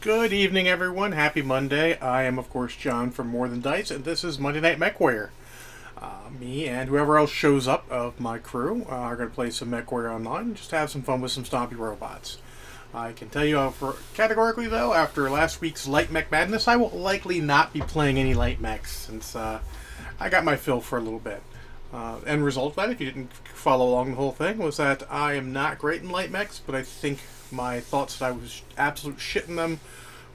Good evening, everyone. Happy Monday. I am, of course, John from More Than Dice, and this is Monday Night Mechwarrior. Me and whoever else shows up of my crew are going to play some Mechwarrior online, just to have some fun with some stompy robots. I can tell you categorically, though, after last week's Light Mech Madness, I will likely not be playing any Light Mechs, since I got my fill for a little bit. End result of that, if you didn't follow along the whole thing, was that I am not great in Light Mechs, but I think my thoughts that I was absolute shit in them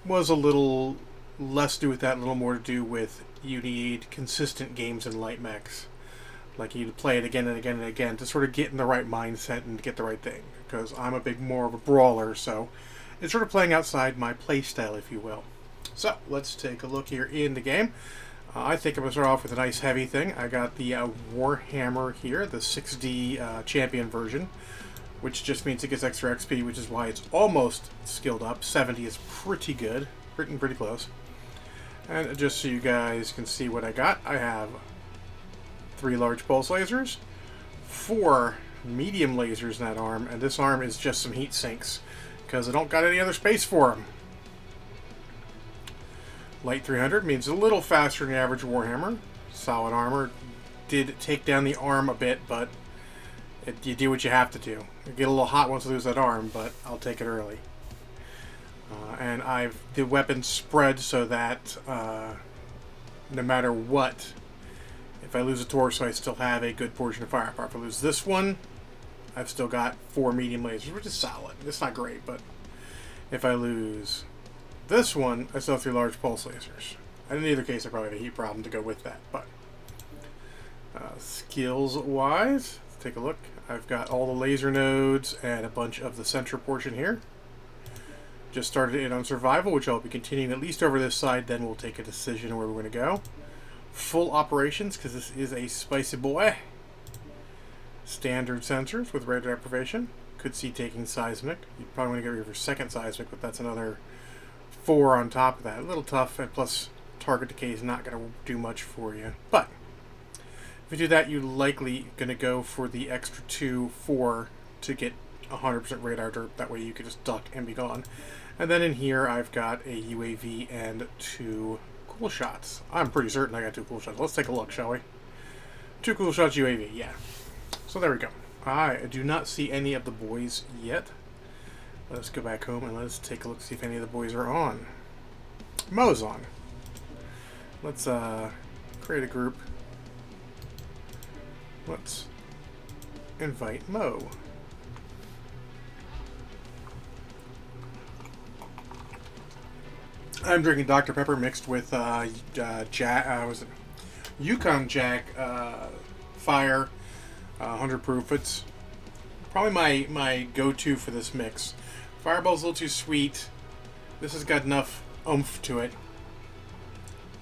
was a little less to do with that, a little more to do with you need consistent games in Light Mechs. Like, you play it again and again and again to sort of get in the right mindset and get the right thing. Because I'm a big more of a brawler, so it's sort of playing outside my playstyle, if you will. So, let's take a look here in the game. I think I'm going to start off with a nice heavy thing. I got the Warhammer here, the 6D champion version, which just means it gets extra XP, which is why it's almost skilled up. 70 is pretty good, pretty close. And just so you guys can see what I got, I have 3 large pulse lasers, 4 medium lasers in that arm, and this arm is just some heat sinks, because I don't got any other space for them. Light 300 means a little faster than the average Warhammer. Solid armor. Did take down the arm a bit, but you do what you have to do. You get a little hot once you lose that arm, but I'll take it early. And the weapon spread so that no matter what, if I lose a torso, I still have a good portion of firepower. If I lose this one, I've still got 4 medium lasers, which is solid. It's not great, but if I lose this one, I still have 3 large pulse lasers. And in either case, I probably have a heat problem to go with that. But skills-wise, let's take a look. I've got all the laser nodes and a bunch of the center portion here. Just started in on survival, which I'll be continuing at least over this side. Then we'll take a decision where we're going to go. Full operations, because this is a spicy boy. Standard sensors with radar deprivation. Could see taking seismic. You probably want to get rid of your second seismic, but that's another 4 on top of that. A little tough, and plus target decay is not going to do much for you. But if you do that, you're likely going to go for the extra 4 to get 100% radar derp. That way you can just duck and be gone. And then in here, I've got a UAV and 2 cool shots. I'm pretty certain I got 2 cool shots. Let's take a look, shall we? 2 cool shots UAV, yeah. So there we go. I do not see any of the boys yet. Let's go back home and let's take a look, see if any of the boys are on. Mo's on. Let's create a group. Let's invite Mo. I'm drinking Dr. Pepper mixed with Yukon Jack Fire 100 proof. It's probably my go-to for this mix. Fireball's a little too sweet. This has got enough oomph to it.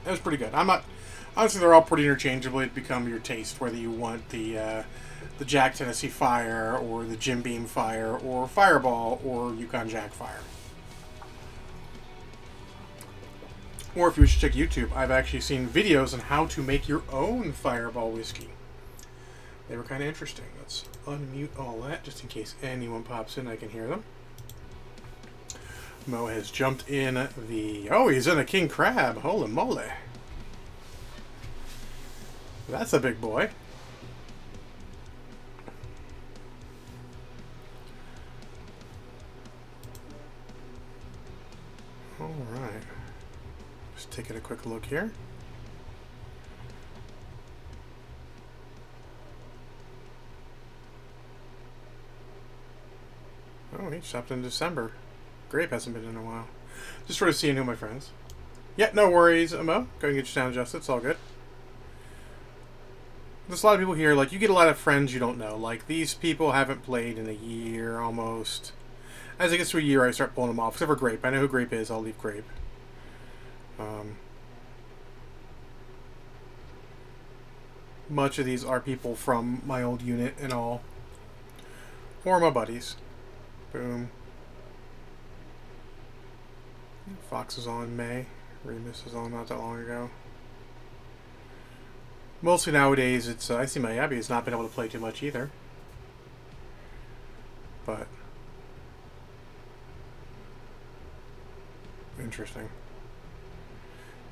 That was pretty good. Honestly, they're all pretty interchangeable. It become your taste, whether you want the Jack Tennessee Fire or the Jim Beam Fire or Fireball or Yukon Jack Fire. Or if you wish to check YouTube, I've actually seen videos on how to make your own Fireball whiskey. They were kind of interesting. Let's unmute all that just in case anyone pops in. I can hear them. Mo has jumped in the... Oh, he's in a king crab. Holy moly. That's a big boy. All right. Just taking a quick look here. Oh, he stopped in December. Grape hasn't been in a while. Just sort of seeing who my friends. Yeah, no worries, Mo. Go ahead and get your sound adjusted. It's all good. There's a lot of people here, like, you get a lot of friends you don't know. Like, these people haven't played in a year, almost. As it gets to a year, I start pulling them off. Except for Grape. I know who Grape is. I'll leave Grape. Much of these are people from my old unit and all. Or my buddies. Boom. Fox is on May. Remus was on not that long ago. Mostly nowadays, it's I see my Abby has not been able to play too much either. But interesting.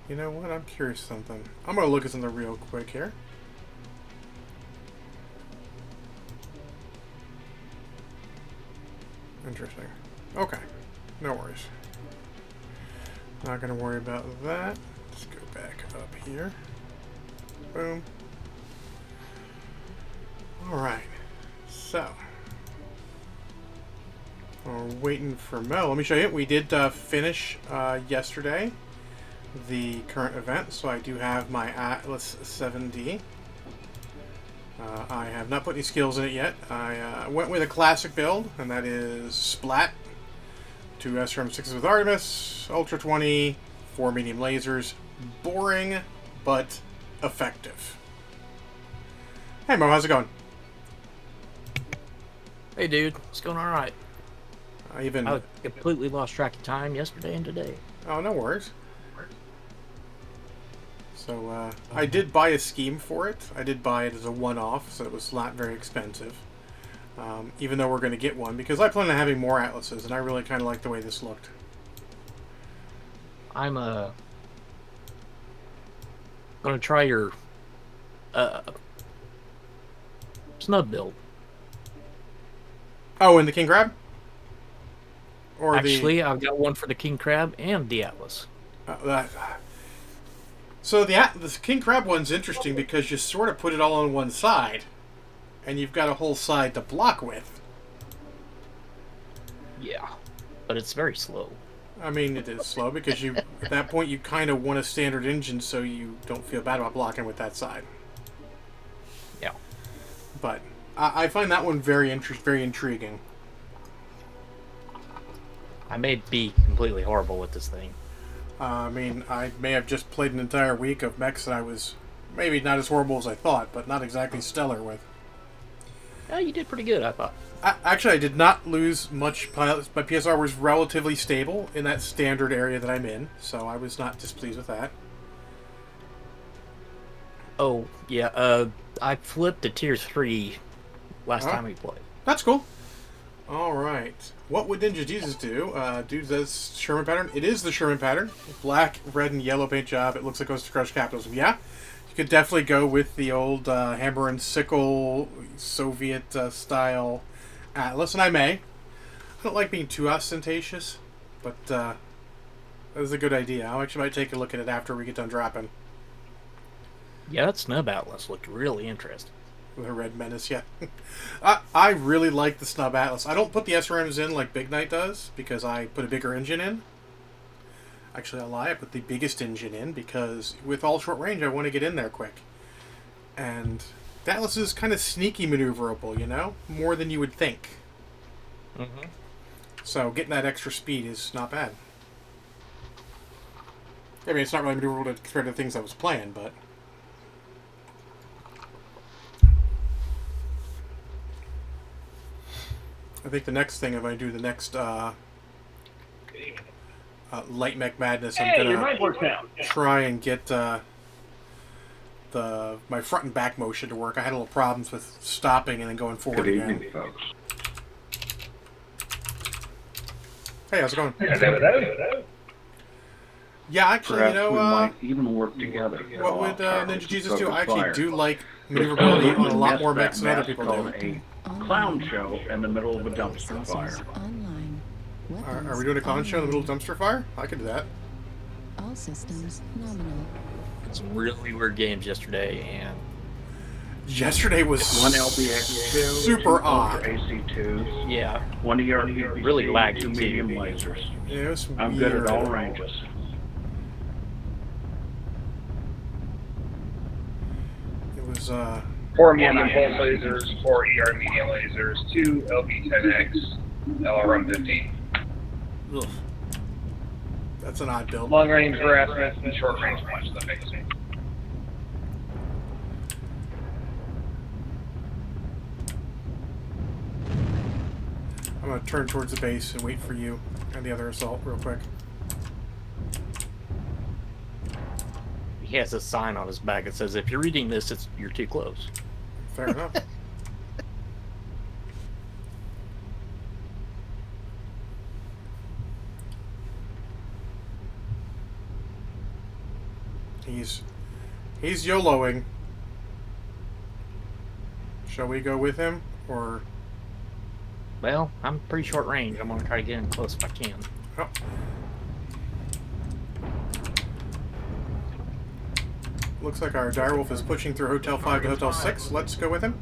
You know what? I'm curious something. I'm gonna look at something real quick here. Interesting. Okay. No worries. Not gonna worry about that. Let's go back up here. Boom. Alright. So. We're waiting for Mel. Let me show you. We did finish yesterday the current event, so I do have my Atlas 7D. I have not put any skills in it yet. I went with a classic build, and that is Splat, 2 SRM6s with Artemis, Ultra 20, 4 medium lasers. Boring, but effective. Hey Mo, how's it going? Hey dude, it's going alright. I completely lost track of time yesterday and today. Oh, no worries. So, I did buy a scheme for it. I did buy it as a one-off, so it was not very expensive. Even though we're going to get one, because I plan on having more Atlases, and I really kind of like the way this looked. I'm gonna try your snub build. Oh, and the King Crab? Or actually, I've got one for the King Crab and the Atlas. So the King Crab one's interesting because you sort of put it all on one side, and you've got a whole side to block with. Yeah, but it's very slow. I mean, it is slow because you at that point you kind of want a standard engine so you don't feel bad about blocking with that side. Yeah. But I find that one very intriguing. I may be completely horrible with this thing. I mean, I may have just played an entire week of mechs that I was maybe not as horrible as I thought, but not exactly stellar with. Yeah, you did pretty good, I thought. Actually, I did not lose much pilots. My PSR was relatively stable in that standard area that I'm in, so I was not displeased with that. Oh, yeah, I flipped to Tier 3 last time we played. That's cool. Alright. What would Ninja Jesus do? Dude does Sherman pattern. It is the Sherman pattern. Black, red, and yellow paint job. It looks like it goes to crush capitalism. Yeah, you could definitely go with the old hammer and sickle Soviet style Atlas, and I may. I don't like being too ostentatious, but that is a good idea. I actually might take a look at it after we get done dropping. Yeah, that Snub Atlas looked really interesting. The Red Menace, yeah. I really like the Snub Atlas. I don't put the SRMs in like Big Knight does, because I put a bigger engine in. Actually, I lie. I put the biggest engine in, because with all short range, I want to get in there quick. And the Atlas is kind of sneaky maneuverable, you know? More than you would think. Mm-hmm. So getting that extra speed is not bad. I mean, it's not really maneuverable compared to the things I was playing, but... I think the next thing, if I do the next Light Mech Madness, I'm gonna try and get my front and back motion to work. I had a little problems with stopping and then going forward Good again. evening, folks. Hey, how's it going? Hello. Yeah, actually, Perhaps you know, we might even work together. what would Ninja Jesus do? I actually do like maneuverability on a lot more mechs than other people do. A clown show in the middle of a dumpster fire. Are we doing a clown show in the middle of dumpster fire? I could do that. All systems nominal. Some really weird games yesterday, and Yesterday was One LBX2, super two odd. AC2s, yeah, one ER really laggy, two too. medium lasers. Yeah, it was I'm good weird. at all ranges. It was 4 medium pulse lasers, 4 ER medium lasers, 2 LB10X, LRM-15. ugh. That's an odd build. Long range harassment and short range punch the face. I'm gonna turn towards the base and wait for you and the other assault real quick. he has a sign on his back that says, "If you're reading this, you're too close." Fair enough. He's YOLOing. Shall we go with him, or? Well, I'm pretty short range. I'm gonna try to get in close if I can. Oh. Looks like our direwolf is pushing through Hotel 5 to Hotel 6. Let's go with him.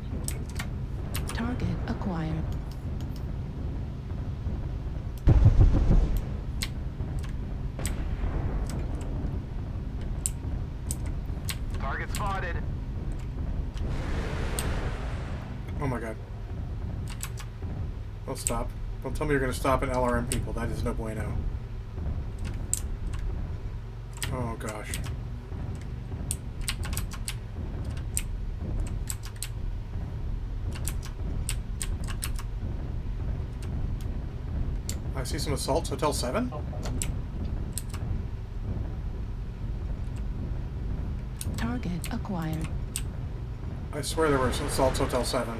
Target acquired. Target spotted. Oh my god. Don't stop. Don't tell me you're going to stop at LRM people. That is no bueno. Oh gosh. I see some assaults. Hotel 7? Target acquired. I swear there were assaults Hotel 7.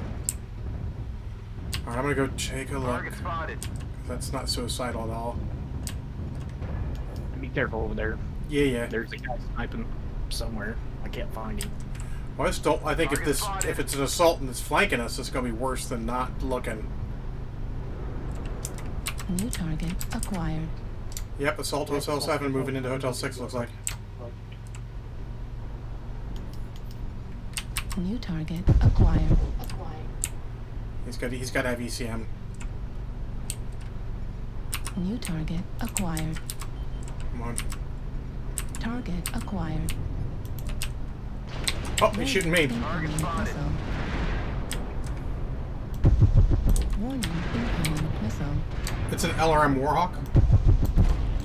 Alright, I'm gonna go take a look. Target spotted. That's not suicidal at all. Be careful over there. Yeah. There's a guy sniping somewhere. I can't find him. Well, I just don't. I think if it's an assault and it's flanking us, it's gonna be worse than not looking. New target acquired. Yep, assault Hotel 7 moving into Hotel 6 looks like. New target acquired. He's got to have ECM. New target acquired. Come on. Target acquired. Oh, he's shooting me. Incoming missile. Warning, incoming missile. It's an LRM Warhawk.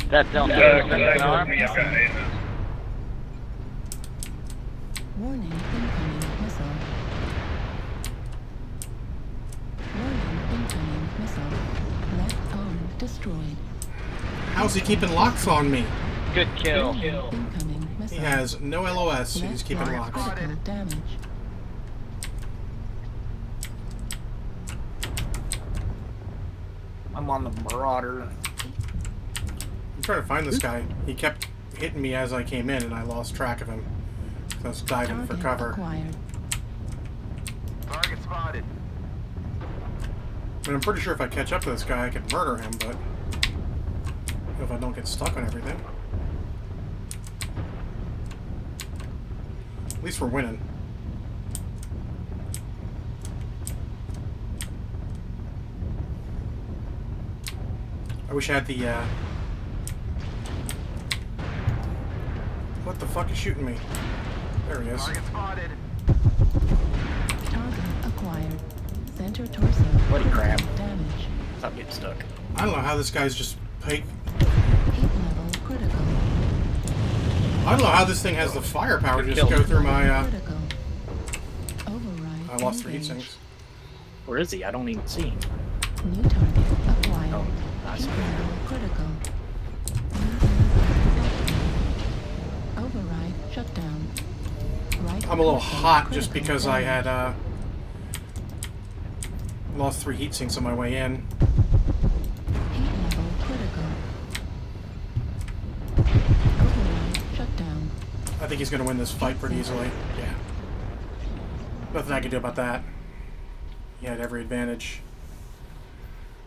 That's Delta. Warning, incoming missile. Warning, incoming missile. Left arm destroyed. How's he keeping locks on me? Good kill. Warning, incoming missile. He has no LOS, so he's Left keeping arm locks. critical damage. I'm on the Marauder. I'm trying to find this guy. He kept hitting me as I came in, and I lost track of him. So I was diving for Target cover. acquired. Target spotted. And I'm pretty sure if I catch up to this guy, I can murder him, but if I don't get stuck on everything. At least we're winning. I wish I had the, What the fuck is shooting me? There he is. Target spotted. Target acquired. Center torso. Bloody crap. Damage. Stop getting stuck. I don't know how this guy's just... Heat level critical. I don't know how this thing has the firepower to just go through my, Critical. Override. I lost 3 heat engaged. sinks. Where is he? I don't even see him. New target acquired. Oh, nice. Heat level critical. Override shutdown. Right I'm a little hot just because I had lost 3 heat sinks on my way in. Heat level critical. Override shut down. I think he's going to win this fight pretty easily. Yeah. Nothing I can do about that. He had every advantage.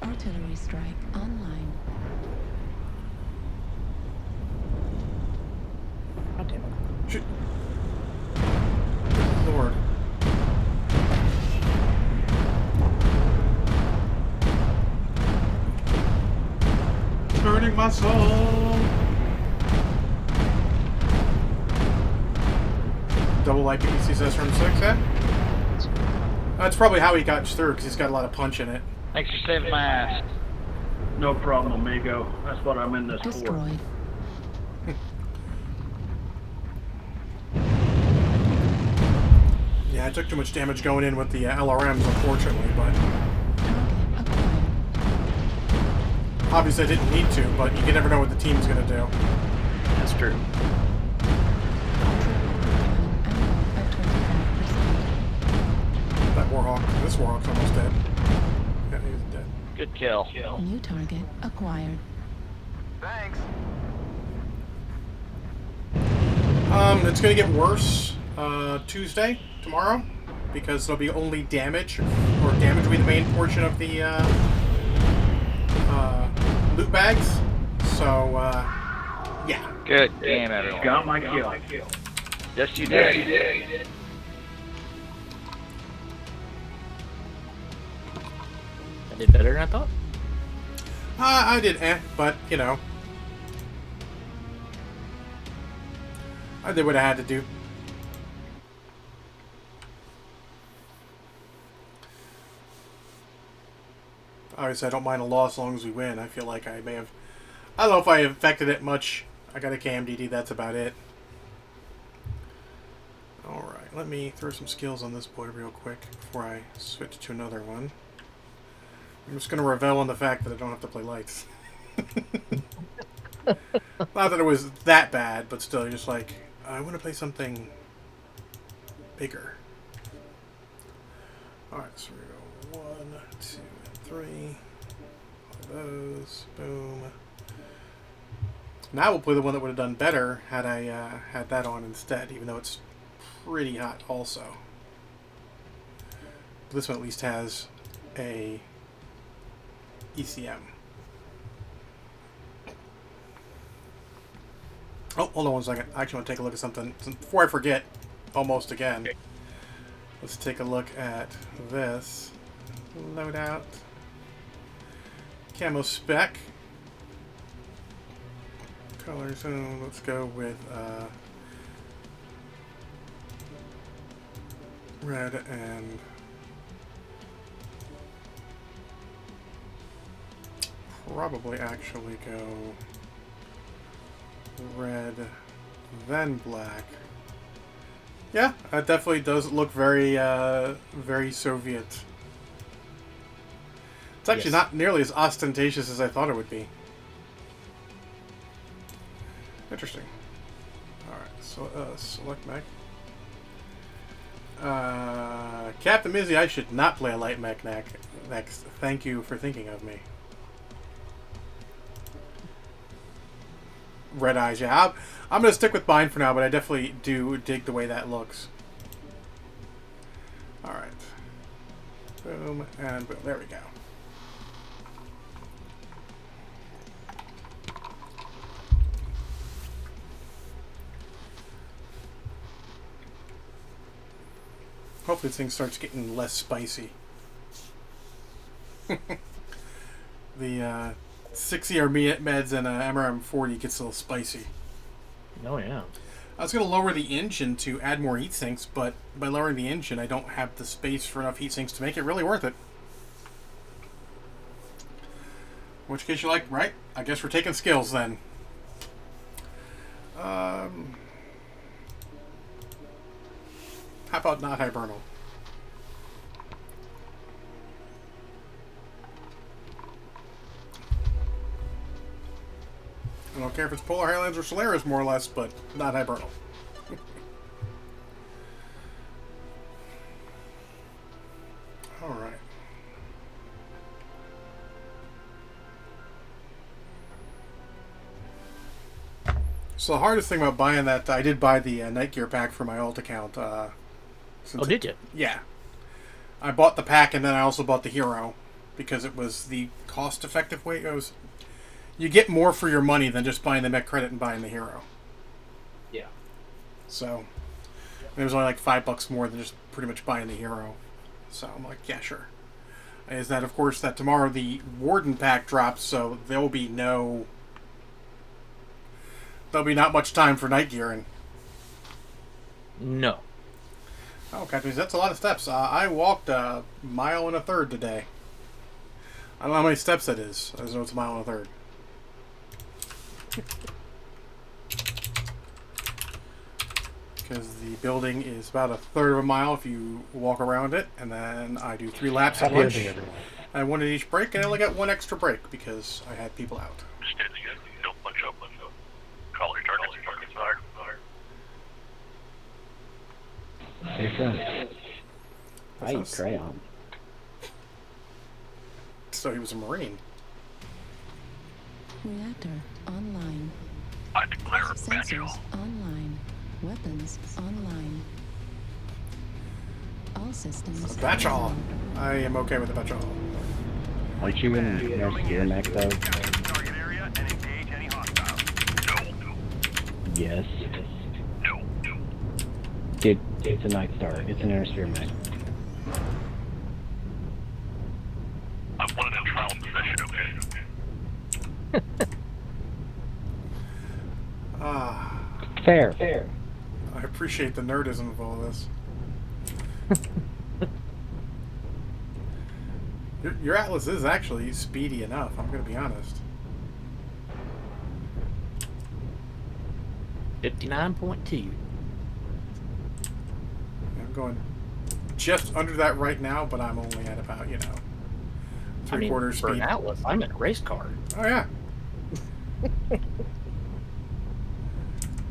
Artillery strike online. God damn it. Shit. Lord. Burning my soul. Double IPC says from 6, eh? That's probably how he got through, because he's got a lot of punch in it. Thanks for saving my ass. No problem, amigo. That's what I'm in this for. Destroyed. Yeah, I took too much damage going in with the LRMs, unfortunately, but Target acquired. obviously I didn't need to, but you can never know what the team's going to do. That's true. That Warhawk, this Warhawk's almost dead. Yeah, he's dead. Good kill. New target acquired. It's going to get worse Tuesday, tomorrow, because there'll be only damage, or damage will be the main portion of the loot bags. So, yeah. Good game, everyone. Got my kill. Yes, you did. I did better than I thought. I did but, you know. I did what I had to do. Obviously, I don't mind a loss as long as we win. I feel like I may have... I don't know if I affected it much. I got a KMDD, that's about it. Alright, let me throw some skills on this boy real quick before I switch to another one. I'm just going to revel in the fact that I don't have to play lights. Not that it was that bad, but still, you're just like, I want to play something bigger. Alright, so we go 1, 2, and 3. All those. Boom. Now we'll play the one that would have done better had I had that on instead, even though it's pretty hot also. This one at least has a ECM. Oh, hold on 1 second. I actually want to take a look at something before I forget almost again. Let's take a look at this. Loadout. Camo spec. Color zone. Let's go with red and probably actually go red, then black. Yeah, that definitely does look very, very Soviet. It's actually not nearly as ostentatious as I thought it would be. Interesting. Alright, so select mech. Captain Mizzy, I should not play a light mech next. Thank you for thinking of me. Red eyes, yeah. I'm going to stick with mine for now, but I definitely do dig the way that looks. Alright. Boom, and boom. There we go. Hopefully this thing starts getting less spicy. The 6ER meds and MRM40 gets a little spicy. Oh, yeah. I was going to lower the engine to add more heat sinks, but by lowering the engine, I don't have the space for enough heat sinks to make it really worth it. In which case you're like, right, I guess we're taking skills then. How about not hibernal? I don't care if it's Polar Highlands or Solaris, more or less, but not hibernal. So the hardest thing about buying that, I did buy the night gear pack for my alt account. Did you? Yeah. I bought the pack and then I also bought the hero because it was the cost-effective way. You get more for your money than just buying the mech credit and buying the hero. Yeah. So it was only like $5 more than just pretty much buying the hero. So I'm like, yeah, sure. Is that, of course, that tomorrow the Warden pack drops, so there'll be not much time for night gearing. No. Oh, Captain, that's a lot of steps. I walked 1.33 miles today. I don't know how many steps that is. I just know it's 1.33 miles. Because the building is about 1/3 of a mile if you walk around it, and then I do 3 laps at lunch. I had 1 at each break, and I only got 1 extra break because I had people out. Standing in, don't punch up, call your targets fire. Hey, friend. I eat crayon. So he was a Marine. Reactor online. I declare a manual. Sensors online. Weapons online. All systems. Batchall. I am okay with the Batchall. Aren't you in Nurse Gear Mech, though? Target area and engage any hostiles. No. Yes. No. Dude, it's a Night Star. It's an Airsphere Mech. I want an trial possession, okay? Fair. I appreciate the nerdism of all this. Your Atlas is actually speedy enough, I'm going to be honest. 59.2. I'm going just under that right now, but I'm only at about, 3/4 For an speed. Atlas, I'm in a race car. Oh, yeah.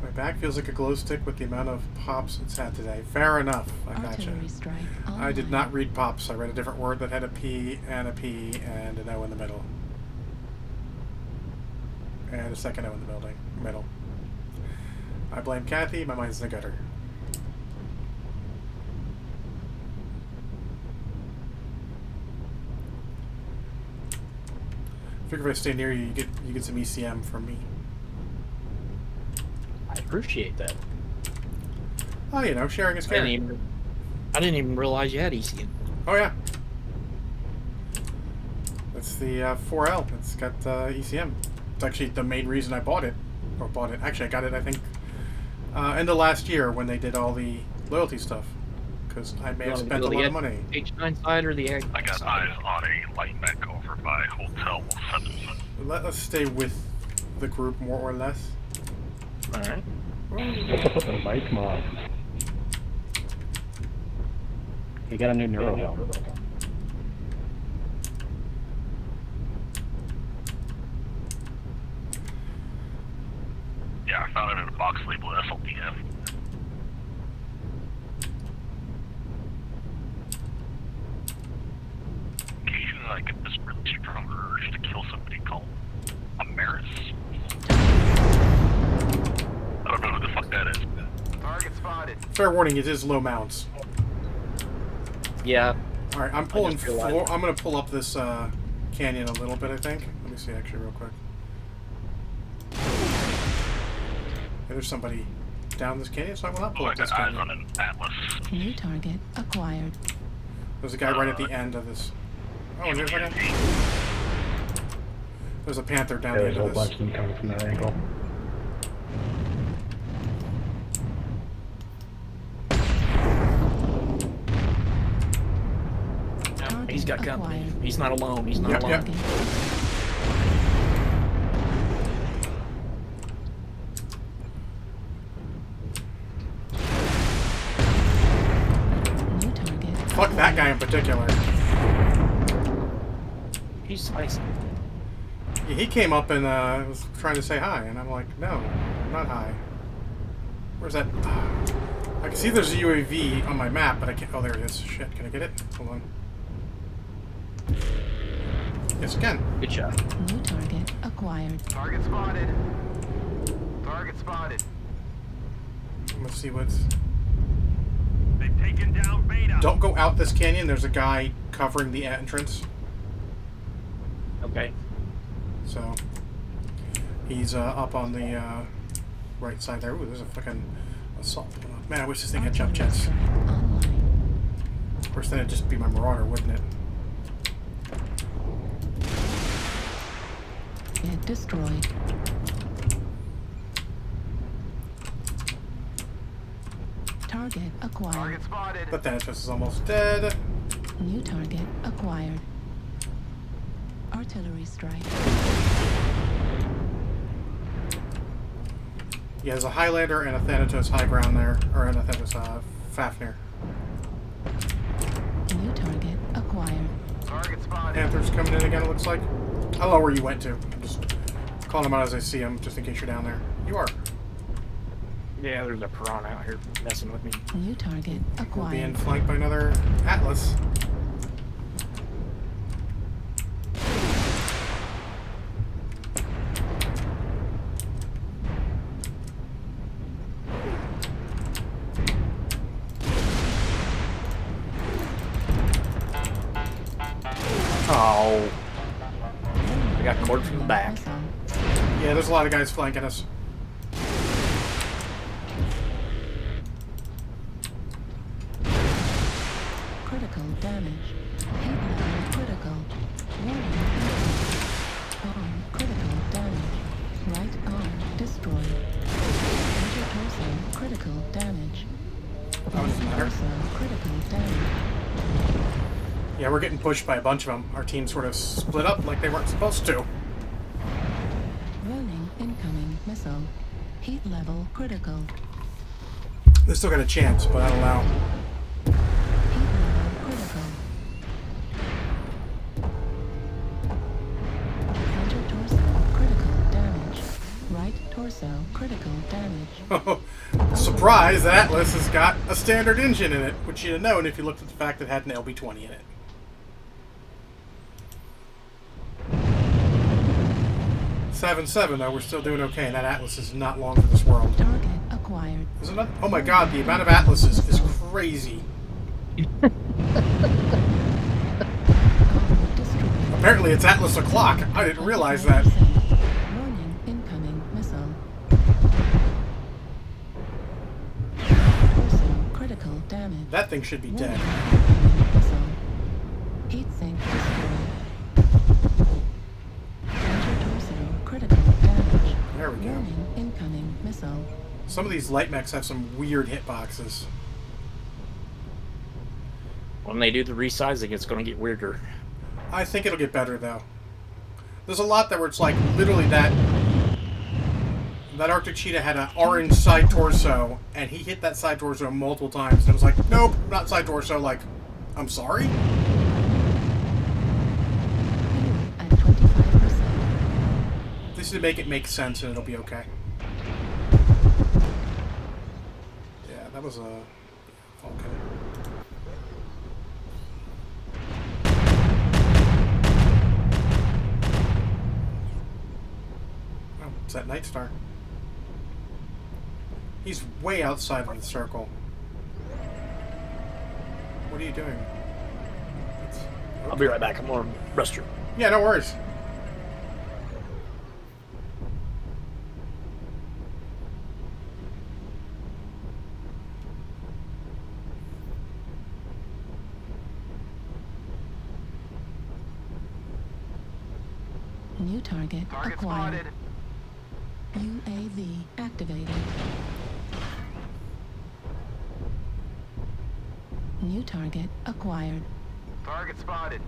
My back feels like a glow stick with the amount of pops it's had today. Fair enough. I gotcha. Artillery strike online. I did not read pops. I read a different word that had a P and an O in the middle. And a second O in the middle. I blame Kathy. My mind's in the gutter. Figure if I stay near you, you get some ECM from me. I appreciate that. Oh, sharing is I caring. didn't even realize you had ECN. Oh yeah. That's the 4L. It's got ECM. It's actually the main reason I bought it. Actually, I got it, I think, end of last year when they did all the loyalty stuff. Because I may have spent a lot of money. H9 side or the I got eyes on a light mech over by Hotel 7. Let us stay with the group more or less. Alright. Mike Moss. He got a new neuro helm. Yeah, I found it in a box labeled SLTF. Occasionally I get this really strong urge to kill somebody called Amaris. I don't know who the fuck that is. Target spotted. Fair warning, it is low mounts. Yeah. Alright, I'm pulling floor. I'm going to pull up this canyon a little bit, I think. Let me see, actually, real quick. There's somebody down this canyon, so I will not pull up this eyes on canyon. an Atlas. New target acquired. There's a guy right at the end of this. Oh, and there's like a... There's a panther down the There's end a of whole this. bunch of them coming from that angle. He's got company. He's not alone. He's not Yep, alone. yep. New target. Fuck that guy in particular. He's spicy. Yeah, he came up and was trying to say hi, and I'm like, no, not hi. Where's that? I can see there's a UAV on my map, but I can't. Oh, there it is. Shit, can I get it? Hold on. Yes, I can. Good shot. New target acquired. Target spotted. Target spotted. Let's see what's... They've taken down Beta. Don't go out this canyon. There's a guy covering the entrance. Okay. So he's up on the right side there. Ooh, there's a fucking assault going on. Man, I wish this thing had jump jets. Of course, then it'd just be my Marauder, wouldn't it? It destroyed. Target acquired. Target spotted. But Thanatos is almost dead. New target acquired. Artillery strike. Yeah, there's a Highlander and a Thanatos high ground there, or a Thanatos Fafnir. New target acquired. Target spotted. Panther's coming in again, it looks like. I don't know where you went to. I'm just calling them out as I see them, just in case you're down there. You are. Yeah, there's a piranha out here messing with me. New target We're acquired. being flanked by another Atlas. Oh. I got cords from the back. Yeah, there's a lot of guys flanking us. Critical damage. Heat level critical. Warning. Arm critical damage. Right arm destroyed. Torso critical damage. That doesn't matter. Torso critical damage. Yeah, we're getting pushed by a bunch of them. Our team sort of split up like they weren't supposed to. Warning incoming missile. Heat level critical. They still got a chance, but I don't know. Heat level critical. Center torso critical damage. Right torso critical damage. Surprise, that Atlas has got a standard engine in it, which you'd have known if you looked at the fact that it had an LB-20 in it. Seven, though, we're still doing okay, and that Atlas is not long for this world. Target acquired. Isn't it? Oh my god, the amount of Atlases is crazy. Apparently it's Atlas o'clock. I didn't realize that. Warning incoming missile. Torso critical damage. That thing should be dead. Missile. Heat sink destroyed. Center torso critical damage. There we go. Warning incoming missile. Some of these light mechs have some weird hitboxes. When they do the resizing, it's going to get weirder. I think it'll get better, though. There's a lot that where it's like, literally that Arctic Cheetah had an orange side torso, and he hit that side torso multiple times, and it was like, nope, not side torso, like, I'm sorry? At 25%. This is to make it make sense, and it'll be okay. Yeah, that was a Falcon. Oh, it's that Night Star. He's way outside of the circle. What are you doing? I'll be right back. I'm on the restroom. Yeah, no worries. New target Target acquired. spotted. UAV activated. New target acquired. Target spotted.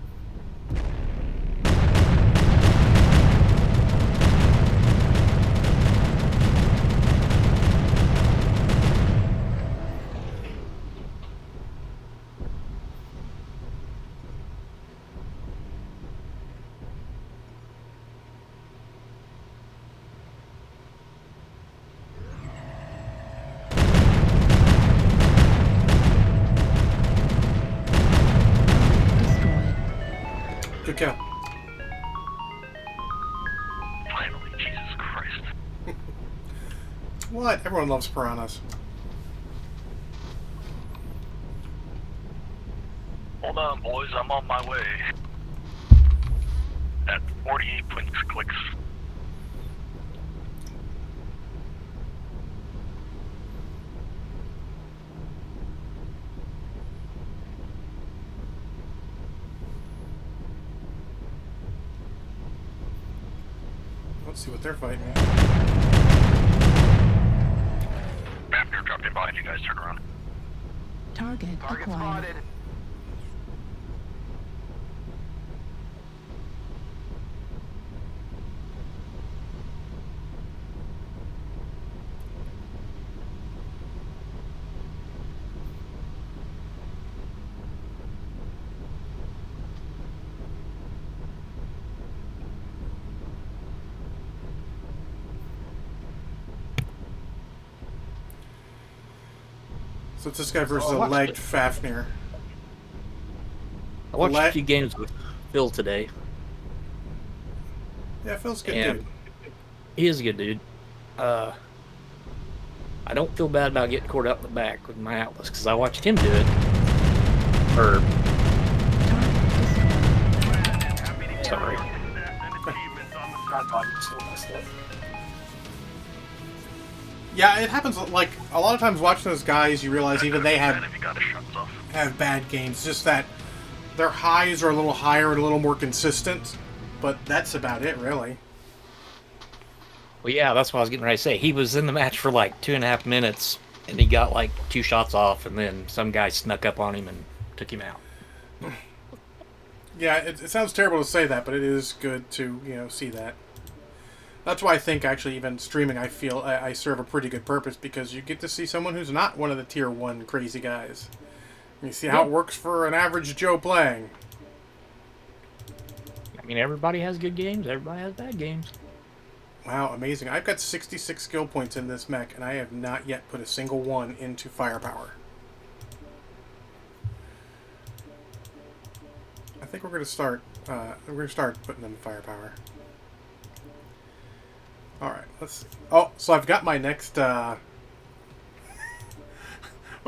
Destroyed. Good kill. Finally, Jesus Christ. What? Everyone loves piranhas. Hold on, boys. I'm on my way. At 48.6 clicks. Let's see what they're fighting. Fafnir dropped in behind you guys. Turn around. Target acquired. spotted. So it's this guy versus Oh, a I watched legged it. Fafnir. I watched a few games with Phil today. Yeah, Phil's a good And dude. he is a good dude. I don't feel bad about getting caught out in the back with my Atlas because I watched him do it. Or, sorry. Yeah, it happens. Like a lot of times, watching those guys, you realize even they And have if you got a shuts off. bad games. Just that their highs are a little higher and a little more consistent, but that's about it, really. Well, yeah, that's what I was getting ready to say. He was in the match for like 2.5 minutes, and he got like 2 shots off, and then some guy snuck up on him and took him out. Yeah, it sounds terrible to say that, but it is good to see that. That's why I think actually even streaming, I feel I serve a pretty good purpose because you get to see someone who's not one of the tier 1 crazy guys. You see how it works for an average Joe playing. I mean, everybody has good games. Everybody has bad games. Wow, amazing. I've got 66 skill points in this mech, and I have not yet put a single one into firepower. I think we're going to start. Putting them in firepower. All right, let's see. Oh, so I've got my next my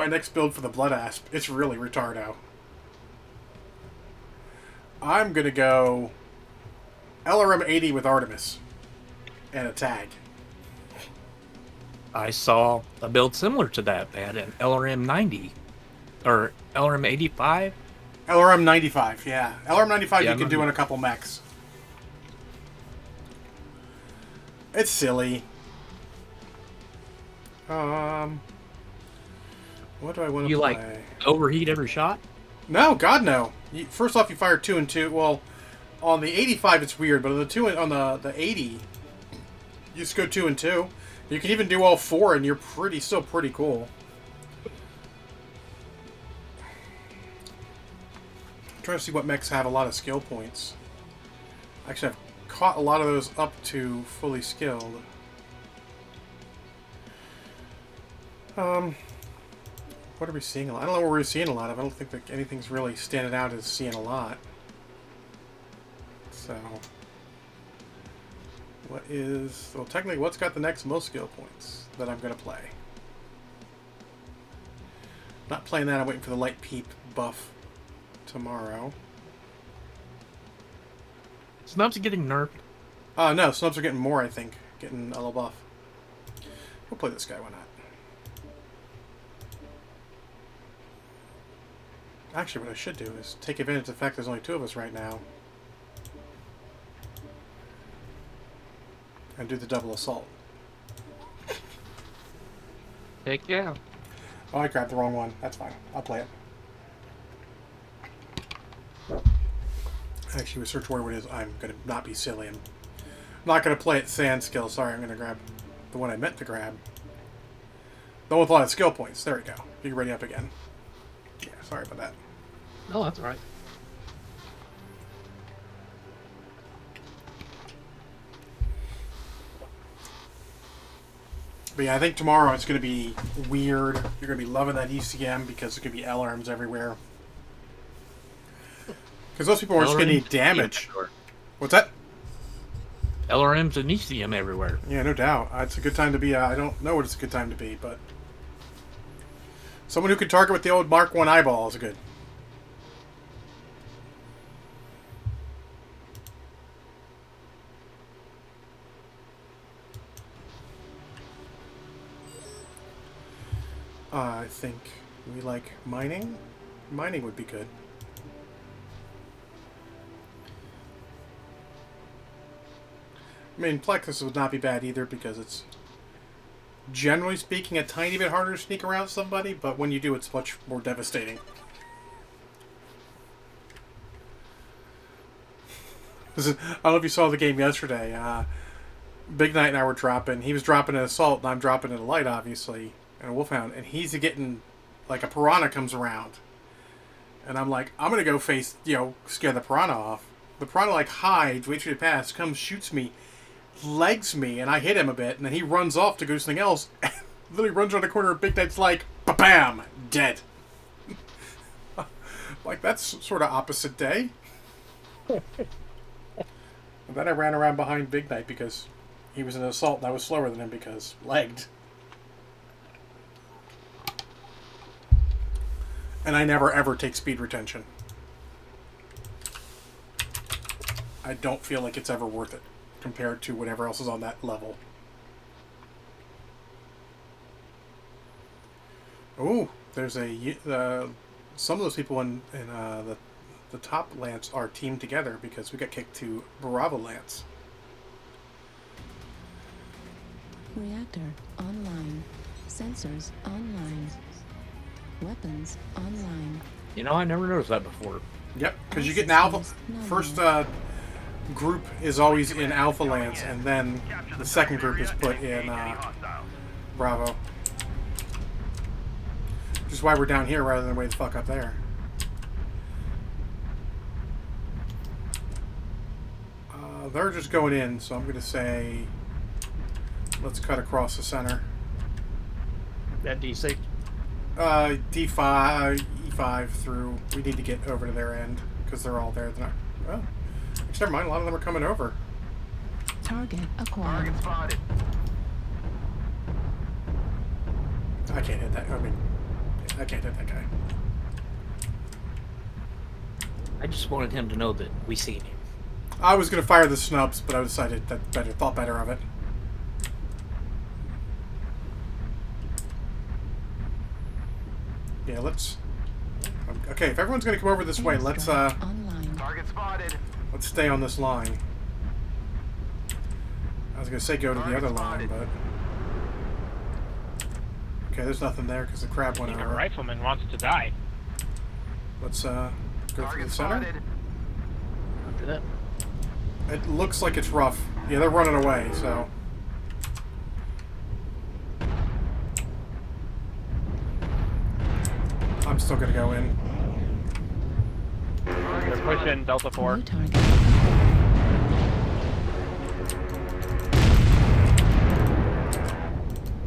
next build for the Blood Asp. It's really retardo. I'm gonna go LRM 80 with Artemis and a tag. I saw a build similar to that. They had an LRM 90 or LRM 85. LRM 95, yeah. LRM 95 Yeah, you can do in a couple mechs. It's silly. What do I want to You play? like overheat every shot? No, God no. First off, you fire 2 and 2. Well, on the 85 it's weird, but on the 80, you just go 2 and 2. You can even do all 4, and you're still pretty cool. I'm trying to see what mechs have a lot of skill points. Actually, I've caught a lot of those up to fully skilled. What are we seeing a lot? I don't know what we're seeing a lot of. I don't think that anything's really standing out as seeing a lot. So, well, technically, what's got the next most skill points that I'm going to play? Not playing that. I'm waiting for the light peep buff tomorrow. Snubs are getting nerfed. No, snubs are getting more, I think. Getting a little buff. We'll play this guy, why not? Actually, what I should do is take advantage of the fact there's only 2 of us right now. And do the double assault. Heck yeah. Oh, I grabbed the wrong one. That's fine. I'll play it. Actually, with Search Warrior, what it is, I'm going to not be silly. I'm not going to play it sand skill. Sorry, I'm going to grab the one I meant to grab. The one with a lot of skill points. There we go. Be ready up again. Yeah, sorry about that. Oh, that's all right. But yeah, I think tomorrow it's going to be weird. You're going to be loving that ECM because it's going to be L-arms everywhere. Because those people are just going to need damage. What's that? LRM's and ECM everywhere. Yeah, no doubt. It's a good time to be. I don't know what it's a good time to be, but someone who can target with the old Mark 1 eyeball is good. I think we like mining. Mining would be good. I mean, Plexus would not be bad either because it's, generally speaking, a tiny bit harder to sneak around somebody, but when you do, it's much more devastating. I don't know if you saw the game yesterday. Big Knight and I were dropping. He was dropping an assault, and I'm dropping an light, obviously, and a wolfhound, and he's getting, like, a piranha comes around. And I'm like, I'm going to go face, scare the piranha off. The piranha, like, hides, waits for you to pass, comes, shoots me, legs me, and I hit him a bit, and then he runs off to go do something else, and literally runs around the corner, and Big Knight's like, ba-bam, dead. Like, that's sort of opposite day. And then I ran around behind Big Knight because he was in an assault, and I was slower than him because legged. And I never ever take speed retention. I don't feel like it's ever worth it compared to whatever else is on that level. Oh, there's some of those people in the top Lance are teamed together because we got kicked to Bravo Lance. Reactor online. Sensors online. Weapons online. I never noticed that before. Yep, because you get an alpha. First group is always in Alpha Lance, and then the second group is put in Bravo. Which is why we're down here rather than way the fuck up there. They're just going in, so I'm going to say let's cut across the center. That D6? D5, E5 through. We need to get over to their end because they're all there. They're not, well, actually, never mind. A lot of them are coming over. Target acquired. Target spotted. I can't hit that. I mean, I can't hit that guy. I just wanted him to know that we seen him. I was going to fire the snubs, but I decided that thought better of it. Yeah, let's. Okay, if everyone's going to come over this way, let's online. Target spotted. let's stay on this line. I was going to say go to the other line, but okay, there's nothing there because the crab went Even a over. rifleman wants to die. Let's go through Target the center. spotted. After that. It looks like it's rough. Yeah, they're running away, so. I'm still gonna go in. They're pushing Delta 4. New target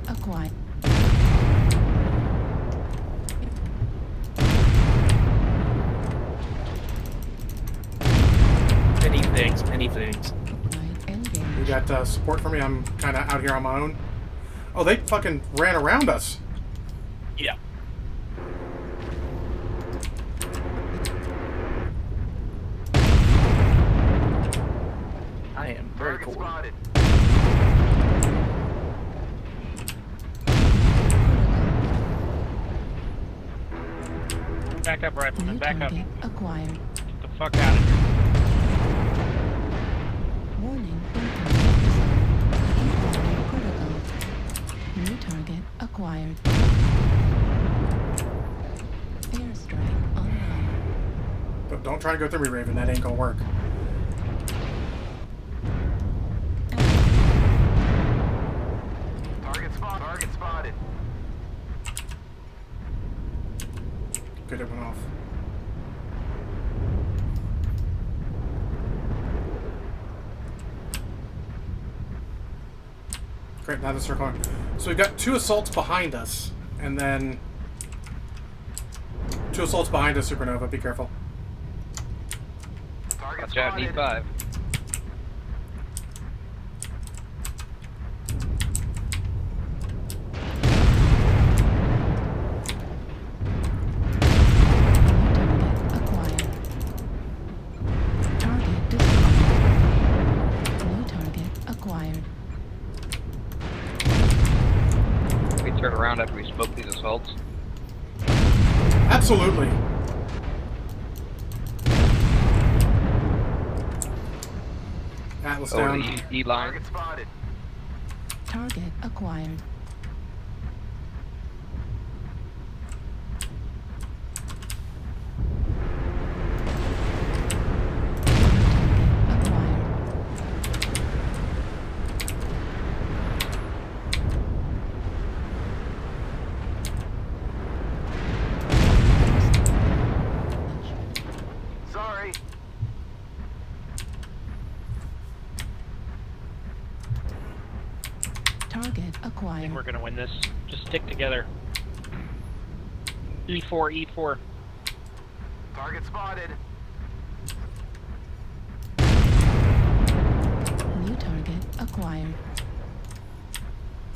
acquired. Many things. Acquired. Engage. You got support for me? I'm kind of out here on my own. Oh, they fucking ran around us. Yeah. I am very Target cool. spotted. Back up, rifleman, New back up. target acquired. Get the fuck out of here. Warning. Incoming critical. New target acquired. Airstrike online. Don't try to go through me, Raven. That ain't gonna work. Target spotted. Good, it went off. Great, now they're circling. So we've got 2 assaults behind us, and then 2 assaults behind us, Supernova. Be careful. Target Watch out, spotted. D5. Absolutely. Atlas Oh, down. the E-line. Target spotted. Target acquired. Sorry. Target I think acquired. we're gonna win this. Just stick together. E4, E4. Target spotted. New target acquired.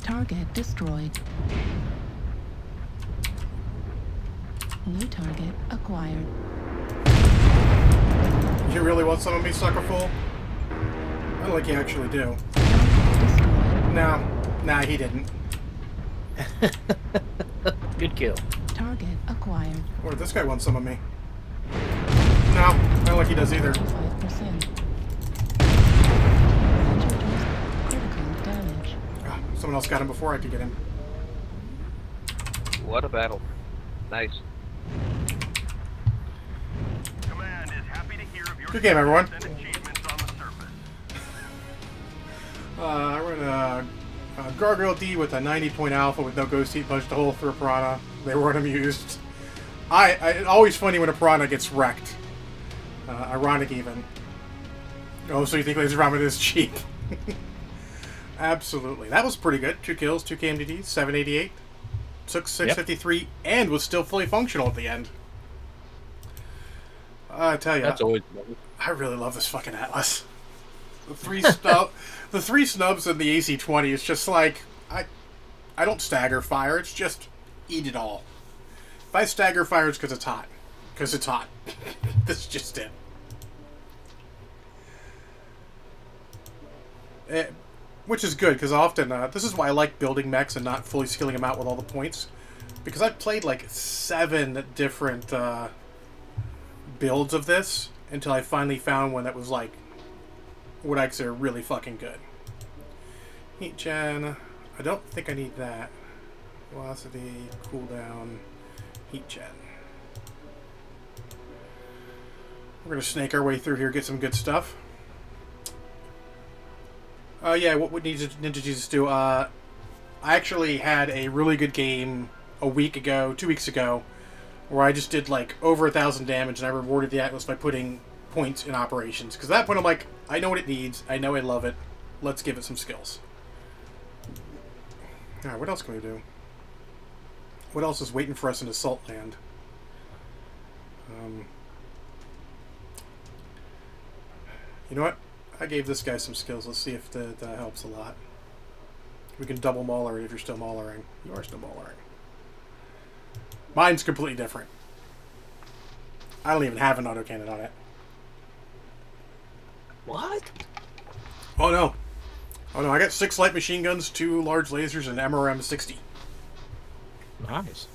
Target destroyed. New target acquired. You really want some of me, sucker fool? I don't think you actually do. Target destroyed. Nah, he didn't. Good kill. Target acquired. Or this guy wants some of me. No, I don't think he does either. 25%. Critical damage. Ah, someone else got him before I could get him. What a battle. Nice. Command is happy to hear of your Good game, everyone. success and achievements on the surface. I ran a Gargoyle D with a 90-point alpha with no ghost heat, punched a hole through a piranha. They weren't amused. It's always funny when a piranha gets wrecked. Ironic even. Oh, so you think laser ramen is cheap? Absolutely. That was pretty good. 2 kills, 2 KMDDs, 788. Took 653 and was still fully functional at the end. I tell you, That's always. I really love this fucking Atlas. The three snubs in the AC-20 is just like I don't stagger fire. It's just eat it all. If I stagger fire, it's because it's hot. Because it's hot. This is just it. Which is good, because often, this is why I like building mechs and not fully skilling them out with all the points. Because I've played like 7 different builds of this until I finally found one that was like what I consider really fucking good. Heat gen. I don't think I need that. Velocity, cooldown, heat gen. We're going to snake our way through here, get some good stuff. Yeah, what would Ninja Jesus do? I actually had a really good game a week ago, 2 weeks ago, where I just did like over 1,000 damage, and I rewarded the Atlas by putting points in operations. Because at that point I'm like, I know what it needs, I know I love it, let's give it some skills. Alright, what else can we do? What else is waiting for us in Assault Land? You know what? I gave this guy some skills. Let's see if that helps a lot. We can double mauler it if you're still maulering. You are still maulering. Mine's completely different. I don't even have an autocannon on it. What? Oh no. Oh no, I got 6 light machine guns, 2 large lasers, and MRM-60. Nice.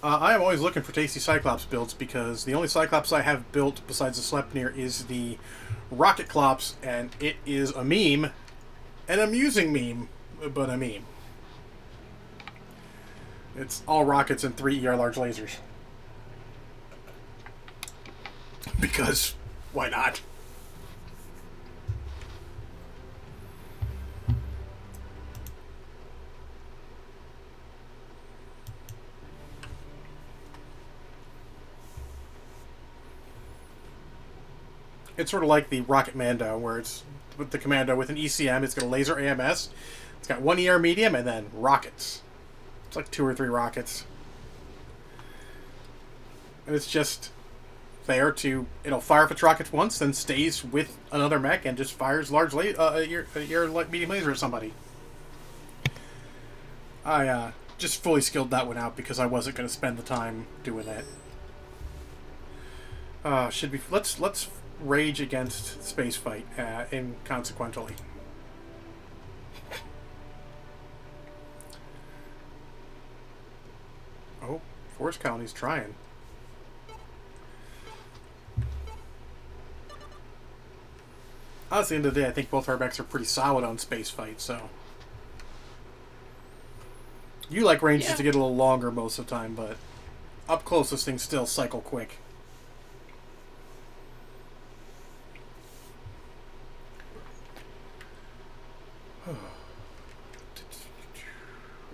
I am always looking for tasty Cyclops builds because the only Cyclops I have built besides the Sleipnir is the Rocket Clops, and it is a meme. An amusing meme, but a meme. It's all rockets and 3 ER large lasers. Because, why not? It's sort of like the Rocket Mando, where it's with the Commando with an ECM, it's got a laser AMS, it's got 1 ER medium, and then rockets. It's like 2 or 3 rockets. And it's just there to, it'll fire up its rockets once, then stays with another mech and just fires large medium laser at somebody. I just fully skilled that one out because I wasn't going to spend the time doing that. Should be, let's rage against space fight inconsequentially. Oh, Force colony's trying. Honestly, at the end of the day, I think both our mechs are pretty solid on space fights, so... You like ranges to get a little longer most of the time, but up close, those things still cycle quick.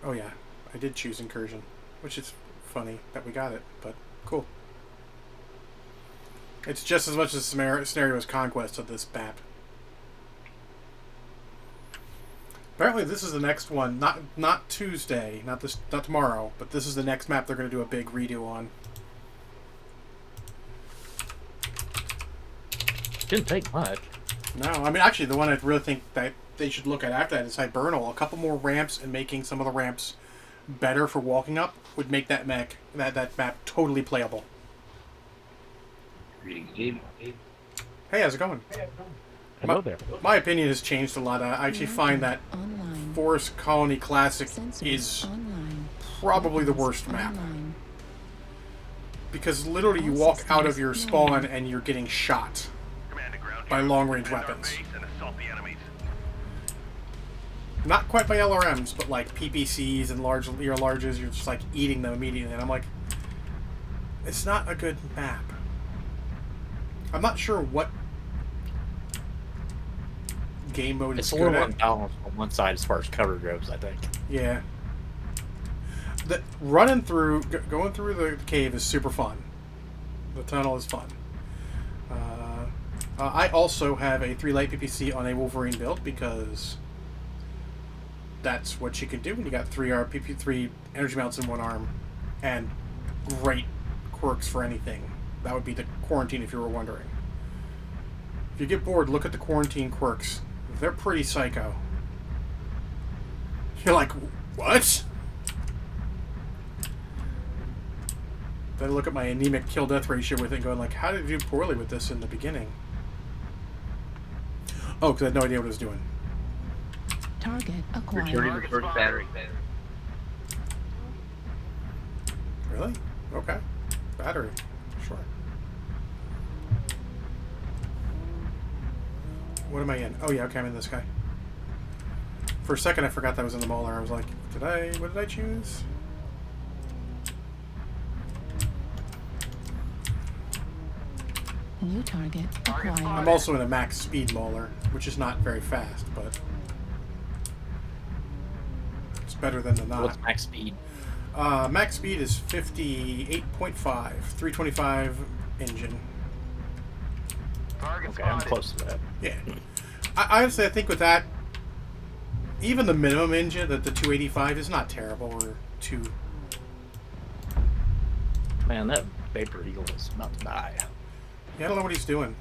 Oh yeah, I did choose incursion, which is funny that we got it, but cool. It's just as much a scenario as Conquest of this map. Apparently, this is the next one. Not Tuesday, not tomorrow, but this is the next map they're going to do a big redo on. Didn't take much. No, I mean, actually, the one I really think that they should look at after that is Hibernal. A couple more ramps and making some of the ramps better for walking up would make that map totally playable. Greetings, Steve. Hey, how's it going? Hello there. My opinion has changed a lot. I actually find that Online. Force Colony Classic Sensors is online. probably the worst map. Online. Because literally you walk out of your spawn and you're getting shot Command to ground by troops. long-range Defend our weapons. base and assault the enemies. Not quite by LRMs, but like PPCs and larges, you're just like eating them immediately. And I'm like, it's not a good map. I'm not sure what game mode It's is a good little at. unbalanced on one side as far as cover goes, I think. Yeah. Running through, going through the cave is super fun. The tunnel is fun. I also have a 3 light PPC on a Wolverine build because that's what you can do when you got 3 energy mounts in one arm, and great quirks for anything. That would be the quarantine if you were wondering. If you get bored, look at the quarantine quirks. They're pretty psycho. You're like, what? Then I look at my anemic kill-death ratio with it going like, how did I do poorly with this in the beginning? Oh, because I had no idea what I was doing. Target acquired. Returning the first battery. Really? Okay. Battery. Sure. What am I in? Oh yeah, okay, I'm in this guy. For a second I forgot that I was in the Mauler. I was like, what did I choose? New target acquired. I'm also in a max speed Mauler, which is not very fast, but it's better than the not. What's max speed? Max speed is 58.5, 325 engine. Target Okay, I'm spotted. close to that. Yeah. Honestly, I think with that, even the minimum engine, the 285, is not terrible, or 2... Man, that Vapor Eagle is about to die. Yeah, I don't know what he's doing.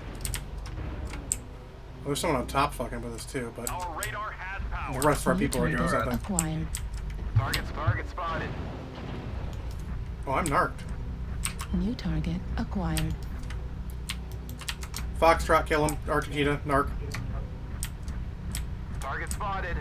Well, there's someone on top fucking with us too, but Our radar has the power. rest of our New people are doing target something. acquired. Target spotted. Oh, I'm narked. New target acquired. Foxtrot, kill him. Arctica, narc. Target spotted.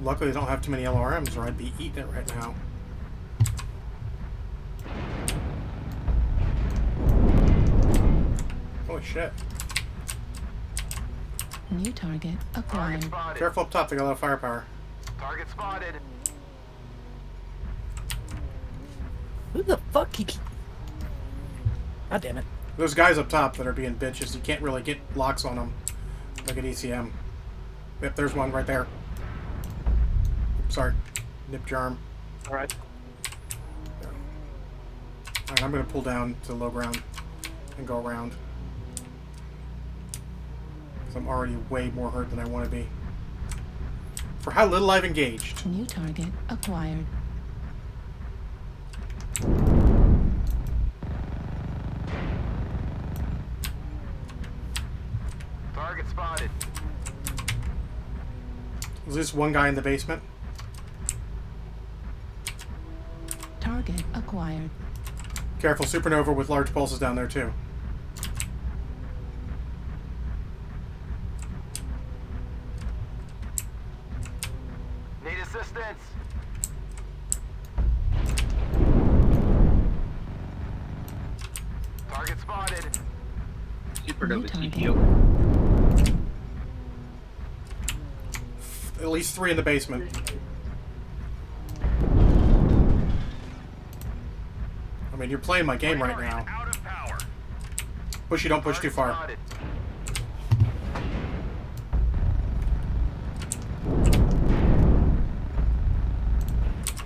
Luckily, they don't have too many LRMs, or I'd be eating it right now. Holy shit. New target Target acquired. spotted. Careful up top, they got a lot of firepower. Target spotted. Who the fuck keeps... God damn it. Those guys up top that are being bitches, you can't really get locks on them. Like at ECM. Yep, there's one right there. Sorry. Nipped your arm. Alright. Alright, I'm going to pull down to low ground and go around. Because I'm already way more hurt than I want to be. For how little I've engaged. New target acquired. Target spotted. Is this one guy in the basement? Target acquired. Careful, supernova with large pulses down there too. Need assistance. Target spotted. Super New Nova target. TPO. At least 3 in the basement. I mean, you're playing my game right now. Out of power. Push, you don't push too far. Spotted.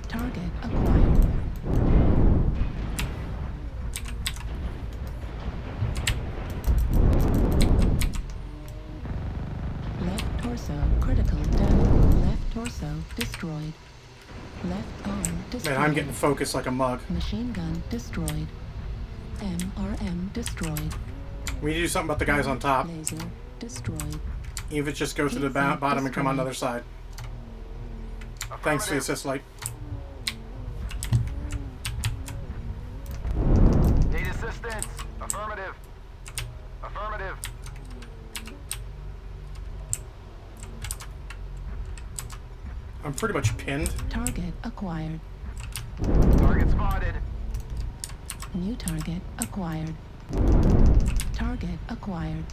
Target acquired. Left torso critical damage. Left torso destroyed. Left arm destroyed. Man, I'm getting focused like a mug. Machine gun destroyed. MRM destroyed. We need to do something about the guys on top. Laser destroyed. Even if it's just go through the bottom and come on the other side. Thanks for the assist light. Need assistance. Affirmative. Affirmative. I'm pretty much pinned. Target acquired. Target spotted. New target acquired. Target acquired.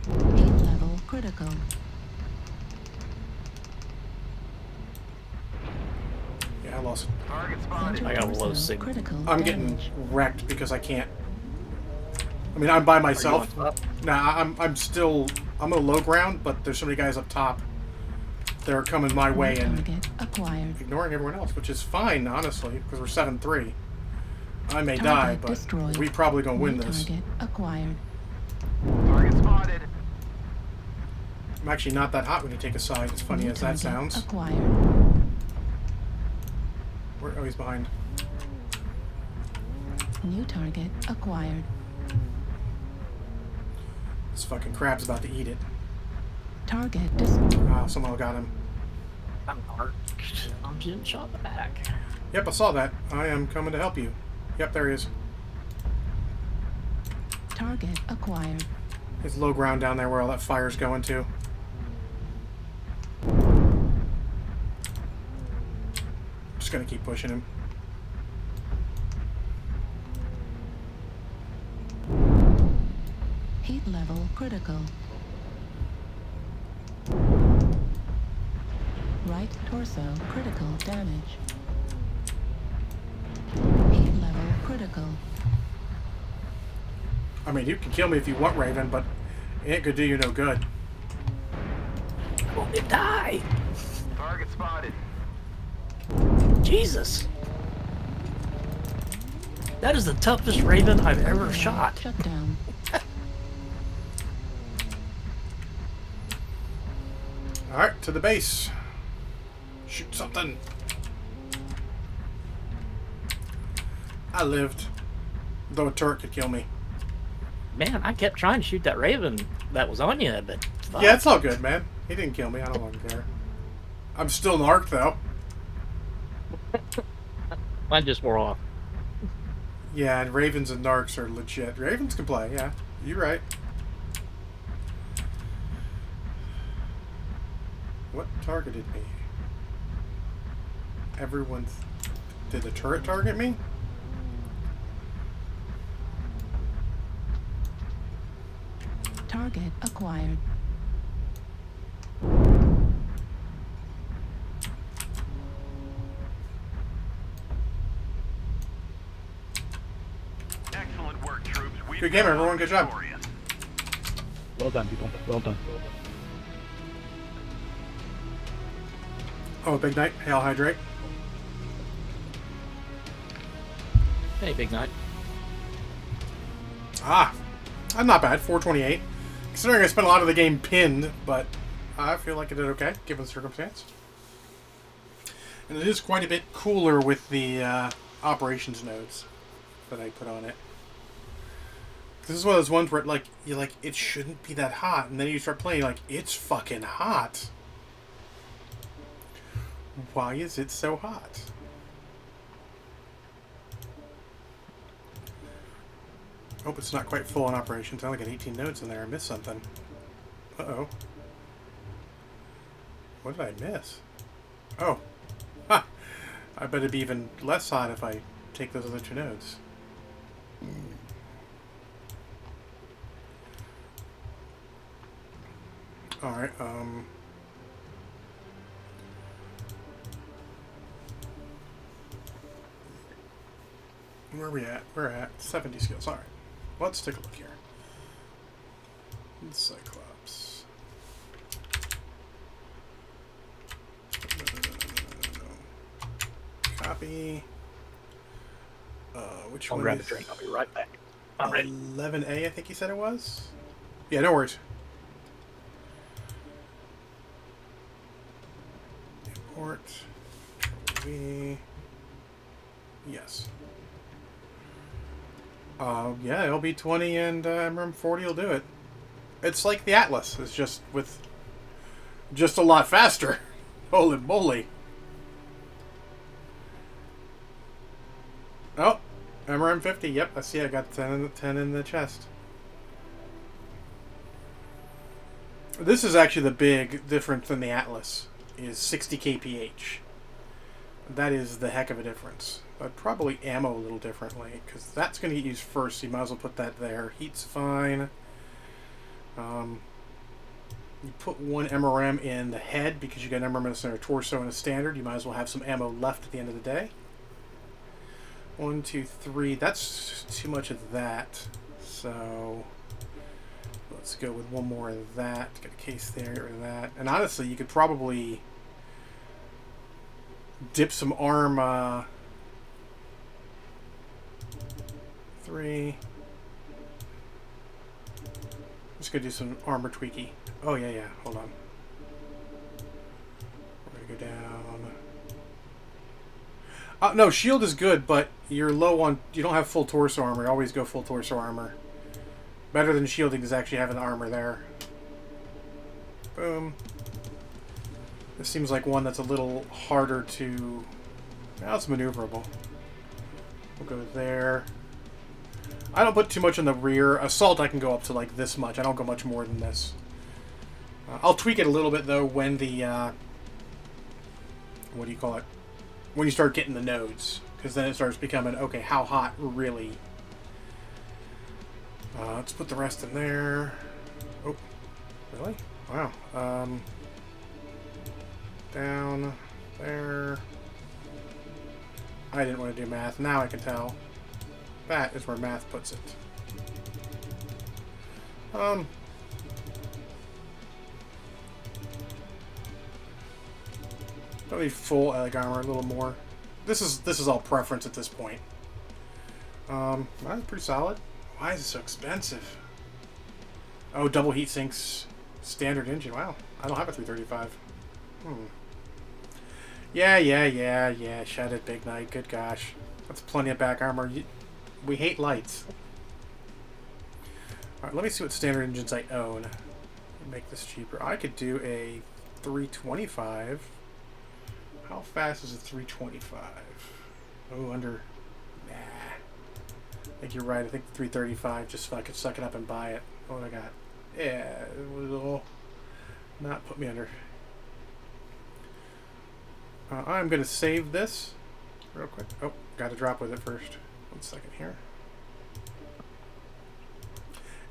Heat level critical. Yeah, I lost it. Target spotted. Center I got a low torso signal. critical I'm getting damage. wrecked because I can't. I mean, I'm by myself. Are you on top? Nah, I'm still. I'm on low ground, but there's so many guys up top that are coming my way New and target acquired. ignoring everyone else, which is fine, honestly, because we're 7-3. I may Target die, but destroyed. we probably gonna win New this. target acquired. Target spotted. I'm actually not that hot when you take a side, as funny New as that target sounds. Acquired. Oh, he's behind. New target acquired. This fucking crab's about to eat it. Target Ah, someone got him. I'm arced. I'm getting shot in the back. Yep, I saw that. I am coming to help you. Yep, there he is. target acquired. It's low ground down there where all that fire's going to. Just gonna keep pushing him. Heat level critical. Right torso critical damage. Heat level critical. I mean, you can kill me if you want, Raven, but it ain't gonna do you no good. I want to die. Target spotted. Jesus. That is the toughest Raven I've ever shot. Shut down. Alright, to the base. Shoot something. I lived. Though a turret could kill me. Man, I kept trying to shoot that Raven that was on you, but fuck. Yeah, it's all good, man. He didn't kill me. I don't fucking care. I'm still narked, though. Mine just wore off. Yeah, and Ravens and Narcs are legit. Ravens can play, yeah. You're right. What targeted me? Everyone's... Did the turret target me? Target acquired. Excellent work, troops. We've Good game, come everyone. out Good job. victorious. Well done, people. Well done. Oh, Big Night. Hail Hydrate. Hey, Big Night. Ah, I'm not bad. 428. Considering I spent a lot of the game pinned, but I feel like I did okay, given the circumstance. And it is quite a bit cooler with the operations nodes that I put on it. This is one of those ones where you're like, it shouldn't be that hot, and then you start playing like, it's fucking hot. Why is it so hot? Hope it's not quite full on operations. I only got 18 nodes in there. I missed something. Uh-oh. What did I miss? Oh. Ha! I bet it'd be even less hot if I take those other 2 nodes. Alright, where are we at? We're at 70 skills. Alright. Let's take a look here. Cyclops. Copy. Which I'll one grab is a drink. I'll be right back. I'm ready. 11A, I think you said it was? Yeah, no worries. Import. V. Yes. Yeah, LB20 and MRM40 will do it. It's like the Atlas. It's just with... just a lot faster. Holy moly. Oh, MRM50. Yep, I see. I got 10 in the chest. This is actually the big difference than the Atlas. Is 60 kph. That is the heck of a difference. I'd probably ammo a little differently because that's going to get used first. So you might as well put that there. Heat's fine. You put 1 MRM in the head because you got an MRM in the center torso and a standard. You might as well have some ammo left at the end of the day. 1, 2, 3. That's too much of that. So let's go with 1 more of that. Get a case there, get rid of that. And honestly, you could probably dip some arm. 3. Just gonna do some armor tweaky. Oh yeah. Hold on. We're gonna go down. No, shield is good, but you're low on. You don't have full torso armor. Always go full torso armor. Better than shielding is actually having the armor there. Boom. This seems like one that's a little harder to. Now it's maneuverable. We'll go there. I don't put too much in the rear. Assault I can go up to like this much. I don't go much more than this. I'll tweak it a little bit though when the what do you call it? When you start getting the nodes, because then it starts becoming okay. How hot really? Let's put the rest in there. Oh, really? Wow. Down there. I didn't want to do math. Now I can tell. That is where math puts it. Don't need full egg armor, a little more. This is all preference at this point. That's pretty solid. Why is it so expensive? Oh, double heat sinks, standard engine. Wow, I don't have a 335. Yeah. Shut it, Big Knight. Good gosh, that's plenty of back armor. We hate lights. All right, let me see what standard engines I own. Make this cheaper. I could do a 325. How fast is a 325? Oh, under. Nah. I think you're right. I think 335. Just so I could suck it up and buy it. What I got? Yeah, it will not put me under. I'm gonna save this real quick. Oh, got to drop with it first. 1 second here.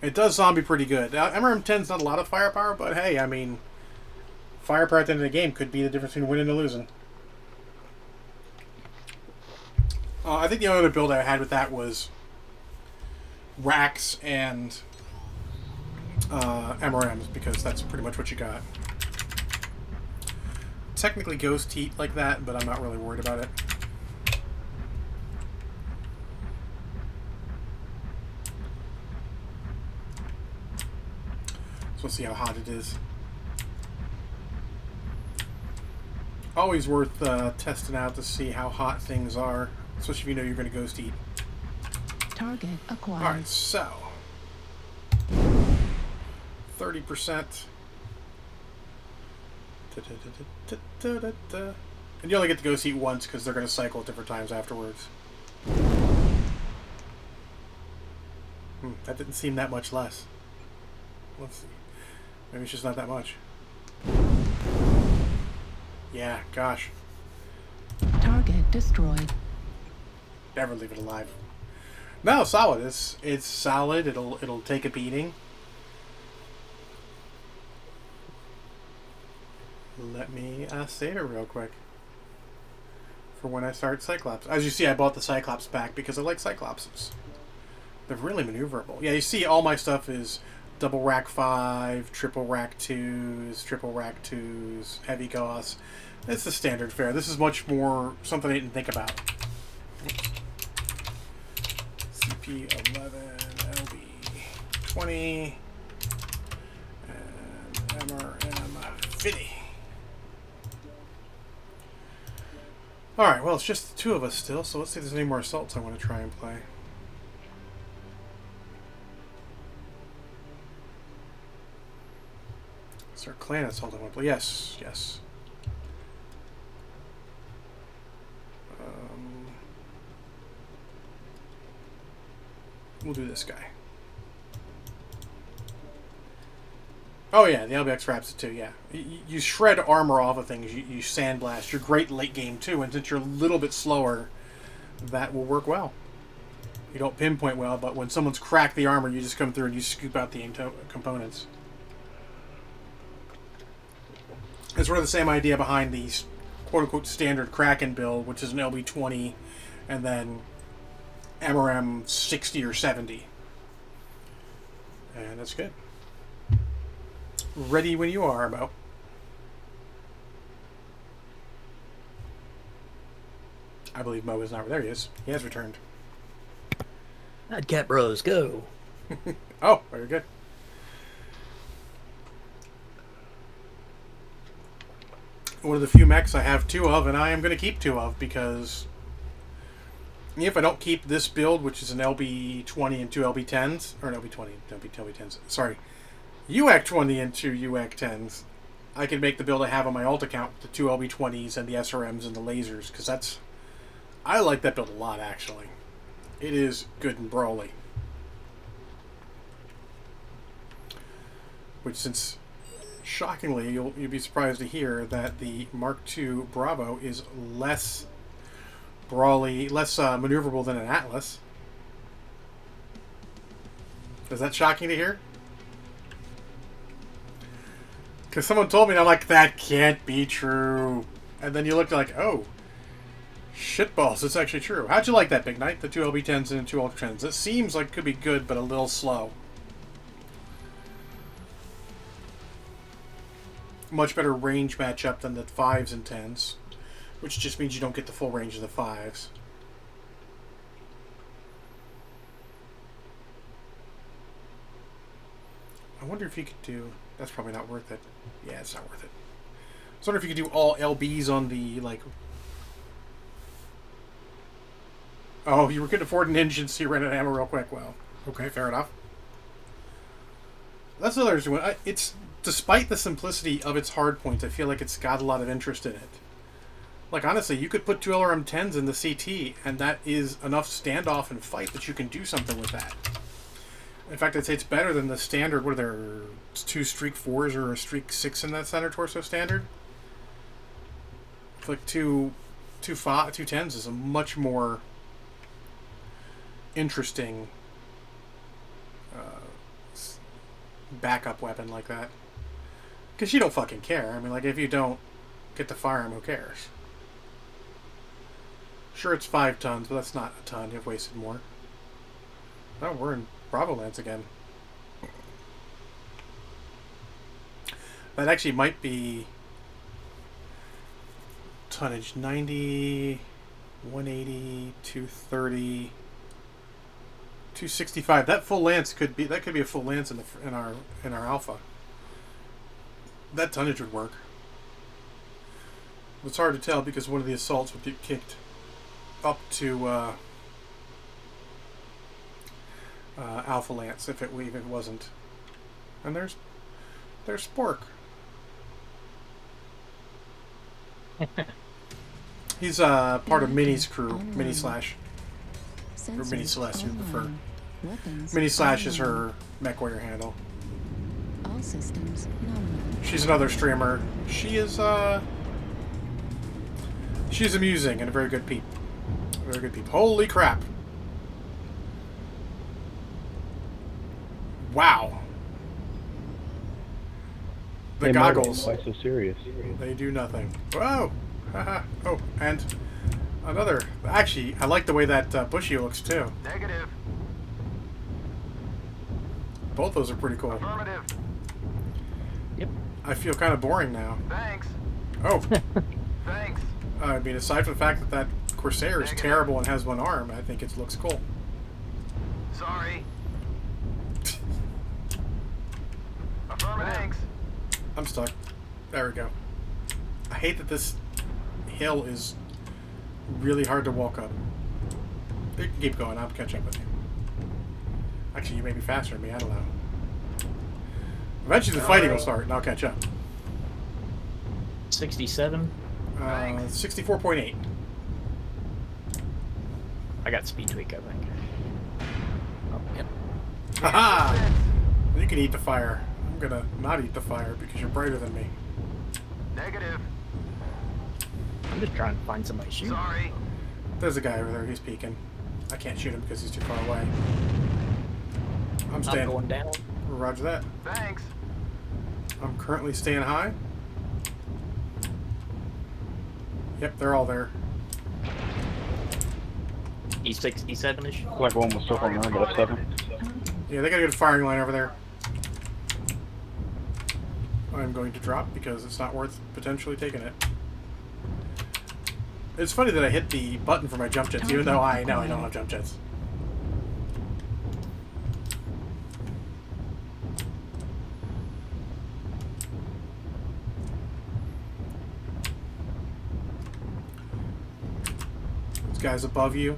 It does zombie pretty good. Now, MRM10's not a lot of firepower, but hey, I mean, firepower at the end of the game could be the difference between winning and losing. I think the only other build I had with that was racks and MRMs, because that's pretty much what you got. Technically ghost heat like that, but I'm not really worried about it. So let's see how hot it is. Always worth testing out to see how hot things are, especially if you know you're going to ghost eat. Target acquired. Alright, so 30%. And you only get to ghost eat once because they're going to cycle at different times afterwards. That didn't seem that much less. Let's see. Maybe it's just not that much. Yeah, gosh. Target destroyed. Never leave it alive. No, solid. It's solid. It'll take a beating. Let me save it real quick for when I start Cyclops. As you see, I bought the Cyclops back because I like Cyclopses. They're really maneuverable. Yeah, you see all my stuff is double rack 5, triple rack 2s, triple rack 2s, heavy Gauss. It's the standard fare. This is much more something I didn't think about. CP11, LB20, and MRM50. Alright, well, it's just the two of us still, so let's see if there's any more assaults I want to try and play. Is there a clan assault I want to play? Yes, yes. We'll do this guy. Oh yeah, the LBX wraps it too, yeah. You shred armor off of things, you sandblast. You're great late game too, and since you're a little bit slower, that will work well. You don't pinpoint well, but when someone's cracked the armor, you just come through and you scoop out the components. It's sort of the same idea behind the quote-unquote standard Kraken build, which is an LB20 and then MRM 60 or 70. And that's good. Ready when you are, Mo. I believe Mo is not. There he is. He has returned. Cat Bros, go. Oh, very good. One of the few mechs I have 2 of, and I am going to keep 2 of, because if I don't keep this build, which is an LB20 and 2 LB10s, or an LB20, LB10s, sorry, UAC 20 and 2 UAC 10s, I can make the build I have on my alt account with the 2 LB20s and the SRMs and the lasers, because that's, I like that build a lot, actually. It is good and brawly. Which, since, shockingly, you'll be surprised to hear that the Mark II Bravo is less brawly, less maneuverable than an Atlas. Is that shocking to hear? Because someone told me, and I'm like, that can't be true. And then you look like, oh, shitballs, it's actually true. How'd you like that, Big Knight? The 2 LB10s and 2 Ultra 10s. It seems like it could be good, but a little slow. Much better range matchup than the 5s and 10s, which just means you don't get the full range of the 5s. I wonder if you could do... That's probably not worth it. Yeah, it's not worth it. I was wondering if you could do all LBs on the, like... Oh, you couldn't afford an engine, so you ran out of ammo real quick. Well, okay, fair enough. That's another interesting one. It's... Despite the simplicity of its hardpoints, I feel like it's got a lot of interest in it. Like, honestly, you could put 2 LRM-10s in the CT, and that is enough standoff and fight that you can do something with that. In fact, I'd say it's better than the standard, what are there, 2 Streak 4s or a Streak 6 in that center torso standard? It's like 2 10s is a much more interesting backup weapon like that. Because you don't fucking care. I mean, like, if you don't get to fire him, who cares? Sure, it's 5 tons, but that's not a ton. You've wasted more. Oh, we're in Bravo Lands again. That actually might be tonnage 90, 180, 230, 265. That full lance could be a full lance in our alpha. That tonnage would work. It's hard to tell because one of the assaults would get kicked up to Alpha Lance if it wasn't. And there's Spork. He's part of Mini's crew, Mini Slash, or Mini Celeste, you prefer. Mini Slash is her Mechwarrior handle. All systems nominal. She's another streamer. She is She's amusing and a very good peep. Very good peep. Holy crap. Wow. The goggles. Why so serious? They do nothing. Whoa! Haha. Oh, and another. Actually, I like the way that bushy looks too. Negative. Both those are pretty cool. Affirmative. Yep. I feel kind of boring now. Thanks. Oh. Thanks. I mean, aside from the fact that that Corsair is Negative. terrible and has one arm, I think it looks cool. Sorry. Affirmative. Thanks. I'm stuck. There we go. I hate that this hill is really hard to walk up. You can keep going. I'll catch up with you. Actually, you may be faster than me. I don't know. Eventually, the fighting will start, and I'll catch up. 67. 64.8. I got speed tweak, I think. Oh, yep. Haha! You can eat the fire. I'm gonna not eat the fire because you're brighter than me. Negative. I'm just trying to find somebody to shoot. Sorry. There's a guy over there. He's peeking. I can't shoot him because he's too far away. I'm I'm staying. going down. Roger that. Thanks. I'm currently staying high. Yep, they're all there. E6, E7-ish. Like one was circling around, but F7. Yeah, they got a good firing line over there. I'm going to drop because it's not worth potentially taking it. It's funny that I hit the button for my jump jets, even though I know I don't have jump jets. This guy's above you.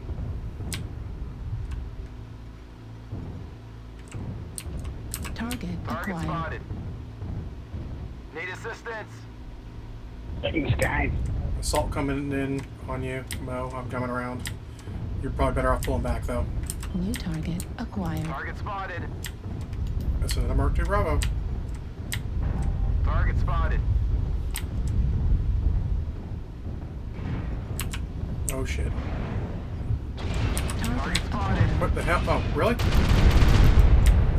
Target Target acquired. spotted. Need assistance. In the sky. Assault coming in on you, Mo. I'm coming around. You're probably better off pulling back, though. New target acquired. Target spotted. That's another Mark II Bravo. Target spotted. Oh, shit. Target spotted. acquired. What the hell? Oh, really?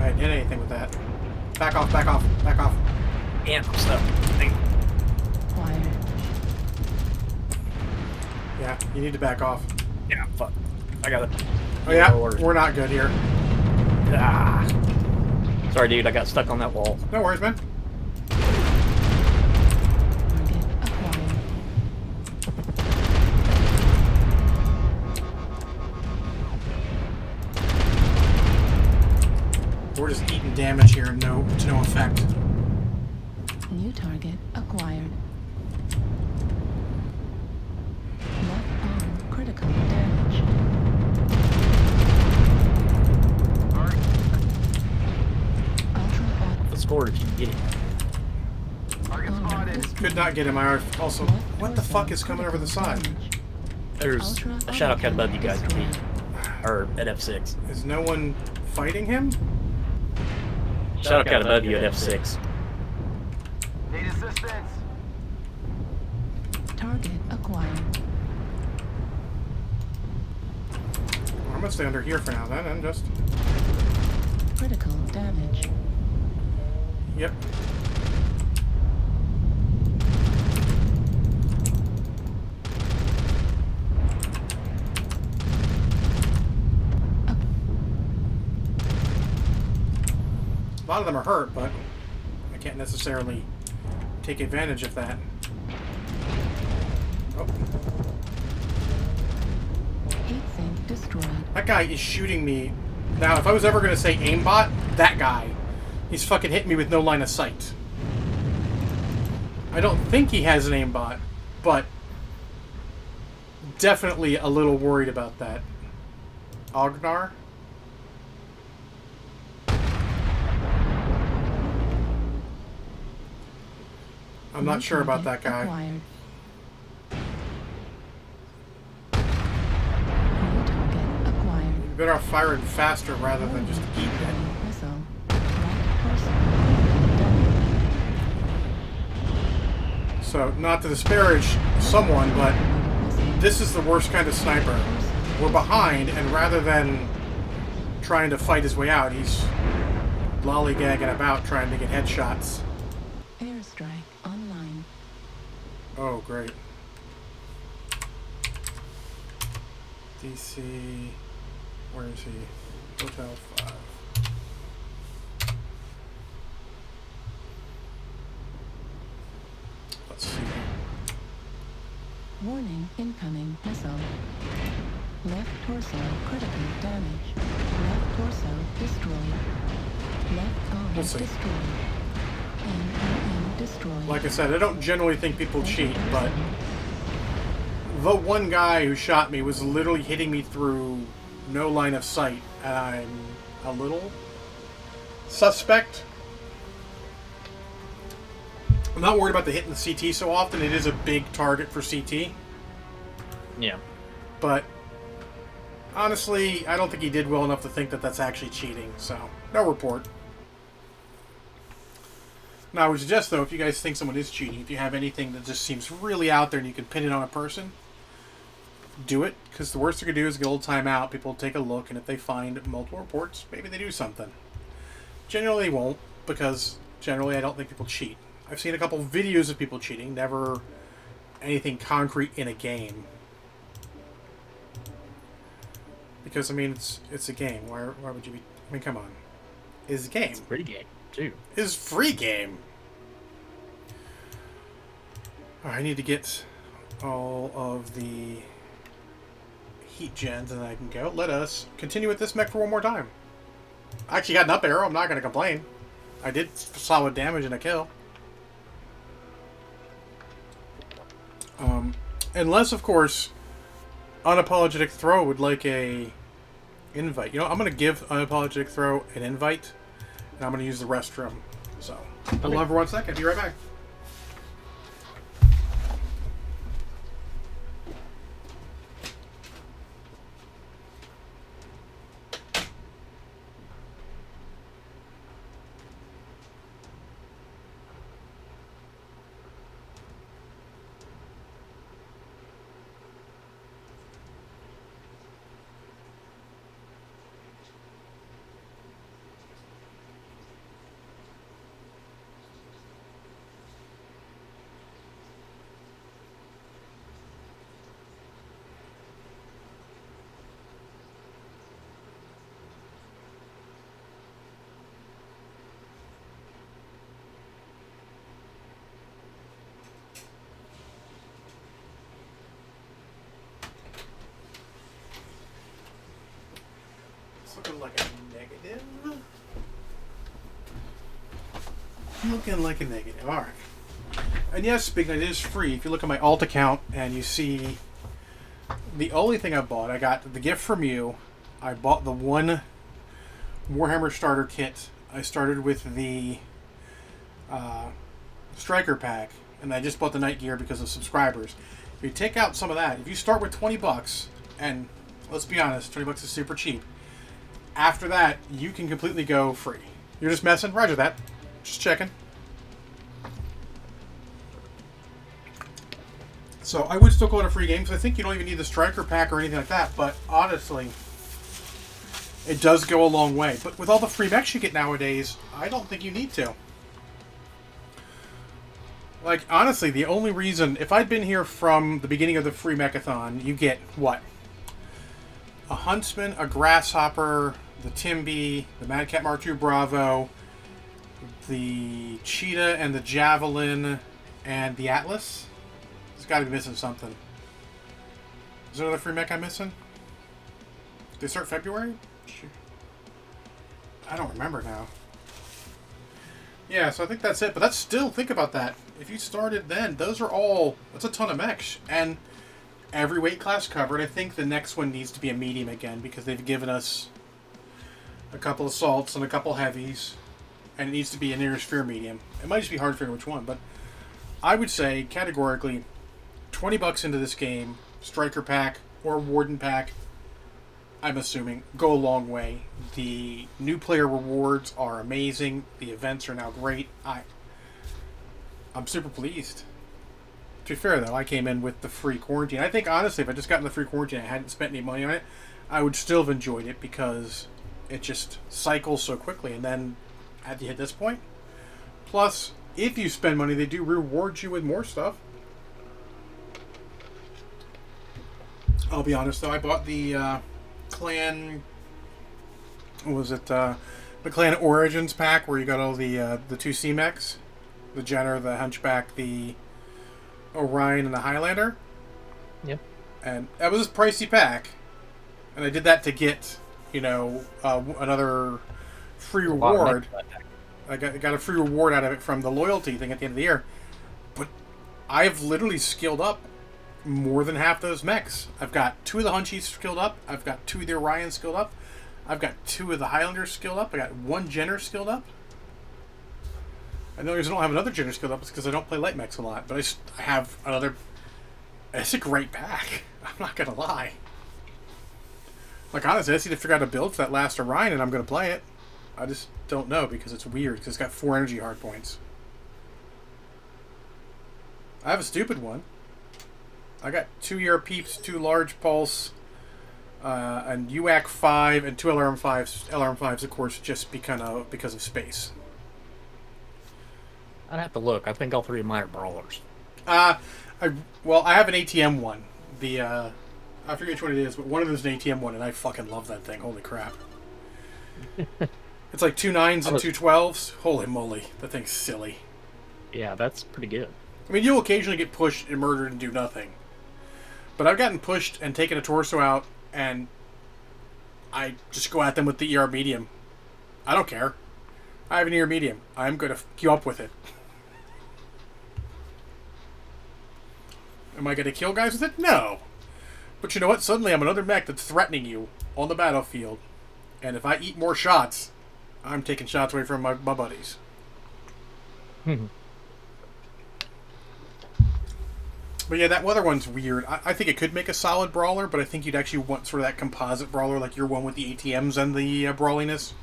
I didn't hit anything with that. Back off, back off, back off. And I'm stuck. Acquired. Yeah, you need to back off. Yeah, fuck. I got it. Oh, yeah, we're not good here. Ah. Sorry, dude. I got stuck on that wall. No worries, man. Target acquired. We're just eating damage here, to no effect. New target acquired. Left arm critical damage. Ultra The score if you can get it. Target spotted. Could not get him. I also. What the fuck is coming over the side? There's a shadow cut above you guys at B. Or at F6. Is no one fighting him? Shadow cut above you at F6. Need assistance. Target acquired. Well, I'm gonna stay under here for now, then, and just. Critical damage. Yep. A lot of them are hurt, but I can't necessarily take advantage of that. Oh, Heat sink destroyed. that guy is shooting me. Now, if I was ever going to say aimbot, that guy. He's fucking hitting me with no line of sight. I don't think he has an aimbot, but definitely a little worried about that. Ognar? I'm not sure about that guy. Acquired. New target acquired. You're better off firing faster rather than just eating it. Missile. Right torso damage. So, not to disparage someone, but This is the worst kind of sniper. We're behind, and rather than trying to fight his way out, he's lollygagging about trying to get headshots. Airstrike online. Oh, great. DC... Where is he? Hotel 5. Let's see. Warning, incoming missile. Left torso critical damage. Left torso destroyed. Left arm We'll see. destroyed. NRM destroyed. Like I said, I don't generally think people cheat, but the one guy who shot me was literally hitting me through no line of sight, and I'm a little suspect. I'm not worried about the hitting the CT so often. It is a big target for CT. Yeah. But honestly, I don't think he did well enough to think that that's actually cheating, so no report. Now, I would suggest, though, if you guys think someone is cheating, if you have anything that just seems really out there and you can pin it on a person, do it, because the worst they could do is get a little time out, people take a look, and if they find multiple reports, maybe they do something. Generally, they won't, because generally I don't think people cheat. I've seen a couple videos of people cheating, never anything concrete in a game. Because, I mean, it's a game. Why would you be... I mean, come on. It's a game. It's a pretty game, too. It's a free game. I need to get all of the heat gens and then I can go. Let us continue with this mech for one more time. I actually got an up arrow. I'm not going to complain. I did solid damage and a kill. Unless, of course, Unapologetic Throw would like a invite. You know, I'm going to give Unapologetic Throw an invite, and I'm going to use the restroom. So, hold on for 1 second. Be right back. Looking like a negative. Looking like a negative. Alright. And yes, speaking of it is free. If you look at my alt account and you see the only thing I bought, I got the gift from you. I bought the one Warhammer starter kit. I started with the Striker pack, and I just bought the night gear because of subscribers. If you take out some of that, if you start with $20, and let's be honest, $20 is super cheap. After that, you can completely go free. You're just messing? Roger that. Just checking. So I would still call it a free game, because I think you don't even need the Striker pack or anything like that, but honestly, it does go a long way. But with all the free mechs you get nowadays, I don't think you need to. Like, honestly, the only reason... If I'd been here from the beginning of the free mechathon, you get, what? A Huntsman, a Grasshopper, the Timby, the Mad Cat Mark II Bravo, the Cheetah and the Javelin, and the Atlas. There's got to be missing something. Is there another free mech I'm missing? Did they start February? I don't remember now. Yeah, so I think that's it. But that's still, think about that. If you started then, those are all... That's a ton of mechs. And every weight class covered. I think the next one needs to be a medium again, because they've given us a couple assaults and a couple heavies. And it needs to be a nearest fear medium. It might just be hard to figure which one, but I would say, categorically, $20 into this game, Striker pack or Warden pack, I'm assuming, go a long way. The new player rewards are amazing. The events are now great. I'm super pleased. To be fair, though, I came in with the free quarantine. I think, honestly, if I just gotten the free quarantine and I hadn't spent any money on it, I would still have enjoyed it because it just cycles so quickly. And then, had you hit this point? Plus, if you spend money, they do reward you with more stuff. I'll be honest, though, I bought the Clan... What was it? The Clan Origins pack, where you got all the 2 C-Mechs. The Jenner, the Hunchback, the Orion, and the Highlander. Yep. And that was a pricey pack. And I did that to get, you know, another free reward. I got a free reward out of it from the loyalty thing at the end of the year. But I've literally skilled up more than half those mechs. I've got 2 of the Hunchies skilled up. I've got 2 of the Orions skilled up. I've got 2 of the Highlanders skilled up. I got 1 Jenner skilled up. And the only reason I don't have another Jenner skilled up is because I don't play light mechs a lot. But I have another... It's a great pack. I'm not going to lie. Like, honestly, I just need to figure out a build for that last Orion, and I'm going to play it. I just don't know, because it's weird, because it's got 4 energy hard points. I have a stupid one. I got 2 Year Peeps, 2 Large Pulse, and UAC 5, and 2 LRM5s. LRM5s, of course, just because of space. I'd have to look. I think all 3 of mine are brawlers. I have an ATM one. I forget which one it is, but one of them is an ATM one, and I fucking love that thing. Holy crap. It's like 2 9s and 2 12s. Holy moly. That thing's silly. Yeah, that's pretty good. I mean, you'll occasionally get pushed and murdered and do nothing. But I've gotten pushed and taken a torso out, and I just go at them with the ER medium. I don't care. I have an ER medium. I'm going to fuck you up with it. Am I going to kill guys with it? No. But you know what? Suddenly I'm another mech that's threatening you on the battlefield. And if I eat more shots, I'm taking shots away from my buddies. But yeah, that other one's weird. I think it could make a solid brawler, but I think you'd actually want sort of that composite brawler, like your one with the ATMs and the brawliness.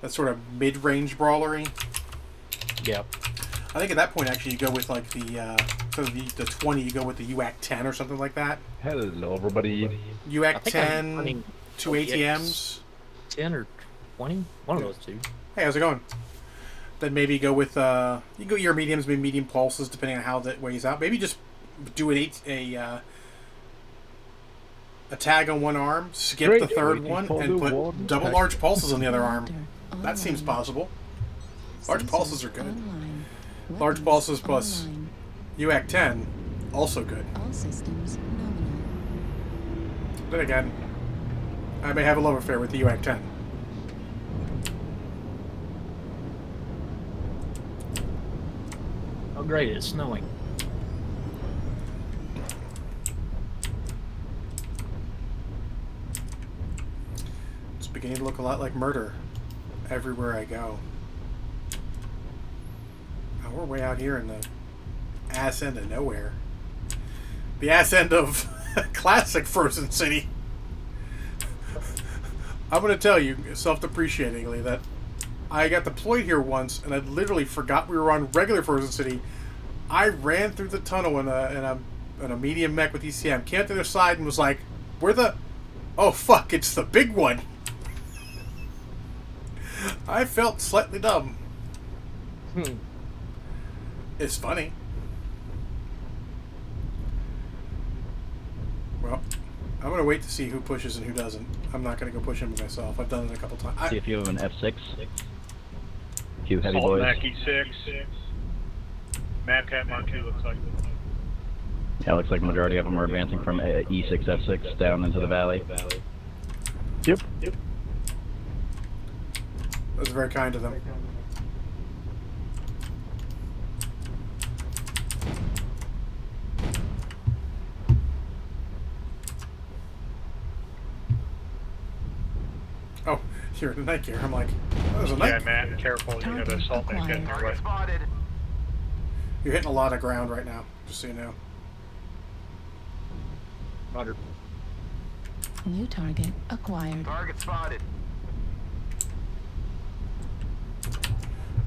That sort of mid-range brawlery. Yep. I think at that point, actually, you go with like the 20. You go with the UAC 10 or something like that. Hello, everybody. UAC 10, 2 ATMs. 10 or 20? One of those 2. Hey, how's it going? Then maybe go with you go your mediums, maybe medium pulses, depending on how that weighs out. Maybe just do a tag on one arm, skip the third one, and put double large pulses on the other arm. That seems possible. Large pulses are good. Large pulses plus UAC 10, also good. All systems nominal. Then again, I may have a love affair with the UAC 10. Oh great, it's snowing. It's beginning to look a lot like murder everywhere I go. Oh, we're way out here in the ass end of nowhere. The ass end of classic Frozen City. I'm going to tell you, self-depreciatingly, that I got deployed here once, and I literally forgot we were on regular Frozen City. I ran through the tunnel in a medium mech with ECM, came to the other side, and was like, "Where the? Oh fuck! It's the big one." I felt slightly dumb. It's funny. Well, I'm gonna wait to see who pushes and who doesn't. I'm not gonna go push him myself. I've done it a couple times. See if you have an F6. Few heavy Assault boys. Mac E6. Mad Cat Mark II looks like. Yeah, looks like the majority of them are advancing from E6, F6 down into the valley. Yep. That was very kind of them. Oh, you're in a night gear. I'm like, oh, there's a night. Yeah, Matt, careful. You have an assault Mac getting your way. Spotted. You're hitting a lot of ground right now, just so you know. Roger. New target acquired. Target spotted.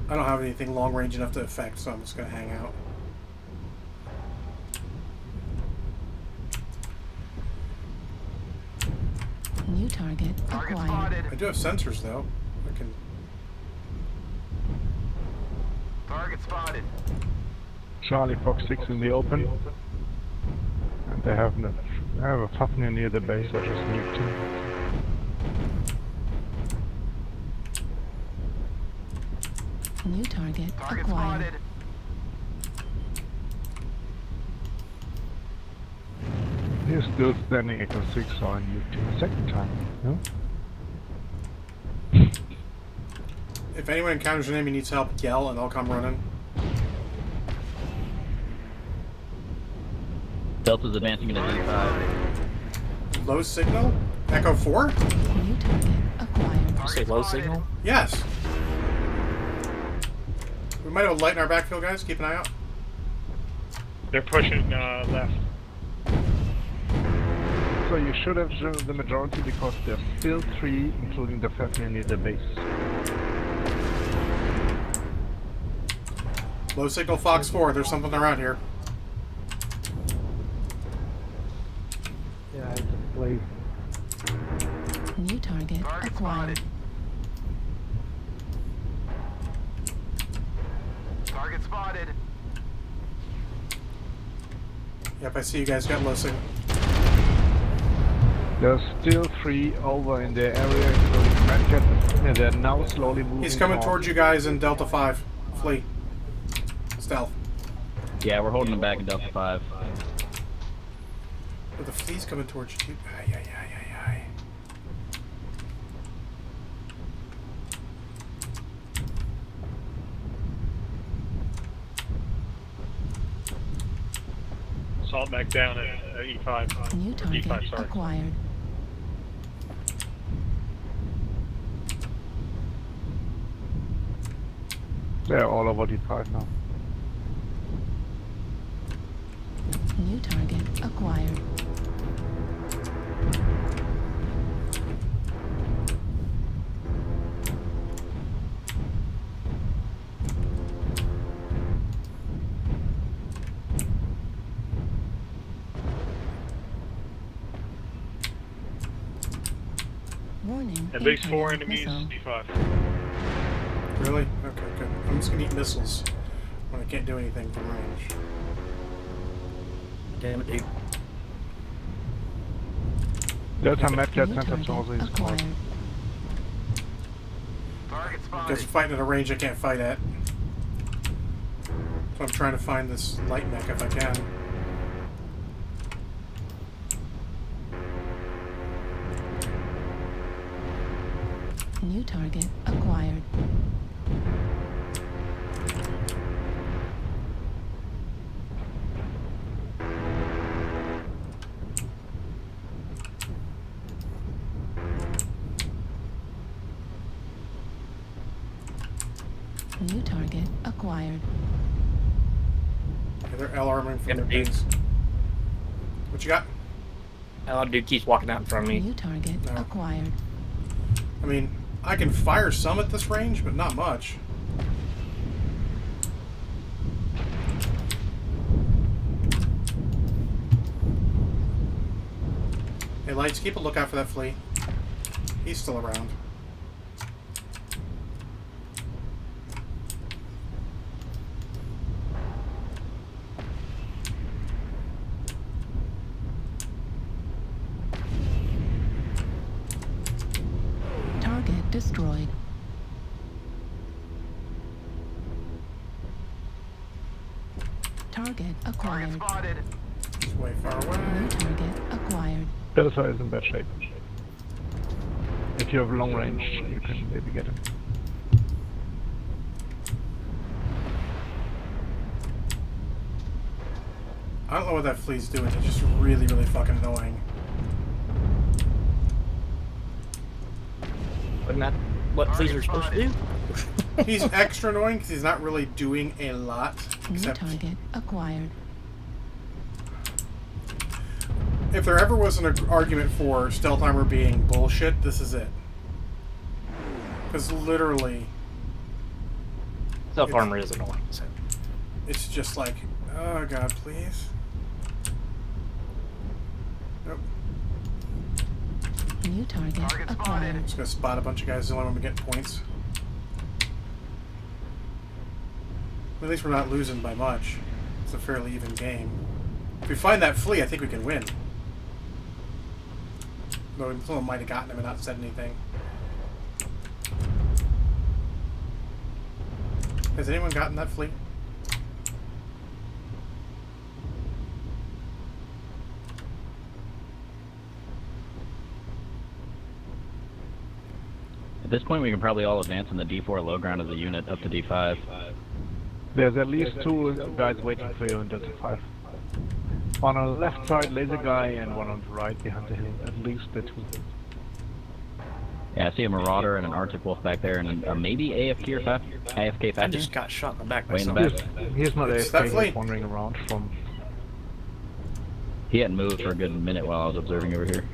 I don't have anything long range enough to affect, so I'm just gonna hang out. New target Target acquired. spotted. I do have sensors though. I can. Target spotted. Charlie Fox 6 in the open. And they have a Fafnir near the base, I just nuked him. New target Target acquired. spotted. He's still standing Echo 6, so I nuked him a second time. No? If anyone encounters an enemy needs help, yell and I'll come running. Delta's advancing into D5. Low signal? Echo 4? New target acquired. Say low signal? Yes. We might have a light in our backfield, guys. Keep an eye out. They're pushing left. So you should have driven the majority because there's still 3, including the Fafnir near the base. Low signal Fox 4. There's something around here. Yeah, it's a play. New target Target acquired. spotted. Target spotted. Yep, I see you guys got low signal. There's still 3 over in the area, including Medcat, and they're now slowly moving. He's coming north. towards you guys in Delta 5. Flee. Stealth. Yeah, we're holding them back in Delta 5. But the flea's coming towards you too. Ay, ay, ay, ay, ay. Salt back down at E5. New target D5, sorry. acquired. They're all over D5 now. New target acquired. Warning. At least 4 incoming enemies, missile. D5. Really? Okay, good. I'm just gonna eat missiles when I can't do anything from range. Damn it, dude. There's a Medcat New center target also in acquired. squad. Target Because spotted. I'm fighting at a range I can't fight at. So I'm trying to find this light mech if I can. New target acquired. New target acquired. Yeah, they're L-arming from Yeah, their dude. base. What you got? That dude keeps walking out in front of me. New target No. acquired. I mean, I can fire some at this range, but not much. Hey, Lights, keep a lookout for that flea. He's still around. Target destroyed. Target Target acquired. spotted. He's way far New away. target acquired. Delta is in bad shape. If you have long range, you can maybe get him. I don't know what that flea's doing. It's just really, really fucking annoying. Wasn't that what fleas are supposed to do? He's extra annoying because he's not really doing a lot. New Except target acquired. if there ever was an argument for stealth armor being bullshit, this is it. Because literally, Self armor is annoying. So. it's just like, oh god, please. Nope. New target acquired. Just gonna spot a bunch of guys the only one we get points. At least we're not losing by much. It's a fairly even game. If we find that flea, I think we can win. Though someone might have gotten him and not said anything. Has anyone gotten that flea? At this point, we can probably all advance in the D4 low ground as a unit up to D5. There's at least 2 guys waiting for you in Delta 5. One on the left side, laser guy, and one on the right behind the hill. At least the 2. Yeah, I see a Marauder and an Arctic Wolf back there, and maybe AFK or AFK I factor. just got shot in the back by Way in the somebody. back. He's not It's AFK, definitely- he's wandering around from... He hadn't moved for a good minute while I was observing over here.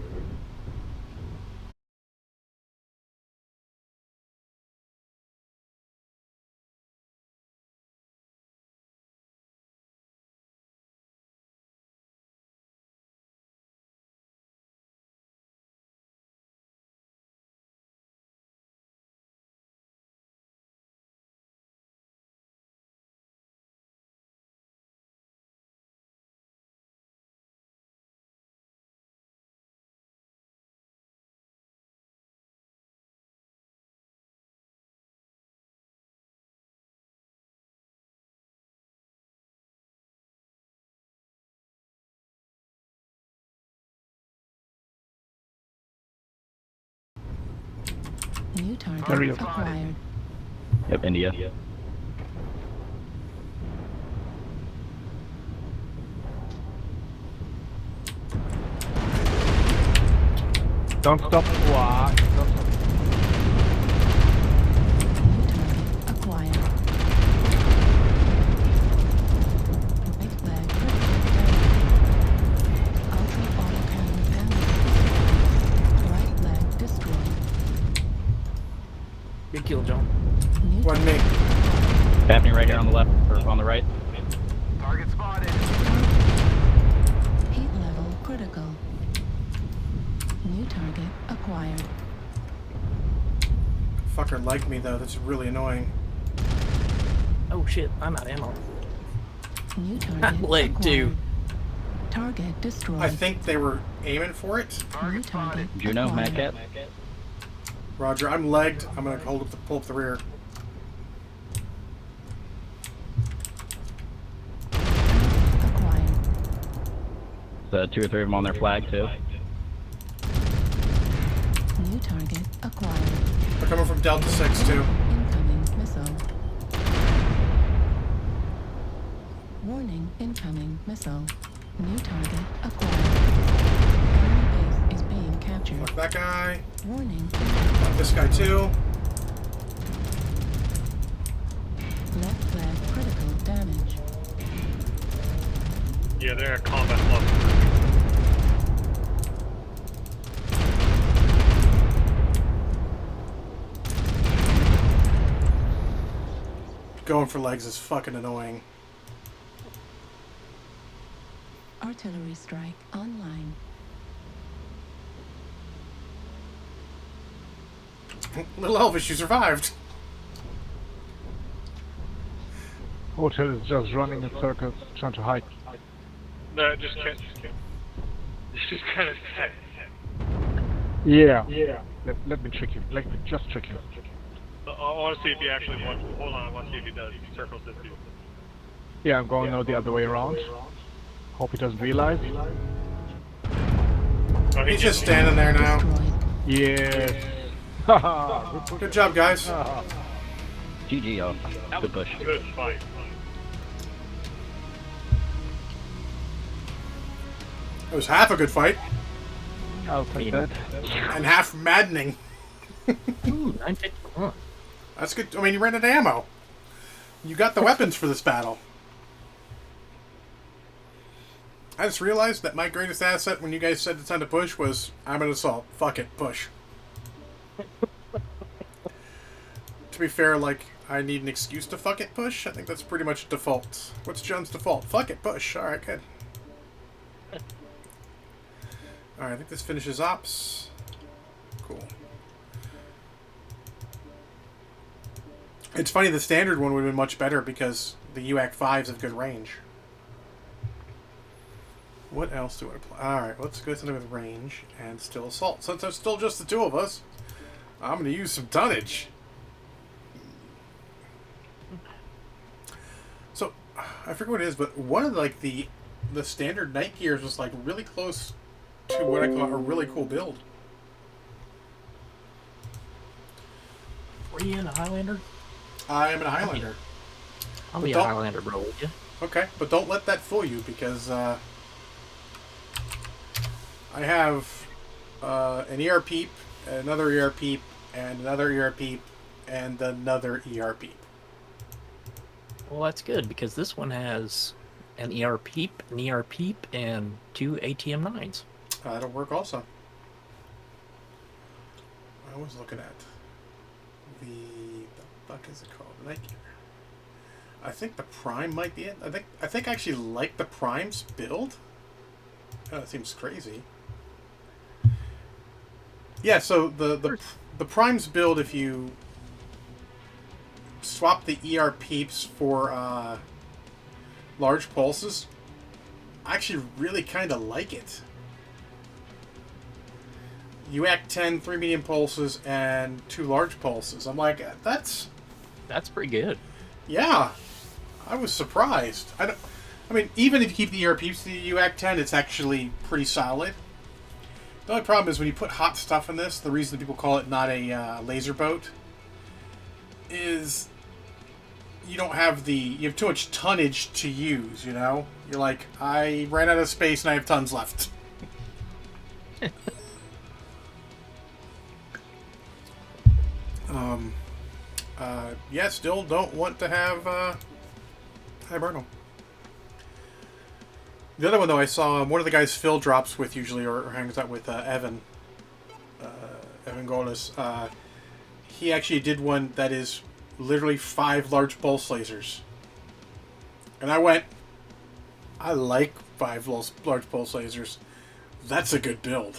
New target Very acquired. Yep, India. Don't stop. Wow. Don't stop. New target acquired. Right flag critical damage. Ultra autocannon damage. Right flag destroyed. Good kill, John. New One me. Happening right here on the left, or on the right. Target spotted. heat level critical. New target acquired. Fucker liked me though, that's really annoying. Oh shit, I'm out of ammo. New target I'm leg acquired. too. Target destroyed. I think they were aiming for it. New target Juno, acquired. Madcat. Roger, I'm legged. I'm gonna pull up the rear. Acquired. So 2 or 3 of them on their flag too. New target acquired. They're coming from Delta 6 too. Incoming missile. Warning, incoming missile. New target acquired. Enemy base is being captured. Fuck that guy. Warning, Fuck this guy too. left flag critical damage. Yeah, they're at combat level. Going for legs is fucking annoying. Artillery strike online. Little Elvish, you survived. Hotel is just running in circles, trying to hide. No, just can't. It's just kind of set. Yeah. Let me trick you. Let me just trick you. I want to see if he actually wants. Hold on, I want to see if he does. Circles this dude. Yeah, I'm going now the other way around. Hope he doesn't realize. Oh, He's just standing there now. Destroyed. Yes. Haha. Good job, guys. GG, y'all. Good push. Good fight. It was half a good fight I'll take that. and half maddening. Ooh, 951. That's good. I mean, you ran out of ammo. You got the weapons for this battle. I just realized that my greatest asset when you guys said it's time to push was, I'm an assault. Fuck it, push. To be fair, like, I need an excuse to fuck it, push. I think that's pretty much default. What's John's default? Fuck it, push. Alright, good. Alright, I think this finishes ops. cool. It's funny, the standard one would have been much better because the UAC-5s have good range. What else do I play? Alright, let's go something with range and still assault. Since there's still just the two of us, I'm going to use some tonnage. So, I forget what it is, but one of like the standard night gears was like really close to what I call a really cool build. Were you in a Highlander? I am a Highlander. I'll be a Highlander, bro, would you? Okay, but don't let that fool you because I have an ER peep, another ER peep, and another ER peep, and another ER peep. Well, that's good because this one has an ER peep, and 2 ATM-9s. That'll work also. I was looking at the fuck is it called? Night Gear. I think the Prime might be it. I think I actually like the Prime's build. Oh, that seems crazy. Yeah, so the Prime's build, if you swap the ER peeps for large pulses, I actually really kind of like it. UAC 10, 3 medium pulses, and 2 large pulses. I'm like, that's pretty good. Yeah, I was surprised. I mean, even if you keep the ER peeps to the UAC 10, it's actually pretty solid. The only problem is when you put hot stuff in this, the reason people call it not a laser boat is you don't have you have too much tonnage to use, you know? You're like, I ran out of space and I have tons left. Yeah, still don't want to have Hiberno. The other one, though, I saw one of the guys Phil drops with usually, or hangs out with Evan Golis. He actually did one that is literally 5 large pulse lasers. And I went, I like 5 large pulse lasers. That's a good build.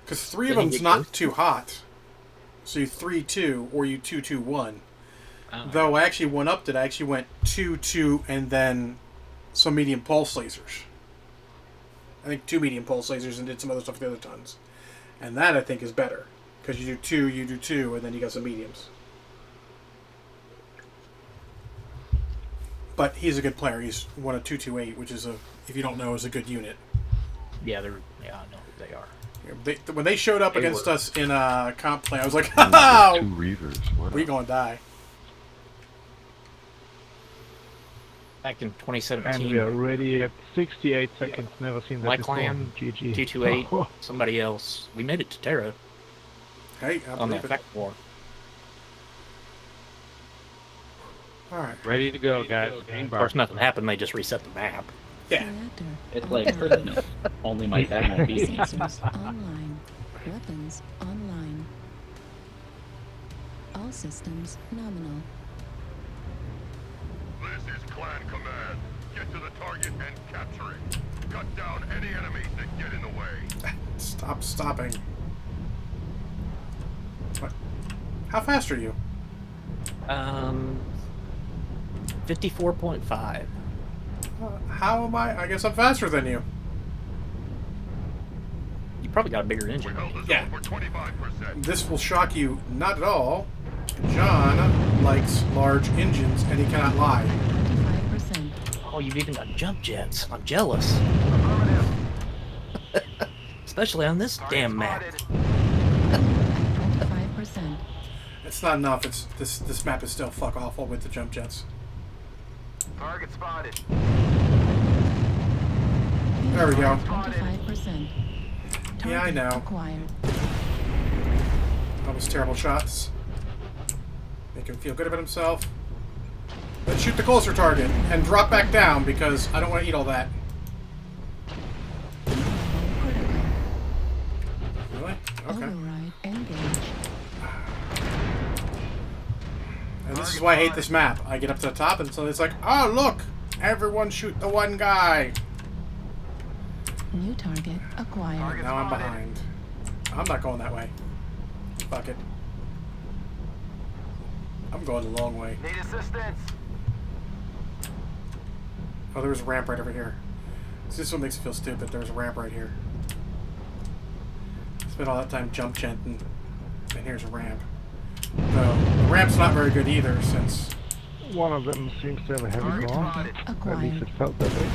Because 3 of them's not too hot. So you 3-2 or you 2-2-1. Though I actually one-upped it. I actually went 2-2 and then some medium pulse lasers. I think 2 medium pulse lasers and did some other stuff with the other tons. And that, I think, is better. Because you do 2, and then you got some mediums. But he's a good player. He's won a 228, which is, if you don't know, is a good unit. Yeah, I know who they are. When they showed up against us in comp play, I was like, "Oh, 2 Reavers. We gonna die." Back in 2017. And we are already at 68 seconds. Never seen that my before. clan, GG. 228, somebody else. We made it to Terra. Hey, on the effect war. All right, ready to go, guys. Of course, nothing happened. They just reset the map. Yeah. It's like Christmas. Only my dad won't be. Sensors online. Weapons online. All systems nominal. This is Clan Command. Get to the target and capture it. Cut down any enemies that get in the way. Stop stopping. What? How fast are you? 54.5. How am I? I guess I'm faster than you. You probably got a bigger engine. Yeah. This will shock you not at all. John likes large engines, and he cannot lie. 25%. Oh, you've even got jump jets. I'm jealous. Especially on this damn map. 25%. It's not enough. It's this map is still fuck awful with the jump jets. Target spotted. There we go. 25%. Yeah, I know. Acquired. That was terrible shots. Make him feel good about himself. Let's shoot the closer target and drop back down because I don't want to eat all that. Really? Okay. Override engaged. And this is why I hate this map. I get up to the top and so it's like, oh look! Everyone shoot the one guy! New target acquired. Now I'm behind. I'm not going that way. Fuck it. I'm going the long way. Need assistance. Oh, there's a ramp right over here. This one makes me feel stupid. There's a ramp right here. Spent all that time jump chanting, and here's a ramp. Though the ramp's not very good either, since one of them seems to have a heavy bomb. At least it felt that way.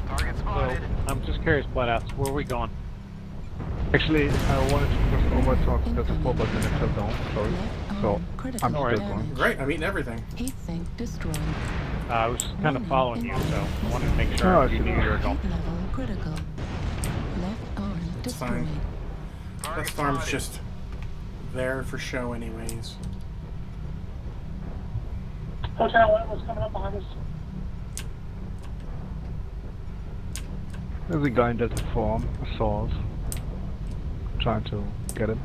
Target spotted. So, I'm just curious, Bloodhouse, where are we going? Actually, I wanted to press over to the support button and it fell down. Sorry. So I'm still going. Great, I'm eating everything. Heat sink destroyed. I was just kind of following you, so I wanted to make No, sure I you see. knew you were going. Heat level critical. Left arm It's destroyed. fine. Left arm's just there for show anyways. Hotel Atlas coming up behind us. There's a guy in Delta form, assault. Trying to get him.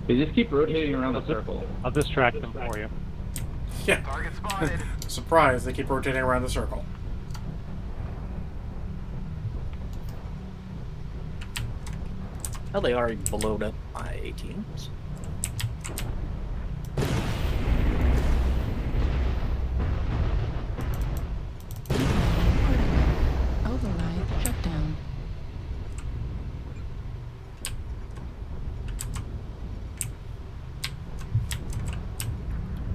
They just keep rotating around the circle. I'll distract them for you. Yeah. Target spotted. Surprise, they keep rotating around the circle. Well, they already blowed up my 18s. Override shutdown.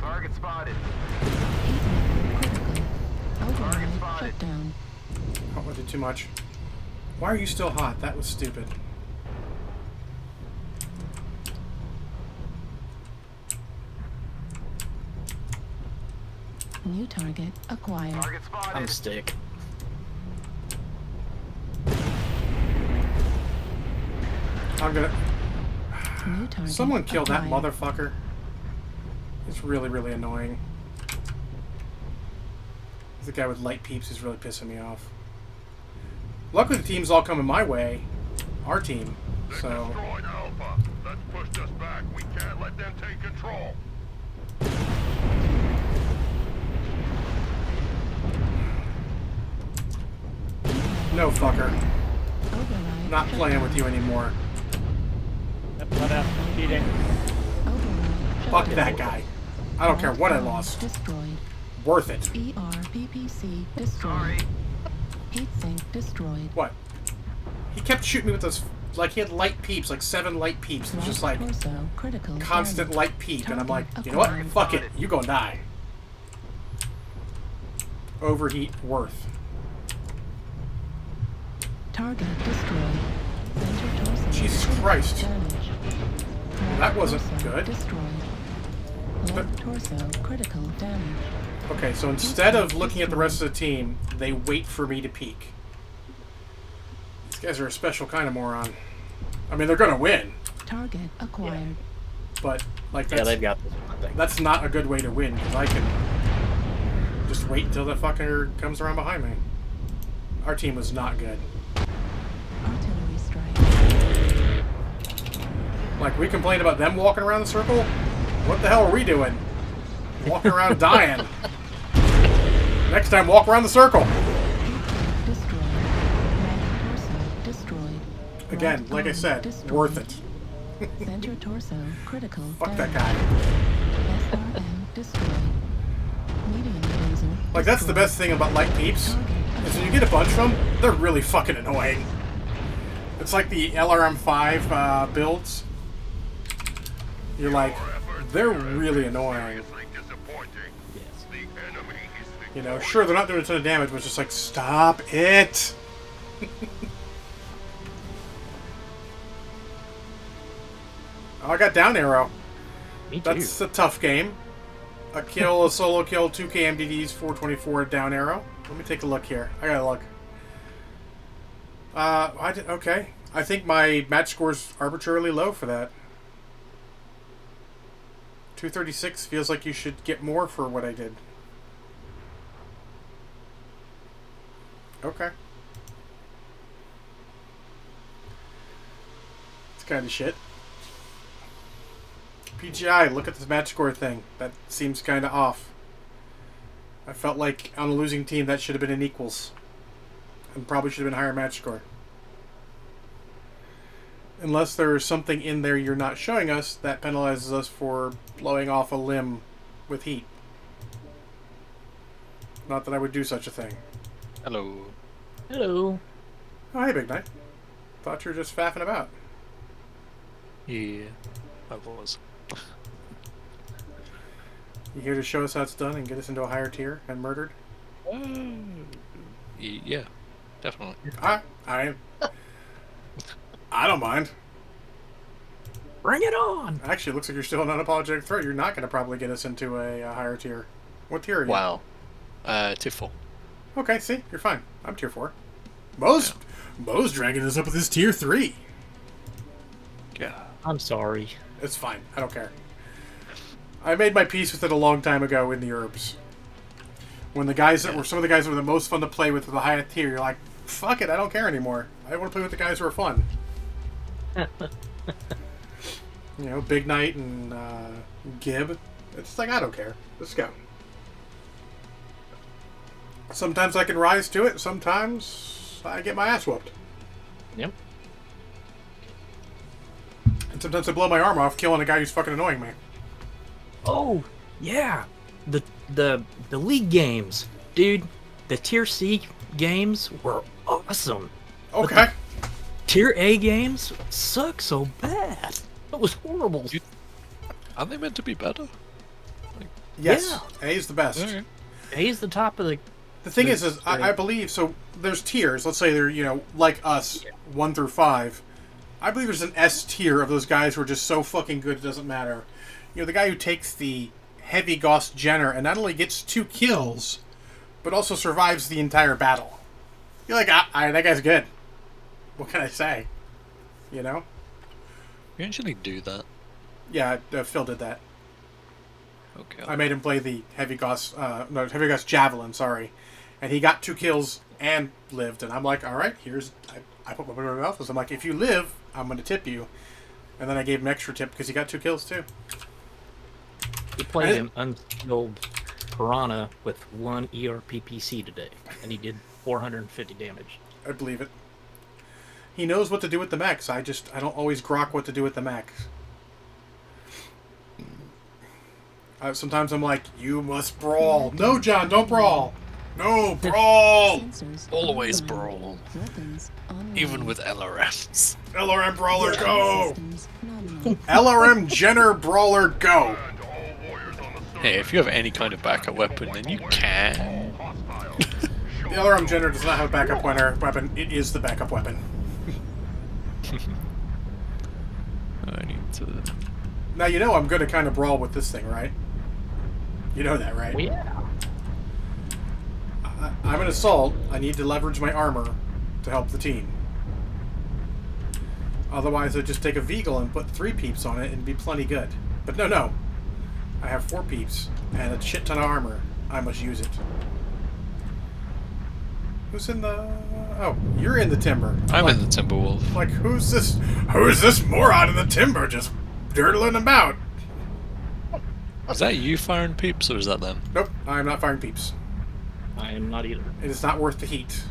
Target spotted. Heat level critical. Override Target spotted. shutdown. Oh, I did too much. Why are you still hot? That was stupid. New target acquired. Target spotted. I'm stick. I'm gonna... New target Someone killed that acquired. motherfucker. It's really, really annoying. The guy with light peeps is really pissing me off. Luckily the team's all coming my way. Our team. They So... destroyed Alpha. That's pushed us back. We can't let them take control. No, fucker. Override Not playing with you anymore. Bloodhouse, cheating. Override Fuck shutdown. that guy. I don't care what I Arm lost. Destroyed. Worth it. ERPPC destroyed. Sorry. Heat sink destroyed. What? He kept shooting me with those... Like, he had light peeps, like 7 light peeps. It's just like Torso critical constant damage. light peep. And I'm like, Target you know what? acquired. Fuck it. You gonna die. Overheat worth. Target destroyed. Center torso Jesus critical Christ. damage. Left That wasn't torso good. Destroyed. Left torso critical damage. Okay, so instead of looking at the rest of the team, they wait for me to peek. These guys are a special kind of moron. I mean, they're gonna win, Target acquired. but like Yeah, that's they've got this one thing. that's not a good way to win because I can just wait until the fucker comes around behind me. Our team was not good. Artillery strike. Like we complained about them walking around the circle. What the hell are we doing? Walking around dying. Next time, walk around the circle. Destroyed. Right torso destroyed. Again, Right like I arm said, destroyed. worth it. Center torso critical Fuck that damage. guy. SRM destroyed. Medium laser. Like that's the best thing about light peeps. Is when you get a bunch of them, they're really fucking annoying. It's like the LRM5 builds. You're like, they're really annoying. You know, sure, they're not doing a ton of damage, but it's just like, stop it! Oh, I got down arrow. Me too. That's a tough game. A kill, a solo kill, 2 KMDDs, 424 down arrow. Let me take a look here. I gotta look. Okay. I think my match score's arbitrarily low for that. 236 feels like you should get more for what I did. Okay. It's kind of shit. PGI, look at this match score thing. That seems kind of off. I felt like on a losing team that should have been an equals. And probably should have been a higher match score. Unless there's something in there you're not showing us that penalizes us for blowing off a limb with heat. Not that I would do such a thing. Hello. Hello. Oh, hey, Big Knight. Thought you were just faffing about. Yeah, I was. You here to show us how it's done and get us into a higher tier and murdered? Yeah, definitely. I don't mind. Bring it on! Actually, it looks like you're still an unapologetic threat. You're not going to probably get us into a higher tier. What tier are you? Wow. Tier 4. Okay, see? You're fine. I'm tier 4. Mo's dragging us up with his tier 3. Yeah. I'm sorry. It's fine. I don't care. I made my peace with it a long time ago in the herbs. When the guys that were some of the guys that were the most fun to play with the highest tier, you're like, fuck it, I don't care anymore. I want to play with the guys who are fun. You know, Big Knight and Gib. It's like, I don't care. Let's go. Sometimes I can rise to it. Sometimes I get my ass whooped. Yep. And sometimes I blow my arm off killing a guy who's fucking annoying me. Oh, yeah. The league games. Dude, the Tier C games were awesome. Okay. Tier A games suck so bad. It was horrible. Aren't they meant to be better? Yes. A is the best. Okay. A is the top of the... The thing is I believe, so there's tiers. Let's say they're, like us, 1 through 5. I believe there's an S tier of those guys who are just so fucking good it doesn't matter. The guy who takes the heavy Gauss Jenner and not only gets 2 kills, but also survives the entire battle. You're like, that guy's good. What can I say? You know? You actually do that. Yeah, Phil did that. Okay. I made him play the heavy Gauss Javelin, sorry. And he got 2 kills and lived. And I'm like, alright, I put my money in my mouth. I'm like, if you live, I'm going to tip you. And then I gave him extra tip because he got 2 kills too. He played an unskilled Piranha with 1 ERPPC today, and he did 450 damage. I believe it. He knows what to do with the mechs. I don't always grok what to do with the mechs. Sometimes I'm like, you must brawl. No, John, don't brawl. No, brawl. Always brawl. Even with LRMs. LRM Brawler, go! LRM Jenner Brawler, go! Hey, if you have any kind of backup weapon, then you can. The LRM Jenner does not have a backup weapon. It is the backup weapon. I need to... Now, I'm going to kind of brawl with this thing, right? You know that, right? Well, yeah. I'm an assault. I need to leverage my armor to help the team. Otherwise, I'd just take a Veagle and put 3 peeps on it and be plenty good. But no. I have 4 peeps and a shit ton of armor. I must use it. Who's in the... Oh, you're in the timber. I'm in the Timberwolf. Like, who's this moron in the timber just dirtling about? Is that you firing peeps, or is that them? Nope, I am not firing peeps. I am not either. It is not worth the heat.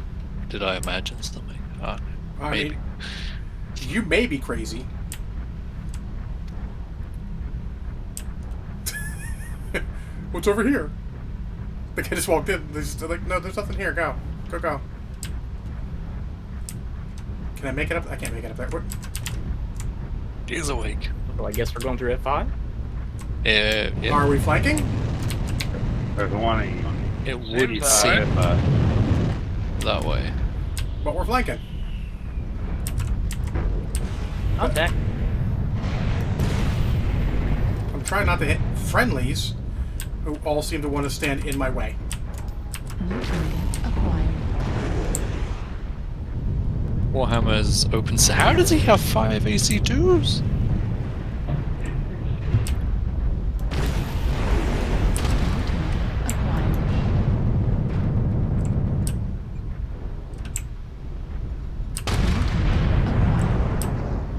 Did I imagine something? Maybe. You may be crazy. What's over here? The guy just walked in. They're like, no, there's nothing here. Go. Go. Can I make it up? I can't make it up there. What? He's awake. Well, I guess we're going through F5? Yeah. Are we flanking? There's one. It would seem that way. But we're flanking. Okay. I'm trying not to hit friendlies who all seem to want to stand in my way. Warhammer's open. So how does he have 5 AC2s?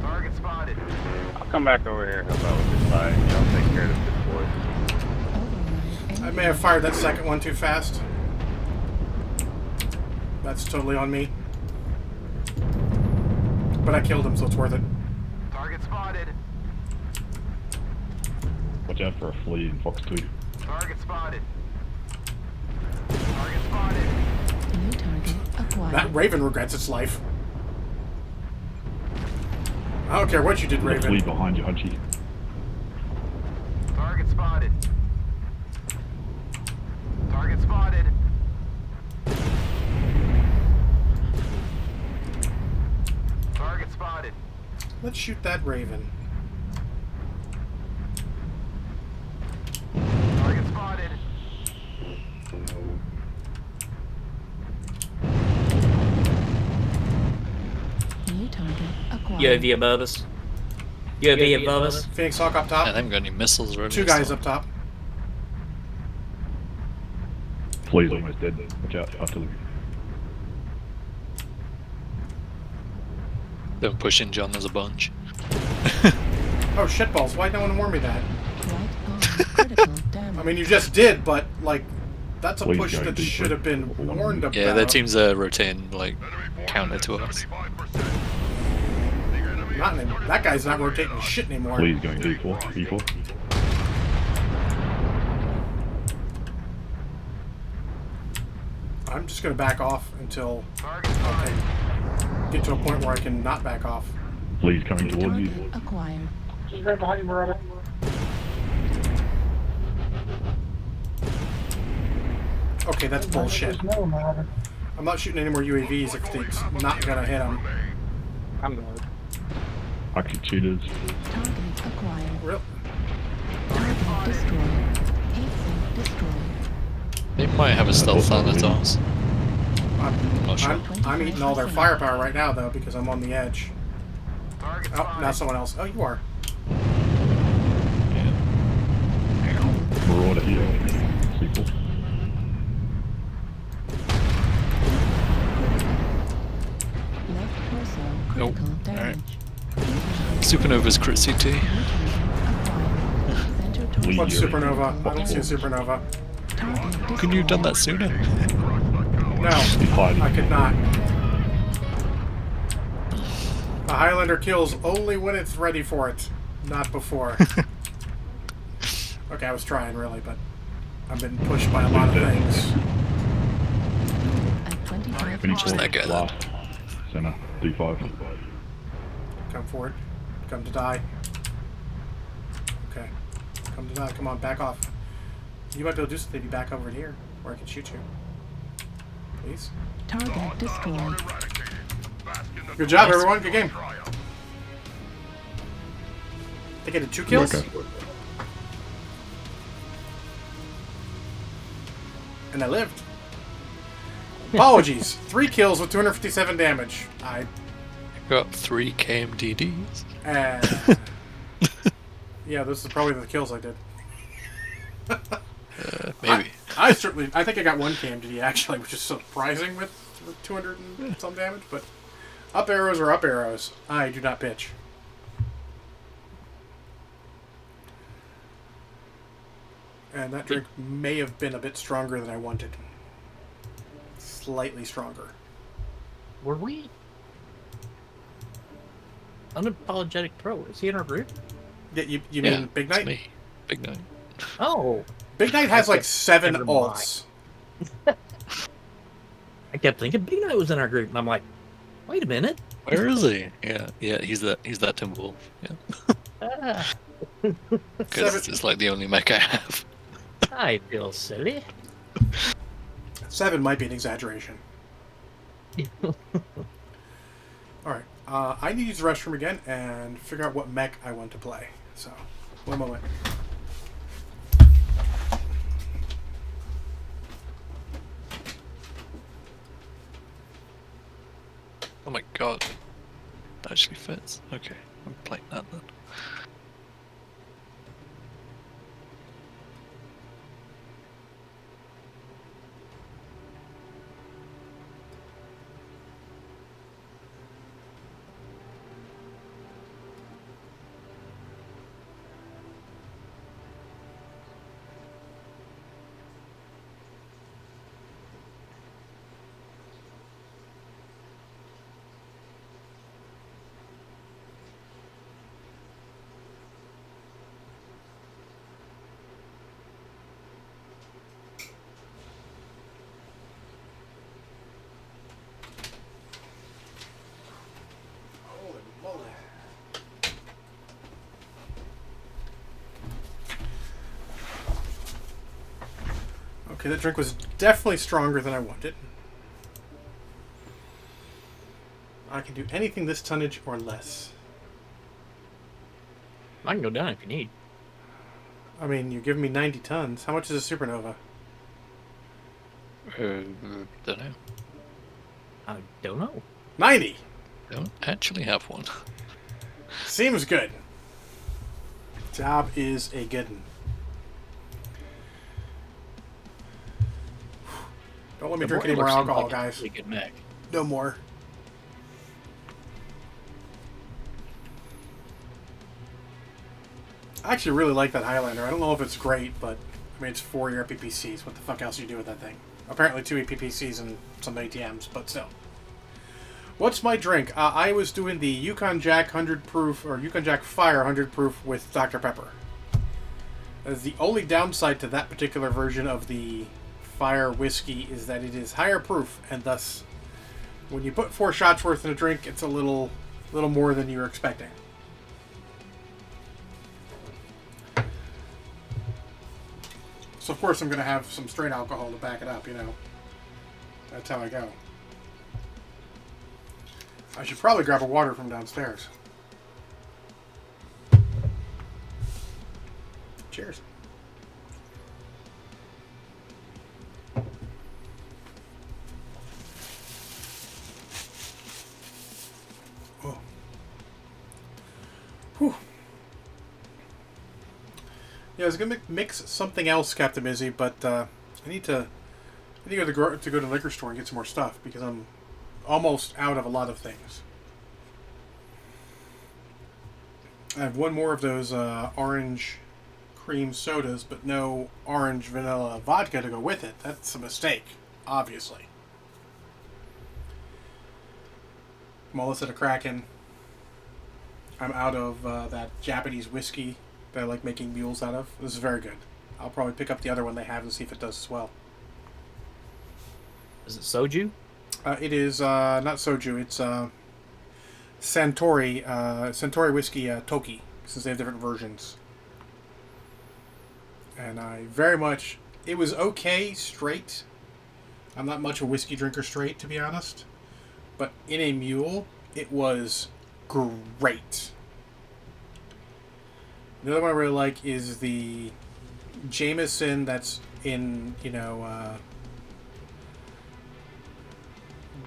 Target spotted. I'll come back over here. How about with this side? Y'all take care of this boy. I may have fired that second one too fast. That's totally on me. But I killed him, so it's worth it. Watch out for a flea in Fox 2. Target spotted. Target spotted. New target acquired. That Raven regrets its life. I don't care what you did, There's a flea Raven. behind you, Hunchy. Target spotted. Target spotted. Target spotted. Let's shoot that Raven. Target spotted. New target acquired. UAV above us. UAV above us. Phoenix Hawk up I top. haven't got any missiles ready. Two guys up top. Flea's almost dead. Watch out, artillery. Don't push in, John. There's a bunch. Oh, shitballs. Why no one warn me that? Right arm critical damage. I mean, you just did, but, like, that's a Please push go that deeper. should have been warned about. Yeah, their teams are rotating like counter to us. Not anymore. That guy's not rotating shit anymore. Flea's going D4, E4. I'm just going to back off until I get to a point where I can not back off. Flea's coming towards you. Target acquired. Just right behind you, Marauder. Okay, that's bullshit. No, Marauder. I'm not shooting any more UAVs if it's not going to hit them. I'm going. Rocket shooters. Target acquired. Real? Target destroyed. AC destroyed. They might have a stealth on at us. Not sure. I'm eating all their firepower right now, though, because I'm on the edge. Oh, now someone else. Oh, you are. Marauder here. Sequel. Left torso Nope. critical Alright. damage. Supernova's crit CT. New target acquired. Center torso What's Leader. supernova? I don't see a supernova. target Couldn't you have done that sooner? No, He's hiding. I could not. A Highlander kills only when it's ready for it, not before. Okay, I was trying, really, but I've been pushed by a lot of things. at 25 Finish Just that guy, last. Center. D5. Come forward. Come to die. Okay. Come to die. Come on, back off. You might be able to do something if you back over here, where I can shoot you. Please. Target destroyed. Good job, everyone. Good game. I think I did 2 kills. Okay. And I lived. Apologies. 3 kills with 257 damage. I Got 3 KMDDs. yeah, this is probably the kills I did. Maybe. I think I got 1 KMD actually, which is surprising with 200 and some damage, but up arrows are up arrows. I do not pitch. And that drink may have been a bit stronger than I wanted. Slightly stronger. Were we? Unapologetic Pro. Is he in our group? Yeah, you Yeah, mean Big it's Knight? me. Big Knight. Oh. Big Knight has like 7 Never mind. ults. I kept thinking Big Knight was in our group, and I'm like, wait a minute. Where is he? Yeah, he's that Timberwolf. Yeah. Ah, Because it's like the only mech I have. I feel silly. 7 might be an exaggeration. Alright, I need to use the restroom again and figure out what mech I want to play. So, one moment. Oh my god. That actually fits. Okay, I'm playing that then. Okay, that drink was definitely stronger than I wanted. I can do anything this tonnage or less. I can go down if you need. I mean, you're giving me 90 tons. How much is a supernova? Don't know. I don't know. 90! Don't actually have one. Seems good. Job is a good one. Don't let me drink any more alcohol, guys. Really good mech. No more. I actually really like that Highlander. I don't know if it's great, but I mean, it's 4 EPPCs. What the fuck else do you do with that thing? Apparently 2 EPPCs and some ATMs, but still. What's my drink? I was doing the Yukon Jack 100 proof, or Yukon Jack Fire 100 proof with Dr. Pepper. The only downside to that particular version of the Fire whiskey is that it is higher proof, and thus, when you put 4 shots worth in a drink, it's a little more than you're expecting. So of course I'm going to have some straight alcohol to back it up, you know. That's how I go. I should probably grab a water from downstairs. Cheers. Oh. Whew. Yeah, I was gonna mix something else, Captain Izzy, but I need to go to the liquor store and get some more stuff because I'm almost out of a lot of things. I have one more of those orange cream sodas, but no orange vanilla vodka to go with it. That's a mistake, obviously. I'm almost at a Kraken. I'm out of that Japanese whiskey that I like making mules out of. This is very good. I'll probably pick up the other one they have and see if it does as well. Is it soju? It is not soju. It's Suntory whiskey Toki, since they have different versions. And I very much... It was okay straight. I'm not much a whiskey drinker straight, to be honest. But in a mule, it was great. The other one I really like is the Jameson that's in, you know,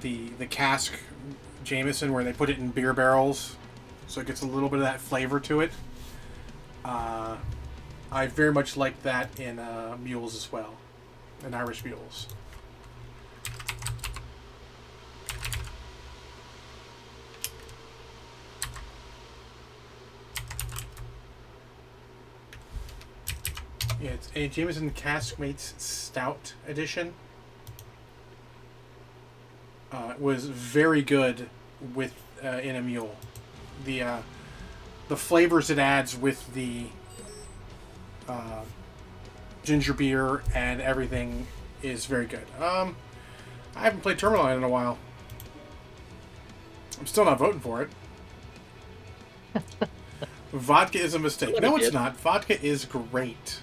the cask Jameson where they put it in beer barrels, so it gets a little bit of that flavor to it. I very much like that in mules as well, in Irish mules. Yeah, it's a Jameson Caskmates Stout Edition. It was very good with in a mule. The flavors it adds with the ginger beer and everything is very good. I haven't played Terminal in a while. I'm still not voting for it. Vodka is a mistake. No, it's not. Vodka is great.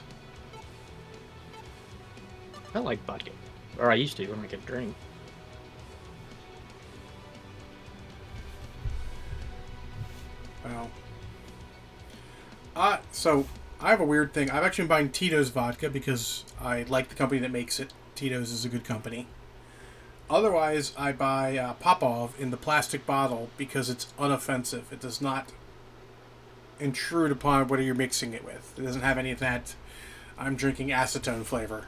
I like vodka. Or I used to when I could drink. Well. So, I have a weird thing. I've actually been buying Tito's vodka because I like the company that makes it. Tito's is a good company. Otherwise, I buy Popov in the plastic bottle because it's unoffensive. It does not intrude upon what you're mixing it with. It doesn't have any of that I'm drinking acetone flavor.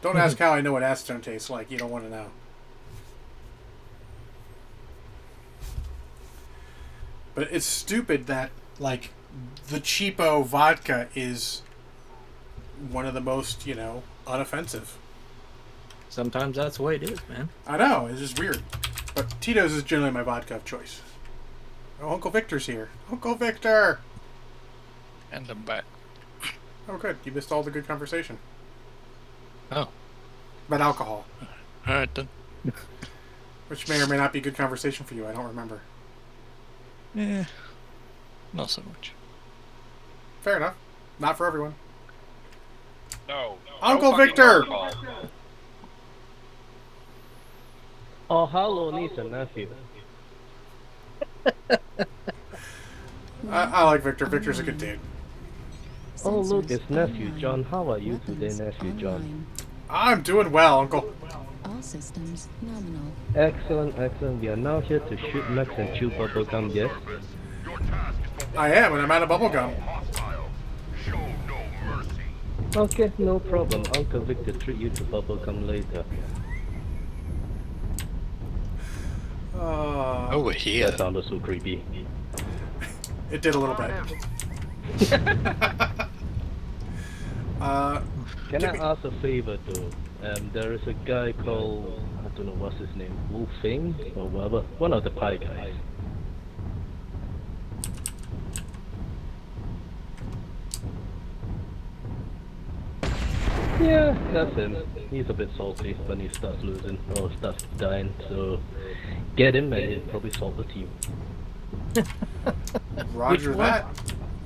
Don't ask how I know what acetone tastes like. You don't want to know. But it's stupid that, like, the cheapo vodka is one of the most, you know, unoffensive. Sometimes that's the way it is, man. I know, it's just weird. But Tito's is generally my vodka of choice. Oh, Uncle Victor's here. Uncle Victor! And I'm back. Oh, good. You missed all the good conversation. Oh. About alcohol. Alright then. Which may or may not be good conversation for you. I don't remember. Yeah. Not so much. Fair enough. Not for everyone. No. Uncle no fucking Victor! call. Oh, hello, niece and nephew. I like Victor. Victor's a good dude. Oh, look, it's nephew John. How are you today, nephew John? I'm doing well, Uncle. All systems nominal. Excellent, excellent. We are now here to shoot Max and chew bubblegum, yes? I am, and I'm out of bubblegum. Okay, no problem. Uncle Victor treat you to bubblegum later. Oh, we're here. That sounded so creepy. It did a little bit. Can I ask a favor though? There is a guy called, I don't know what's his name, Wolfing or whatever, one of the pie guys. Yeah, that's him. He's a bit salty when he starts losing or starts dying, so get him and he'll probably solve the team. Roger that.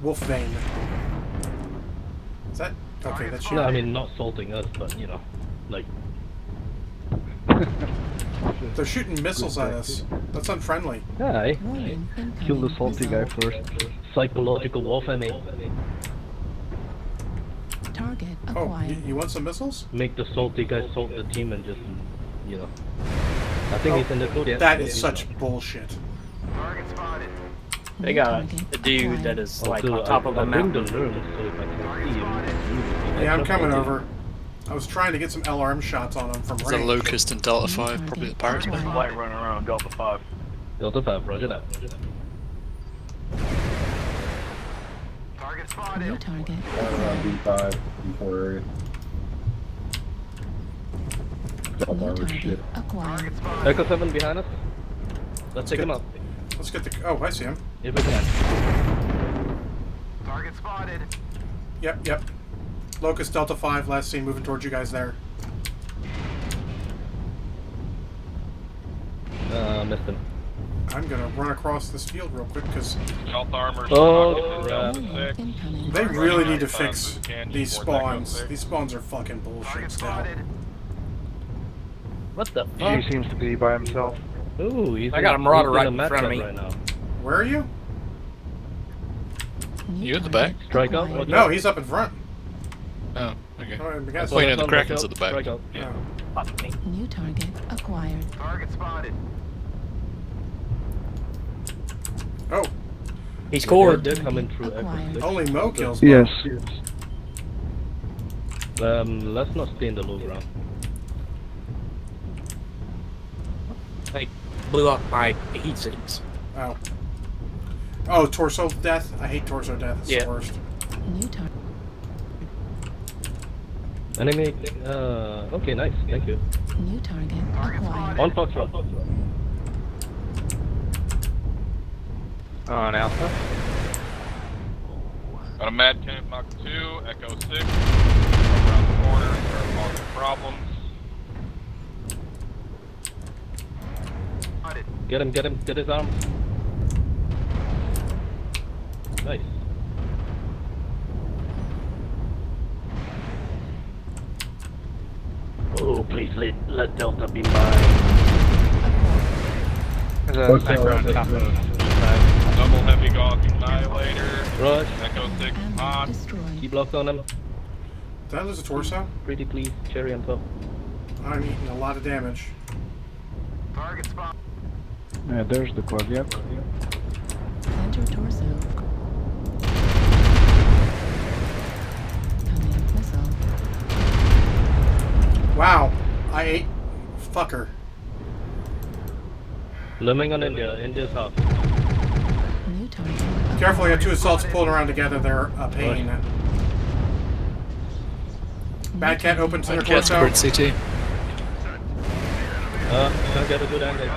Wolfbane. Is that okay? That's you. No, I mean not salting us, but you know, like. They're shooting missiles at us. That's unfriendly. Hi. Kill the salty guy first. Psychological warfare, mate. Target Oh, acquired. you want some missiles? Make the salty guy salt the team and just, you know. I think he's in the code. That is such bullshit. Target spotted. They got a dude that is like on top of a mountain. Yeah, I'm coming over. I was trying to get some LRM shots on him from There's a range. Locust and Delta 5, probably the Pirates. Light running around Delta 5. Delta 5, roger that. Target spotted. New target. B5, B4 area. Drop New armor target shit. acquired. Echo 7 behind us. Let's take him out. Let's get the. Oh, I see him. If we can. Target spotted. Yep. Locust Delta 5, last seen moving towards you guys there. Missed him. I'm gonna run across this field real quick because Delta armor. crap. they really need to fix these spawns. These spawns are fucking bullshit still. What the He fuck? seems to be by himself. Ooh, he's I got a Marauder he's right in in front of me. right now. Where are you? You at the back? Strike out? No, he's up in front. Oh, okay. Oh, we I got was pointing at the Strike Krakens at the back. Strike out. Yeah. New target acquired. Target spotted. Oh, He's core. They're coming through Echo 6. only Mo kills. Yes. Let's not stay in the low ground. They blew up my heat sinks. Oh. Oh, torso death. I hate torso death. It's Yeah. the worst. New target. Enemy, okay, nice, thank you. New target acquired. On Foxtrot. On Alpha. Got a Mad Camp Mach 2, Echo 6. Around the corner, there are lots of problems. Get him, get his arm. Nice. Oh, please let Delta be mine. There's a sniper on top of us. Double Heavy Gauss Annihilator. Rush. Echo 6 on. Keep locked on him. Did I lose a torso? Pretty please, cherry on top. I'm eating a lot of damage. Target spot. Yeah, there's the quad, yep. Enter torso. Coming missile. Wow, I ate fucker. Looming on India's house. New target. Careful, I got two assaults pulling around together. They're a pain. Bad Cat open center Cat's torso. covered CT. Can't get a good angle.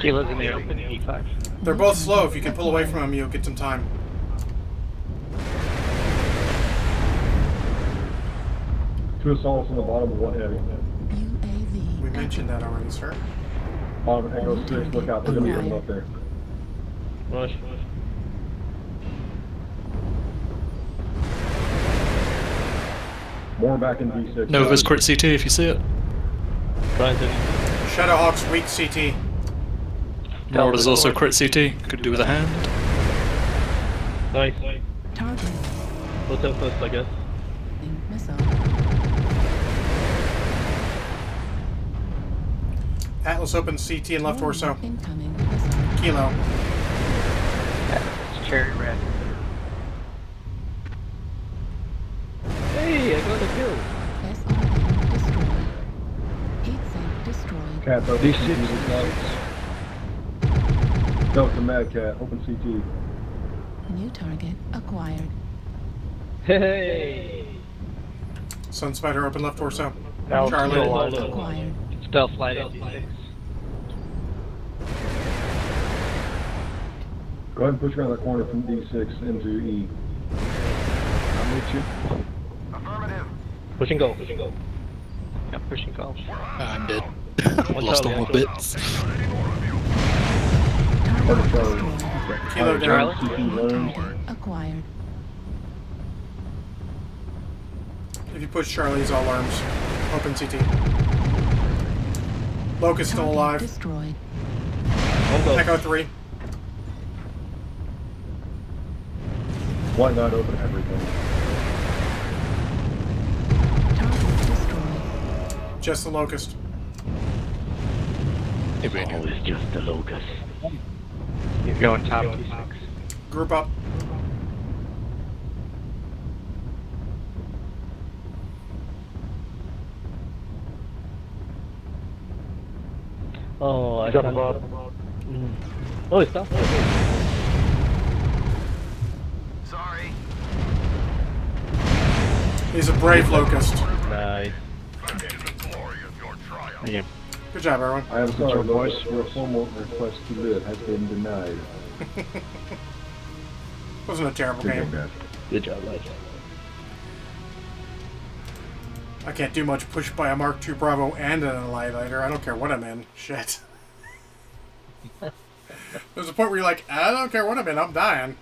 Kilo's in the open, E5. They're both slow. If you can pull away from them, you'll get some time. Two assaults on the bottom of one heavy. UAV. We mentioned that already, sir. Bottom of Echo 6, look out, they're gonna be coming up there. Rush. More back in D6. Nova's crit CT if you see it. Trying to. Shadowhawk's weak CT. Marauder's also crit CT. Could do with a hand. Nice. Target. Hotel first, I guess. Missile. Atlas open CT and left torso. Incoming missile. Kilo. It's cherry red. Hey, I got a kill. SRM destroyed. Heat sink destroyed. Cat's open CT. Delta Mad Cat, open CT. New target acquired. Hey. Sun Spider open left torso. Now Charlie. Acquired. Stealth flight ND6. Go ahead and push around the corner from D6 into E. I'm with you. Affirmative. Push and go. Yeah, pushing go. I'm dead. Lost all my bits. Target Charlie. Kilo down. CT learns. Acquired. If you push Charlie's all arms. Open CT. Locust still Target alive. Destroyed. Echo 3. White Knight open everything. Target destroyed. Just the Locust. Always just the locust. You're going top D6. Group up. Oh, I got him up. Oh, it's down. Sorry. He's a brave Locust. Nice. Yeah. Good job, everyone. I am sorry, Locust. Your formal request to live has been denied. Wasn't a terrible Good game. job, guys. Good job, lads. I can't do much push by a Mark II Bravo and an Annihilator. I don't care what I'm in. Shit. There's a point where you're like, I don't care what I'm in, I'm dying.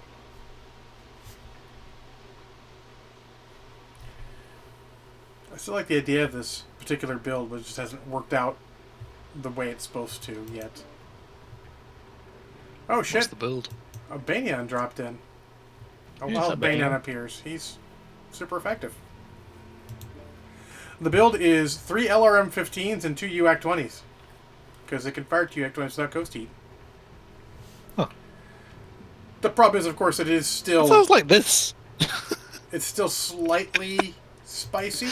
I still like the idea of this particular build, but it just hasn't worked out the way it's supposed to yet. Oh shit! What's the build? A Banyan dropped in. Oh, Who's well, a Banyan Banyan? appears. He's super effective. The build is 3 LRM-15s and 2 UAC-20s. Because it can fire 2 UAC-20s without ghost heat. Huh. The problem is, of course, it is still... It sounds like this. It's still slightly spicy.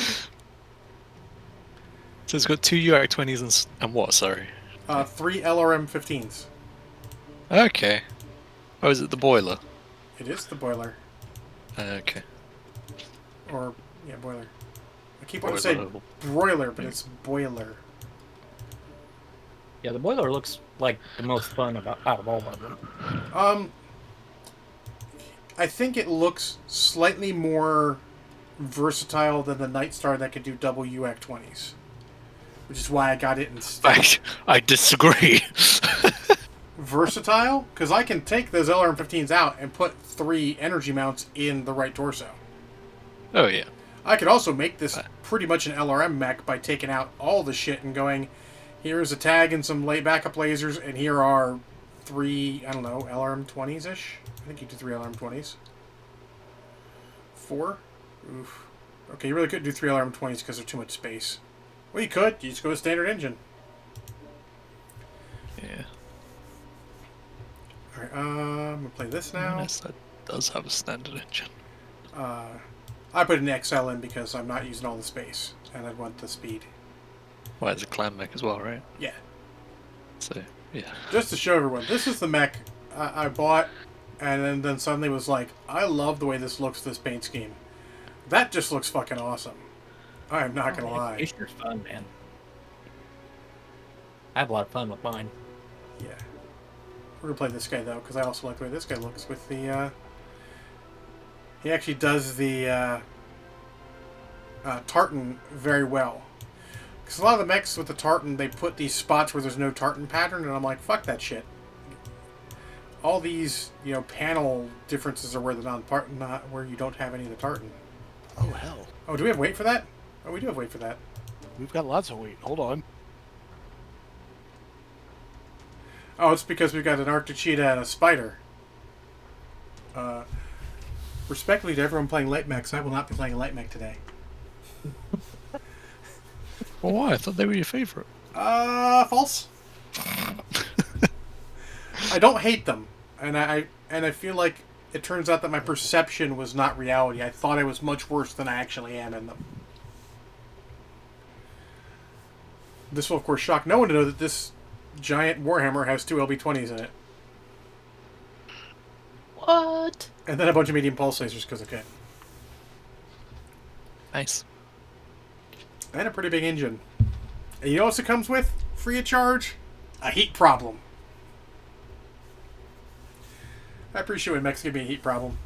So it's got 2 UAC-20s and what, sorry? 3 LRM-15s. Okay. Oh, is it the boiler? It is the boiler. Okay. Or, yeah, boiler. I keep wanting to say Boiler. broiler, but it's boiler. Yeah, the boiler looks like the most fun out of all of them. I think it looks slightly more versatile than the Night Star that could do double UAC-20s. Which is why I got it instead. I disagree. Versatile? Because I can take those LRM-15s out and put 3 energy mounts in the right torso. Oh, yeah. I could also make this pretty much an LRM mech by taking out all the shit and going, here's a tag and some backup lasers, and here are 3, I don't know, LRM-20s-ish? I think you do 3 LRM-20s. 4? Oof. Okay, you really couldn't do 3 LRM-20s because there's too much space. Well, you could. You just go with standard engine. Yeah. Alright, I'm going to play this now. Yes, that does have a standard engine. I put an XL in because I'm not using all the space, and I want the speed. Well, it's a clan mech as well, right? Yeah. So, yeah. Just to show everyone, this is the mech I bought, and then suddenly was like, I love the way this looks, this paint scheme. That just looks fucking awesome. I am not gonna lie. It's your fun, man. I have a lot of fun with mine. Yeah. We're gonna play this guy though, because I also like the way this guy looks with the. He actually does the tartan very well. Because a lot of the mechs with the tartan, they put these spots where there's no tartan pattern, and I'm like, fuck that shit. All these, panel differences are where they're not where you don't have any of the tartan. Oh, hell. Oh, do we have weight for that? Oh, we do have weight for that. We've got lots of weight. Hold on. Oh, it's because we've got an Arctic cheetah and a spider. Respectfully to everyone playing light mechs, I will not be playing light mech today. Well, why? I thought they were your favorite. False. I don't hate them, and I feel like it turns out that my perception was not reality. I thought I was much worse than I actually am in them. This will, of course, shock no one to know that this giant Warhammer has 2 LB-20s in it. What? And then a bunch of medium pulse lasers, because okay. Nice. And a pretty big engine. And you know what it comes with? Free of charge? A heat problem. I appreciate when mechs give me a heat problem.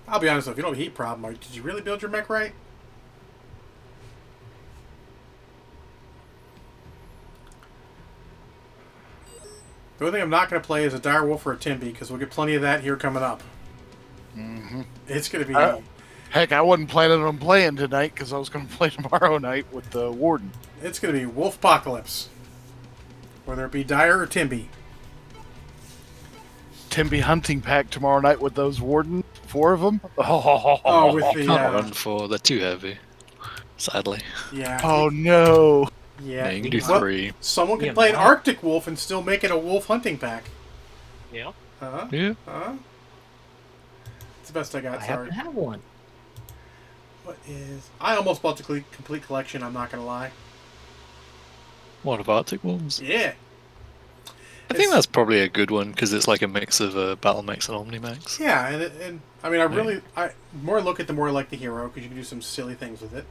I'll be honest though, if you don't have a heat problem, did you really build your mech right? The only thing I'm not going to play is a Dire Wolf or a Timby, because we'll get plenty of that here coming up. Mm-hmm. It's going to be... Heck, I wasn't planning on playing tonight, because I was going to play tomorrow night with the Warden. It's going to be Wolfpocalypse. Whether it be Dire or Timby. Timby hunting pack tomorrow night with those Warden, 4 of them. Oh, with the... Can't run for, they're too heavy. Sadly. Yeah. Oh, no. Yeah, you can do 3. Someone can play an Arctic Wolf and still make it a wolf hunting pack. Yeah. Huh? Yeah. Huh? It's the best I got, I sorry. happen to have one. What is... I almost bought the complete collection, I'm not going to lie. What, of Arctic Wolves? Yeah. I think that's probably a good one, because it's like a mix of Battle Mechs and Omni-Mechs. Yeah, and I mean, I more look at the more like the hero, because you can do some silly things with it.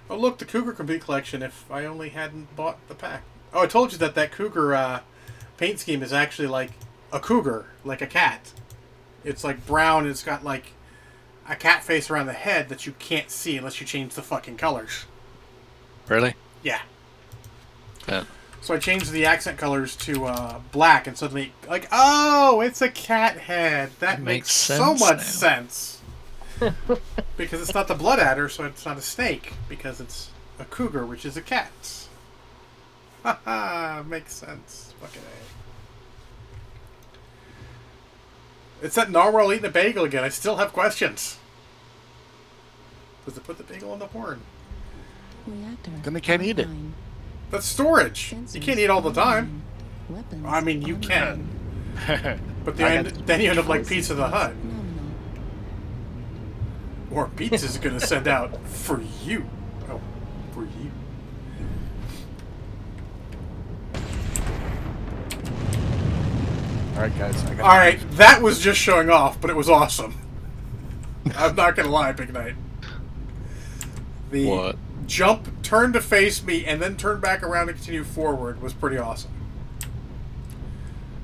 Oh, look, the Cougar Complete Collection, if I only hadn't bought the pack. Oh, I told you that Cougar paint scheme is actually like a cougar, like a cat. It's like brown, and it's got like a cat face around the head that you can't see unless you change the fucking colors. Really? Yeah. Yeah. So I changed the accent colors to black, and suddenly, like, oh, it's a cat head. That makes so much sense. Because it's not the blood adder, so it's not a snake. Because it's a cougar, which is a cat. Haha, makes sense. Fucking A. It's that narwhal eating a bagel again. I still have questions. Does it put the bagel on the horn? Reactor. Then they can't eat it. That's storage. You can't eat all the time. I mean, you can. But then you end up like Pizza the Hut. Or Pizza's gonna send out for you. Oh, for you. Alright, guys. Alright, that was just showing off, but it was awesome. I'm not gonna lie, Big Knight. The jump, turn to face me, and then turn back around and continue forward was pretty awesome.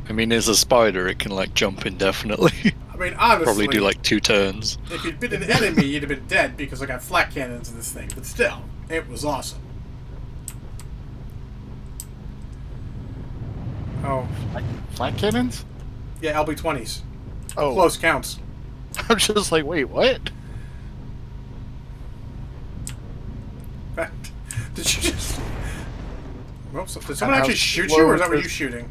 I mean, as a spider, it can, like, jump indefinitely. I mean, honestly... Probably do, like, 2 turns. If you'd been an enemy, you'd have been dead, because I got flak cannons in this thing. But still, it was awesome. Oh. Flak cannons? Yeah, LB-20s. Oh. Close counts. I'm just like, wait, what? Did you just... Well, did someone actually shoot you, or is that what you shooting?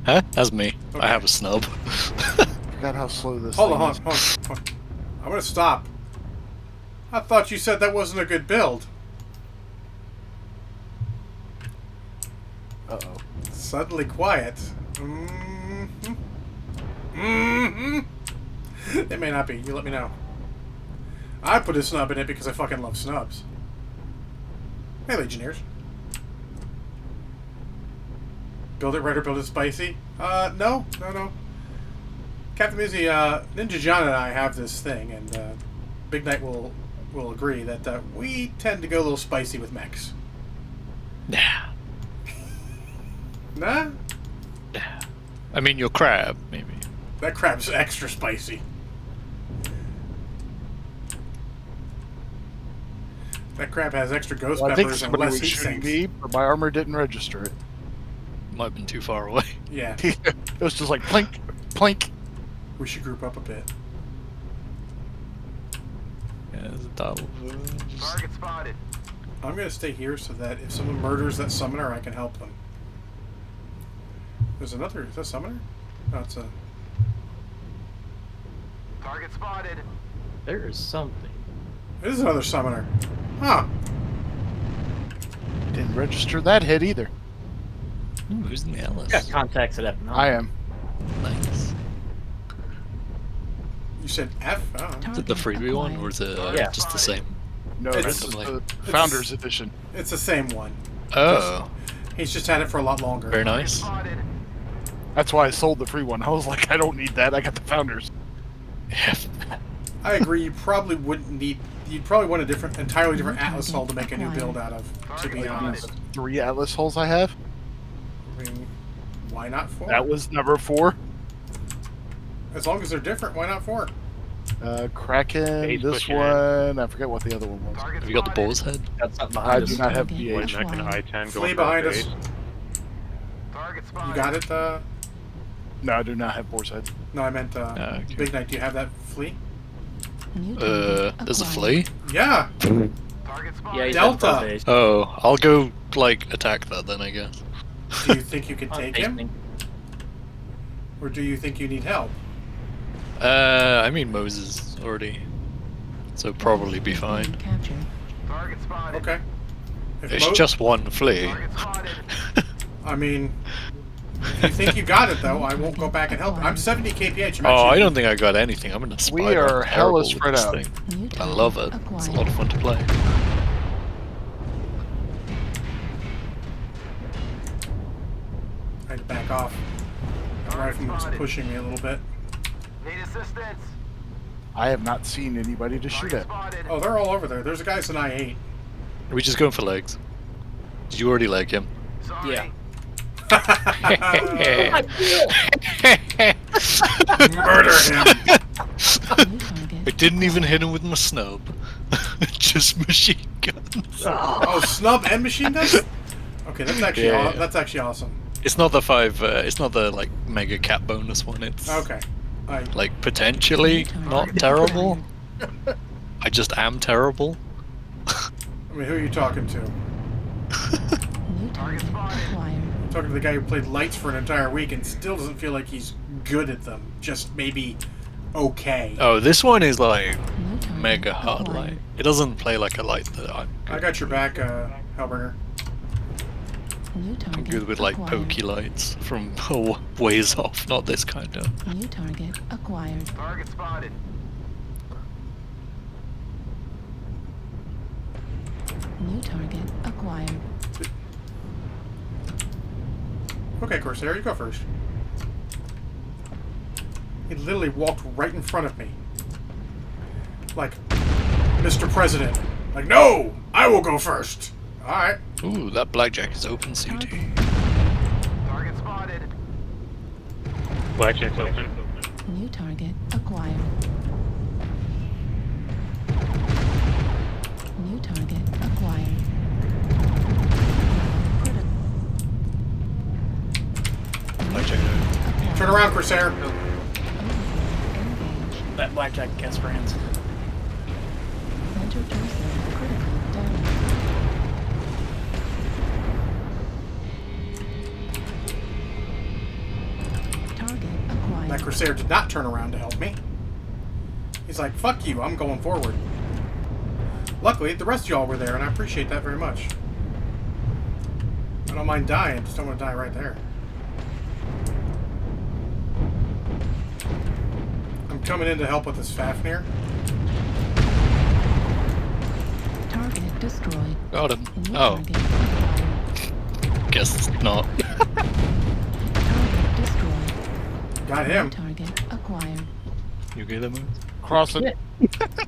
Huh? That's me. Okay. I have a snub. Forgot how slow this Hold thing on. I'm gonna stop. I thought you said that wasn't a good build. Uh-oh. Suddenly quiet. It may not be. You let me know. I put a snub in it because I fucking love snubs. Hey, Legionnaires. Build it red or build it spicy? No. Captain Mizzy, Ninja John and I have this thing, and Big Knight will agree that we tend to go a little spicy with mechs. Nah. Nah? Nah. I mean, your crab, maybe. That crab's extra spicy. That crab has extra ghost I think peppers and somebody less was heat shooting sinks. me, but my armor didn't register it. Might have been too far away. Yeah. It was just like plink, plink. We should group up a bit. Yeah, there's a double. Target spotted. I'm gonna stay here so that if someone murders that summoner, I can help them. There's another. Is that a summoner? No, it's a. Target spotted. There is something. It is another summoner. Huh. Didn't register that hit either. Ooh, who's in the Alice? Got contacts at F9. I am. Nice. You said F? Oh. Is it the freebie one, or is it just the same? No, It's- it's randomly? the Founders Edition. It's the same one. Oh, He's just had it for a lot longer. very nice. That's why I sold the free one. I was like, I don't need that. I got the Founders. Yeah. I agree. You probably wouldn't need. You'd probably want a different, entirely different Atlas hull to make a new build out of. To be honest, 3 Atlas hulls I have. I mean, why not 4? That was number 4. As long as they're different, why not 4? Kraken, Base this pushing one. I forget what the other one was. Have you got the boar's head? Got something I behind do us. not have Target BH. Mech and I-10 Flee going for behind a us. base. Target You spotted. got it. No, I do not have boar's heads. No, I meant okay. Big Knight. Do you have that flea? There's a flea? Yeah. Target spotted. Yeah, he's Delta. at the base. Oh, I'll go, like, attack that then, I guess. Do you think you could On take base him, thing. or do you think you need help? I mean Moses already, so probably be fine. Captured. Target spotted. Okay. If It's just one flea. Target spotted. I mean, if you think you got it though, I won't go back and help. I'm 70 kph. I'm Oh, actually- I don't think I got anything. I'm in a spider. We are I'm hella terrible with spread this out. thing. New I love it. target It's a acquired. lot of fun to play. I had to back off. The rifleman was pushing me a little bit. Need assistance. I have not seen anybody to shoot Target at. spotted. Oh, they're all over there. There's a guy in I-8. Are we just going for legs? Did you already leg him? Sorry. Yeah. Murder him. New target. I didn't even hit him with my snub. Just machine guns. Oh, snub and machine guns? Okay, that's actually Yeah. that's actually awesome. It's not the 5. It's not the like mega cap bonus one. It's Okay. like potentially not terrible. I just am terrible. I mean, who are you talking to? New target acquired. I'm talking to the guy who played lights for an entire week and still doesn't feel like he's good at them. Just maybe okay. Oh, this one is like New target mega hard acquired. light. It doesn't play like a light that I'm good. I got your back, Hellbringer. New I'm target good with like acquired. pokey lights from ways off, not this kind of. New target acquired. Target spotted. New target acquired. Okay, Corsair, you go first. He literally walked right in front of me. Like, Mr. President. Like, no! I will go first! Alright. Ooh, that blackjack is open CT. Target spotted. Blackjack's open. New target acquired. New target acquired. Blackjack no. Turn around, Corsair. That blackjack gets friends. Center torso critical damage. Target acquired. That Corsair did not turn around to help me. He's like, fuck you, I'm going forward. Luckily, the rest of y'all were there, and I appreciate that very much. I don't mind dying, just don't want to die right there. I'm coming in to help with this Fafnir. Target destroyed. Got him. New Oh, target acquired. guess not. Target destroyed. Got New him. target acquired. You get him? Cross it.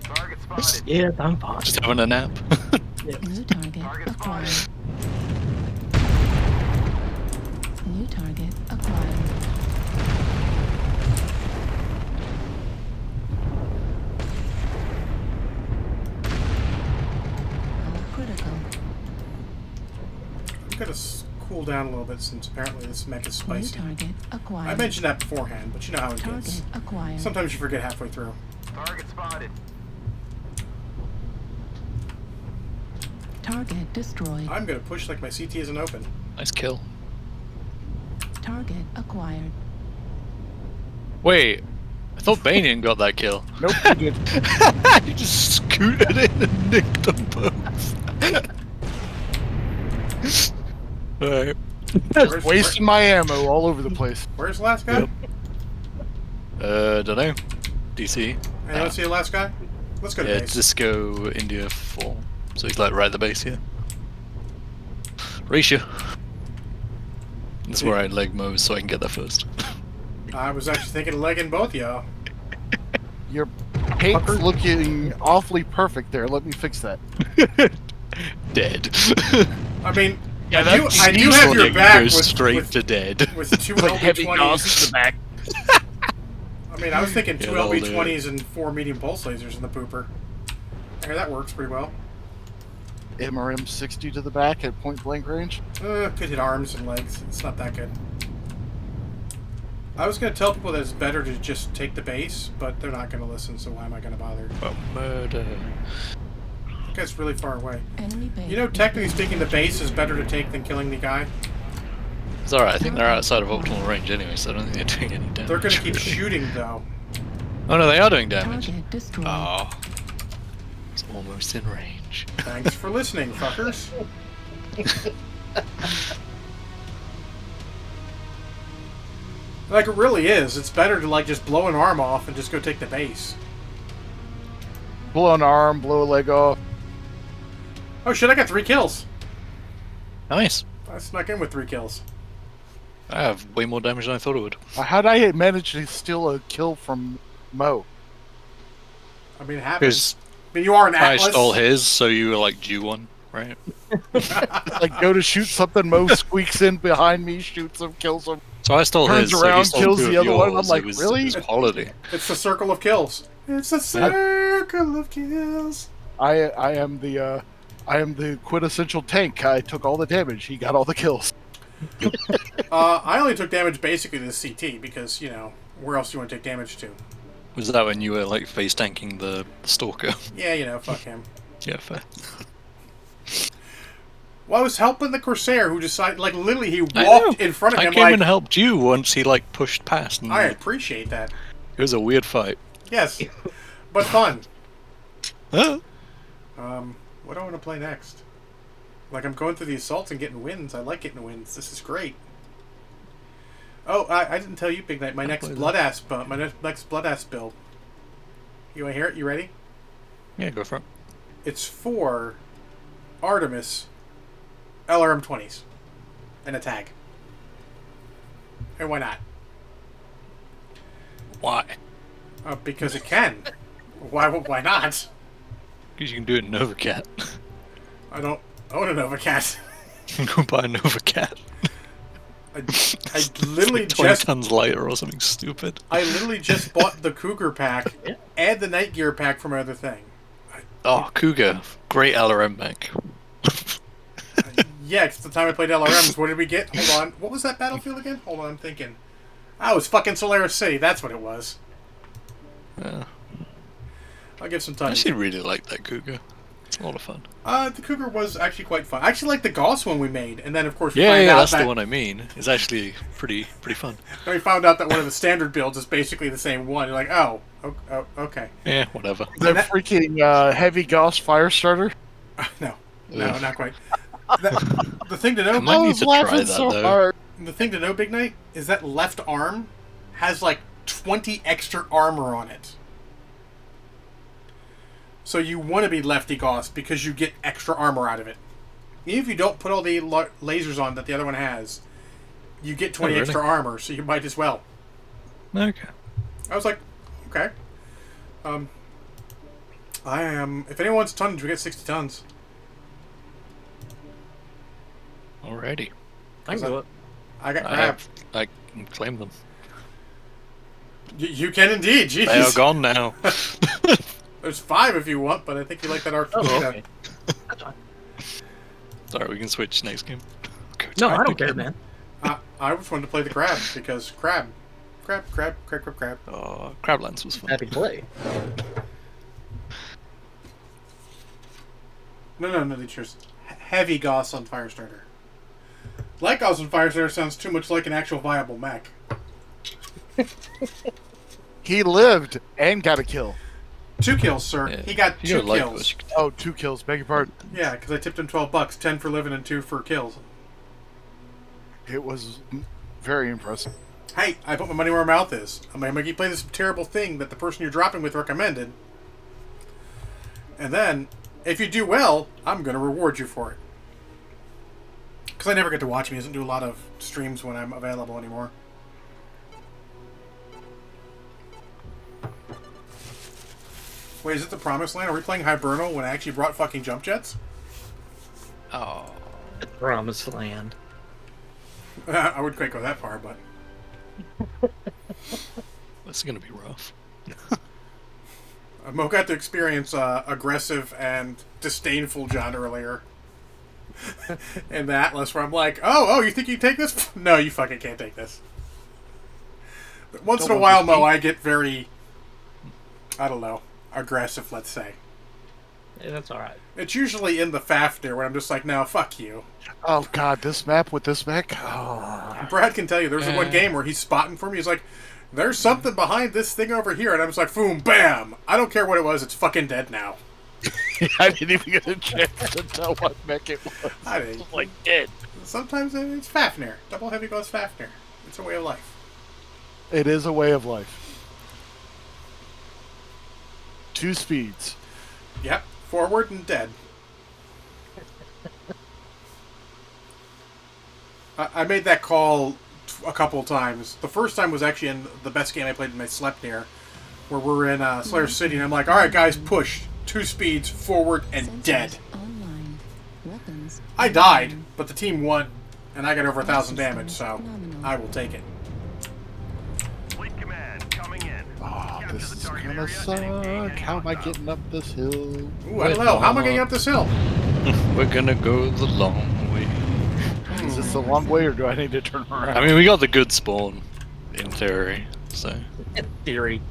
Target spotted. Yeah, I'm fine. Just having a nap. New target acquired. New target acquired. Critical. I'm gonna cool down a little bit since apparently this mech is New spicy. target acquired. I mentioned that beforehand, but you know how it Target gets. acquired. Sometimes you forget halfway through. Target spotted. Target destroyed. I'm gonna push like my CT isn't open. Nice kill. Target acquired. Wait, I thought Banian got that kill. Nope, he did. He just scooted in and nicked them both. Alright. Just wasting my ammo all over the place. Where's the last guy? Dunno. DC. Anyone see the last guy? Let's go to Yeah, base. Disco India 4. So he's like right at the base here. Ratio. That's where I leg mode so I can get there first. I was actually thinking of legging both y'all. Your paint's looking awfully perfect there. Let me fix that. Dead. I mean, Yeah, I do have your back goes with, straight with, to dead. with two Like heavy gauze LB20s. in the back. I mean, I was thinking two Yeah, that'll do LB20s and 4 medium pulse lasers in the pooper. Hey, that works pretty well. MRM 60 to the back at point blank range. Could hit arms and legs. It's not that good. I was going to tell people that it's better to just take the base, but they're not going to listen, so why am I going to bother? But murder. That guy's really far away. Enemy base. You know, technically speaking, the base is better to take than killing the guy. It's alright, I think they're outside of optimal range anyway, so I don't think they're doing any damage. They're going to keep really. shooting, though. Oh no, they are doing damage. Target destroyed. Oh. It's almost in range. Thanks for listening, fuckers. Like, it really is. It's better to, like, just blow an arm off and just go take the base. Blow an arm, blow a leg off. Oh shit, I got 3 kills. Nice. I snuck in with 3 kills. I have way more damage than I thought it would. How'd I manage to steal a kill from Mo? I mean, it happens. Because I mean, you are an I Atlas. stole his, so you were like due one, right? Like, go to shoot something, Mo squeaks in behind me, shoots him, kills him. So I stole Turns his, so around, he stole kills two the of other one, I'm yours. like, It was, really? It was quality. It's the circle of kills. It's a circle of kills. I am the quintessential tank. I took all the damage. He got all the kills. I only took damage basically to the CT because, you know, where else do you want to take damage to? Was that when you were like face tanking the stalker? Yeah, you know, fuck him. Yeah, fair. Well, I was helping the Corsair who decided, like, literally he I walked know. in front of I him came like... and helped you once he like pushed past. And I appreciate that. It was a weird fight. Yes, but fun. Huh? What do I want to play next? Like, I'm going through the assaults and getting wins. I like getting wins. This is great. Oh, I didn't tell you, Big Knight. My next Bloodass build. You want to hear it? You ready? Yeah, go for it. It's 4 Artemis LRM-20s and a tag. And why not? Why? Because it can. Why not? Because you can do it in Novacat. I don't own a Novacat. Go buy a Novacat. I literally It's like 20 just tons lighter or something stupid. I literally just bought the Cougar pack and the Night Gear pack for my other thing. Oh, Cougar. Great LRM bank. Yeah, it's the time I played LRMs. What did we get? Hold on. What was that battlefield again? Hold on, I'm thinking. Oh, it was fucking Solaris City. That's what it was. Yeah. I'll give some I time. actually really like that Cougar. It's a lot of fun. The Cougar was actually quite fun. I actually like the Gauss one we made, and then of course we Yeah, find yeah, out that's that the one I mean. It's actually pretty fun. then we found out that one of the standard builds is basically the same one. You're like, oh okay. Yeah, whatever. The freaking heavy Gauss fire starter. No, not quite. The thing to know, I might need to try that though. The thing to know, Big Knight, is that left arm has like 20 extra armor on it. So you want to be lefty Gauss because you get extra armor out of it. Even if you don't put all the lasers on that the other one has, you get 20 really? extra armor, so you might as well. Okay. I was like, okay. I am... If anyone wants tonnage, we get 60 tons. Alrighty. I can do it. I got grabbed. I can claim them. You can indeed, jeez. They are gone now. There's 5 if you want, but I think you like that Arctic. Oh, okay. Sorry, we can switch next game. Okay. No, I don't care, man. I just wanted to play the crab because crab. Oh, Crablands was fun. Happy to play. No, just heavy Gauss on Firestarter. Light Gauss on Firestarter sounds too much like an actual viable mech. He lived and got a kill. 2 kills, sir. Yeah. He got 2 kills. Oh, 2 kills. Beg your pardon. Yeah, because I tipped him $12, 10 for living and 2 for kills. It was very impressive. Hey, I put my money where my mouth is. I'm gonna make you play this terrible thing that the person you're dropping with recommended. And then, if you do well, I'm gonna reward you for it. Because I never get to watch him. He doesn't do a lot of streams when I'm available anymore. Wait, is it the Promised Land? Are we playing Hibernal when I actually brought fucking jump jets? Oh. The Promised Land. I wouldn't quite go that far, but... That's gonna be rough. Mo got to experience aggressive and disdainful John earlier. In the Atlas, where I'm like, oh, you think you can take this? No, you fucking can't take this. But once in a while, Mo, I get very... I don't know. Aggressive, let's say. Yeah, that's alright. It's usually in the Fafnir where I'm just like, no, fuck you. Oh god, this map with this mech? Oh. Brad can tell you, there's one game where he's spotting for me, he's like, there's something behind this thing over here, and I'm just like, boom, bam! I don't care what it was, it's fucking dead now. I didn't even get a chance to tell what mech it was. I didn't. Like, dead. Sometimes it's Fafnir. Double heavy goes Fafnir. It's a way of life. It is a way of life. 2 speeds. Yep. Forward and dead. I made that call a couple times. The first time was actually in the best game I played in my Sleipnir, where we're in Slayer City, and I'm like, alright guys, push. 2 speeds, forward, and dead. I died, but the team won, and I got over 1,000 damage, so I will take it. Fleet command coming in. Oh, this is gonna suck. How am I getting up this hill? Ooh, I don't know. How am I getting up this hill? We're gonna go the long way. Is this the long way, or do I need to turn around? I mean, we got the good spawn, in theory, so... In theory.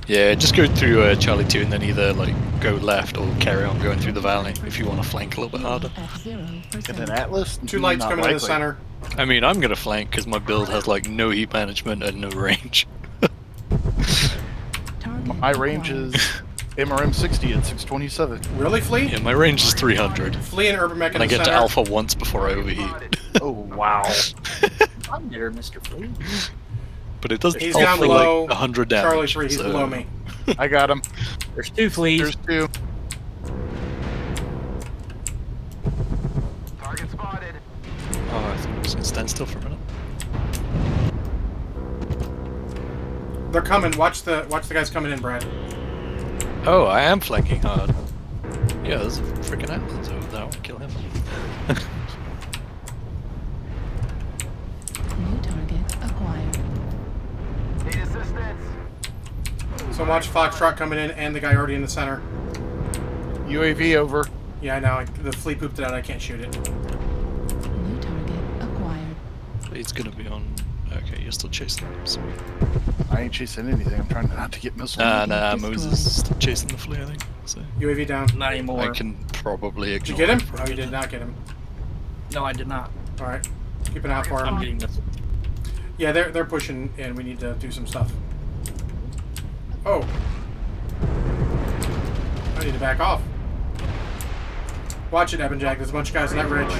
Yeah, just go through Charlie 2 and then either, like, go left or carry on going through the valley if you want to flank a little bit harder. And an Atlas? 2 lights Not coming in the likely. center. I mean, I'm gonna flank because my build has, like, no heat management and no range. My range is MRM 60 at 627. Really, Flea? Yeah, my range is 300. Flea and Urban Mech in And I the get to center. alpha once before I overheat. Oh, wow. I'm there, Mr. Flea. But it does He's alpha down below. like 100 damage. Charlie 3, he's so... below me. I got him. There's 2 fleas. There's 2. Target spotted. Oh, I think I was gonna stand still for a minute. They're coming. Watch the guys coming in, Brad. Oh, I am flanking hard. Yeah, there's a freaking Atlas over there. I want to kill him. New target acquired. Need assistance. So watch Foxtrot coming in and the guy already in the center. UAV over. Yeah, I know. The flea pooped it out. I can't shoot it. New target acquired. It's gonna be on. Okay, you're still chasing them. So... I ain't chasing anything. I'm trying not to get missiles. Nah, Moses is still chasing the flea, I think. So UAV down. Not anymore. I can probably Did you ignore get him? for Oh, a you did minute. not get him. No, I did not. All right. Keep an eye out for I'm him. getting this. Yeah, they're pushing in. We need to do some stuff. Oh. I need to back off. Watch it, Ebenjack. There's a bunch of guys on that ridge.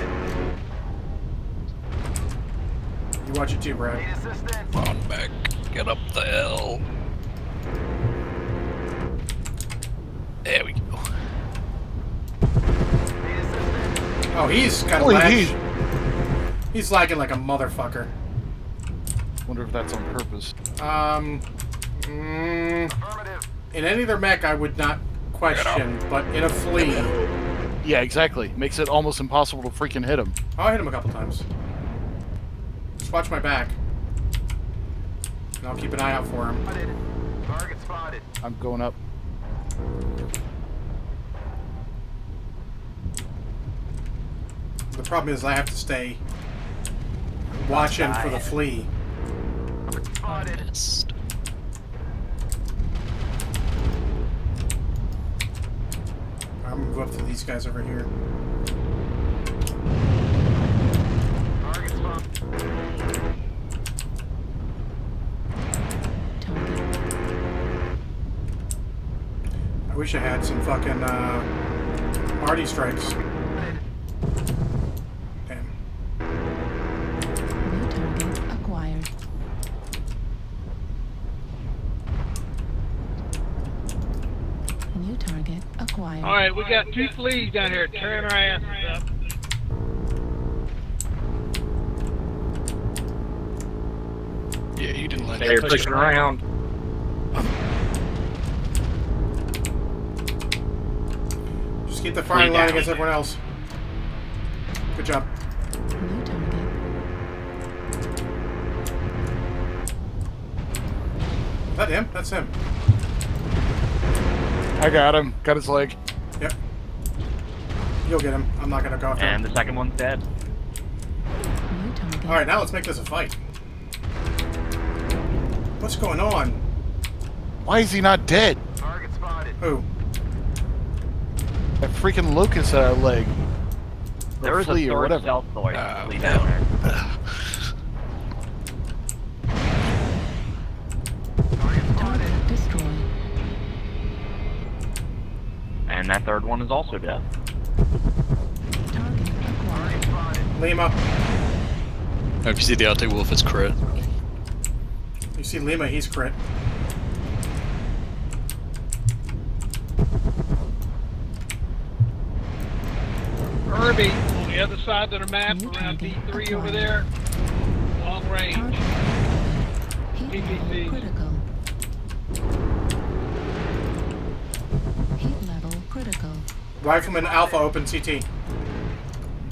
You watch it too, Brad. Need assistance. On back. Get up the hill. There we go. Need assistance. Oh, he's got a Holy ledge. geez. He's lagging like a motherfucker. Wonder if that's on purpose. Affirmative. In any other mech, I would not question, but in a flea, Yeah, exactly. Makes it almost impossible to freaking hit him. I'll hit him a couple times. Just watch my back. And I'll keep an eye out for him. Spotted. Target spotted. I'm going up. The problem is I have to stay watching for the flea. Missed. I'm gonna move up to these guys over here. Target spot. I wish I had some fucking party strikes. Damn. New target acquired. New target acquired. Alright, we got 2 fleas down here tearing our asses up. Yeah, you didn't like They're pushing around. Just keep the firing line against everyone else. Good job. New target. Is that him? That's him. I got him. Got his leg. Yep. You'll get him. I'm not gonna go after him. And the second one's dead. New target. Alright, now let's make this a fight. What's going on? Why is he not dead? Target spotted. Who? That freaking locust at our leg. There is a flea or third whatever. stealth boy flea down there. Target destroyed. And that third one is also dead. Target acquired. Lima. If you see the Arctic Wolf, it's crit. You see Lima, he's crit. Irby on the other side of the map around D3 over there. Long range. Heat level PPC. critical. Heat level critical. Rifleman Alpha open CT.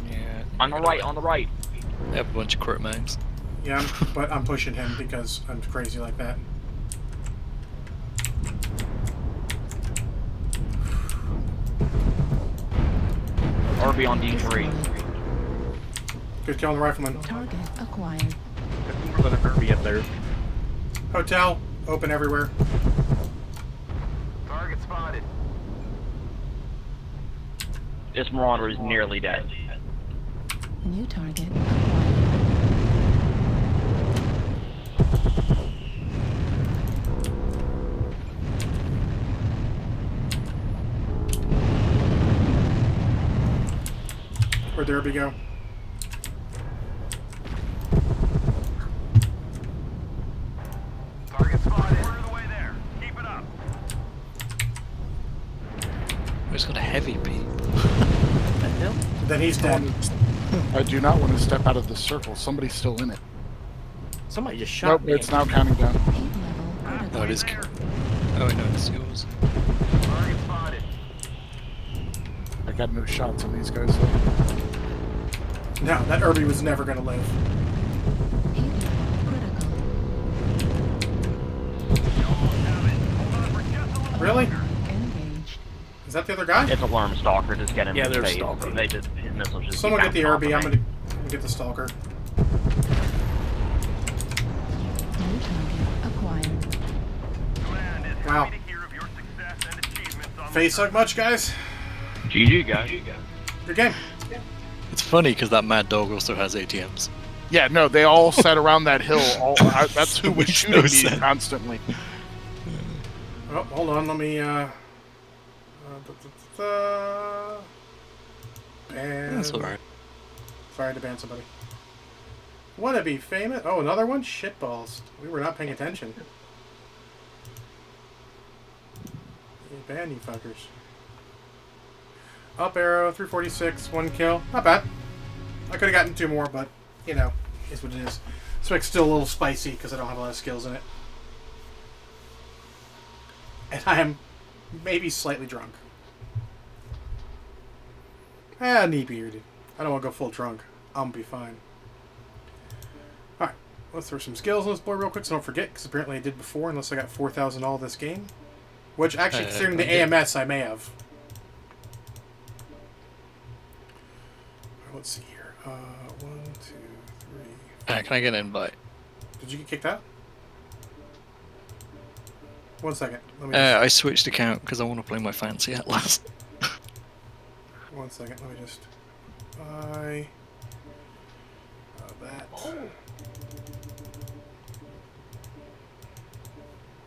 Yeah. On the right, on the right. They have a bunch of crit mags. Yeah, but I'm pushing him because I'm crazy like that. Irby on D3. Good kill on the rifleman. Target acquired. More than Irby up there. Hotel, open everywhere. Target spotted. This Marauder is nearly dead. New target acquired. Where'd Derby go? Target spotted. We're the way there. Keep it up. He's got a heavy beam. Then he's dead. I do not want to step out of the circle. Somebody's still in it. Somebody just shot Nope, me. it's now counting down. Heat level critical. Oh, it is. Oh, no, it's yours. Target spotted. I got no shots on these guys though. No, that Irby was never gonna live. Heat level critical. Really? Engaged. Is that the other guy? It's a worm stalker, just get him Yeah, in there's space. stalker. They just, his missiles just Someone get the bounce off Irby. of I'm me. gonna get the stalker. New target acquired. Command is Wow. happy to hear of your success and achievements on Face suck much, guys? GG, guys. Good game. It's funny because that mad dog also has ATMs. Yeah, no, they all sat around that hill. That's who was Makes shooting no me sense. constantly. Oh, hold on. Let me. Ban. That's alright. Sorry to ban somebody. Wanna be famous? Oh, another one? Shitballs. We were not paying attention. Ban you fuckers. Up arrow, 346, 1 kill. Not bad. I could have gotten 2 more, but, you know, is what it is. This mic's still a little spicy because I don't have a lot of skills in it. And I am maybe slightly drunk. Knee bearded. I don't want to go full drunk. I'm gonna be fine. Alright, let's throw some skills on this boy real quick so don't forget, because apparently I did before, unless I got 4,000 all this game. Which, actually, considering the AMS, I may have. Let's see here. 1, 2, 3. Can I get an invite? Did you get kicked out? 1 second. Let me I switched account because I want to play my fancy Atlas. 1 second. Let me just. That.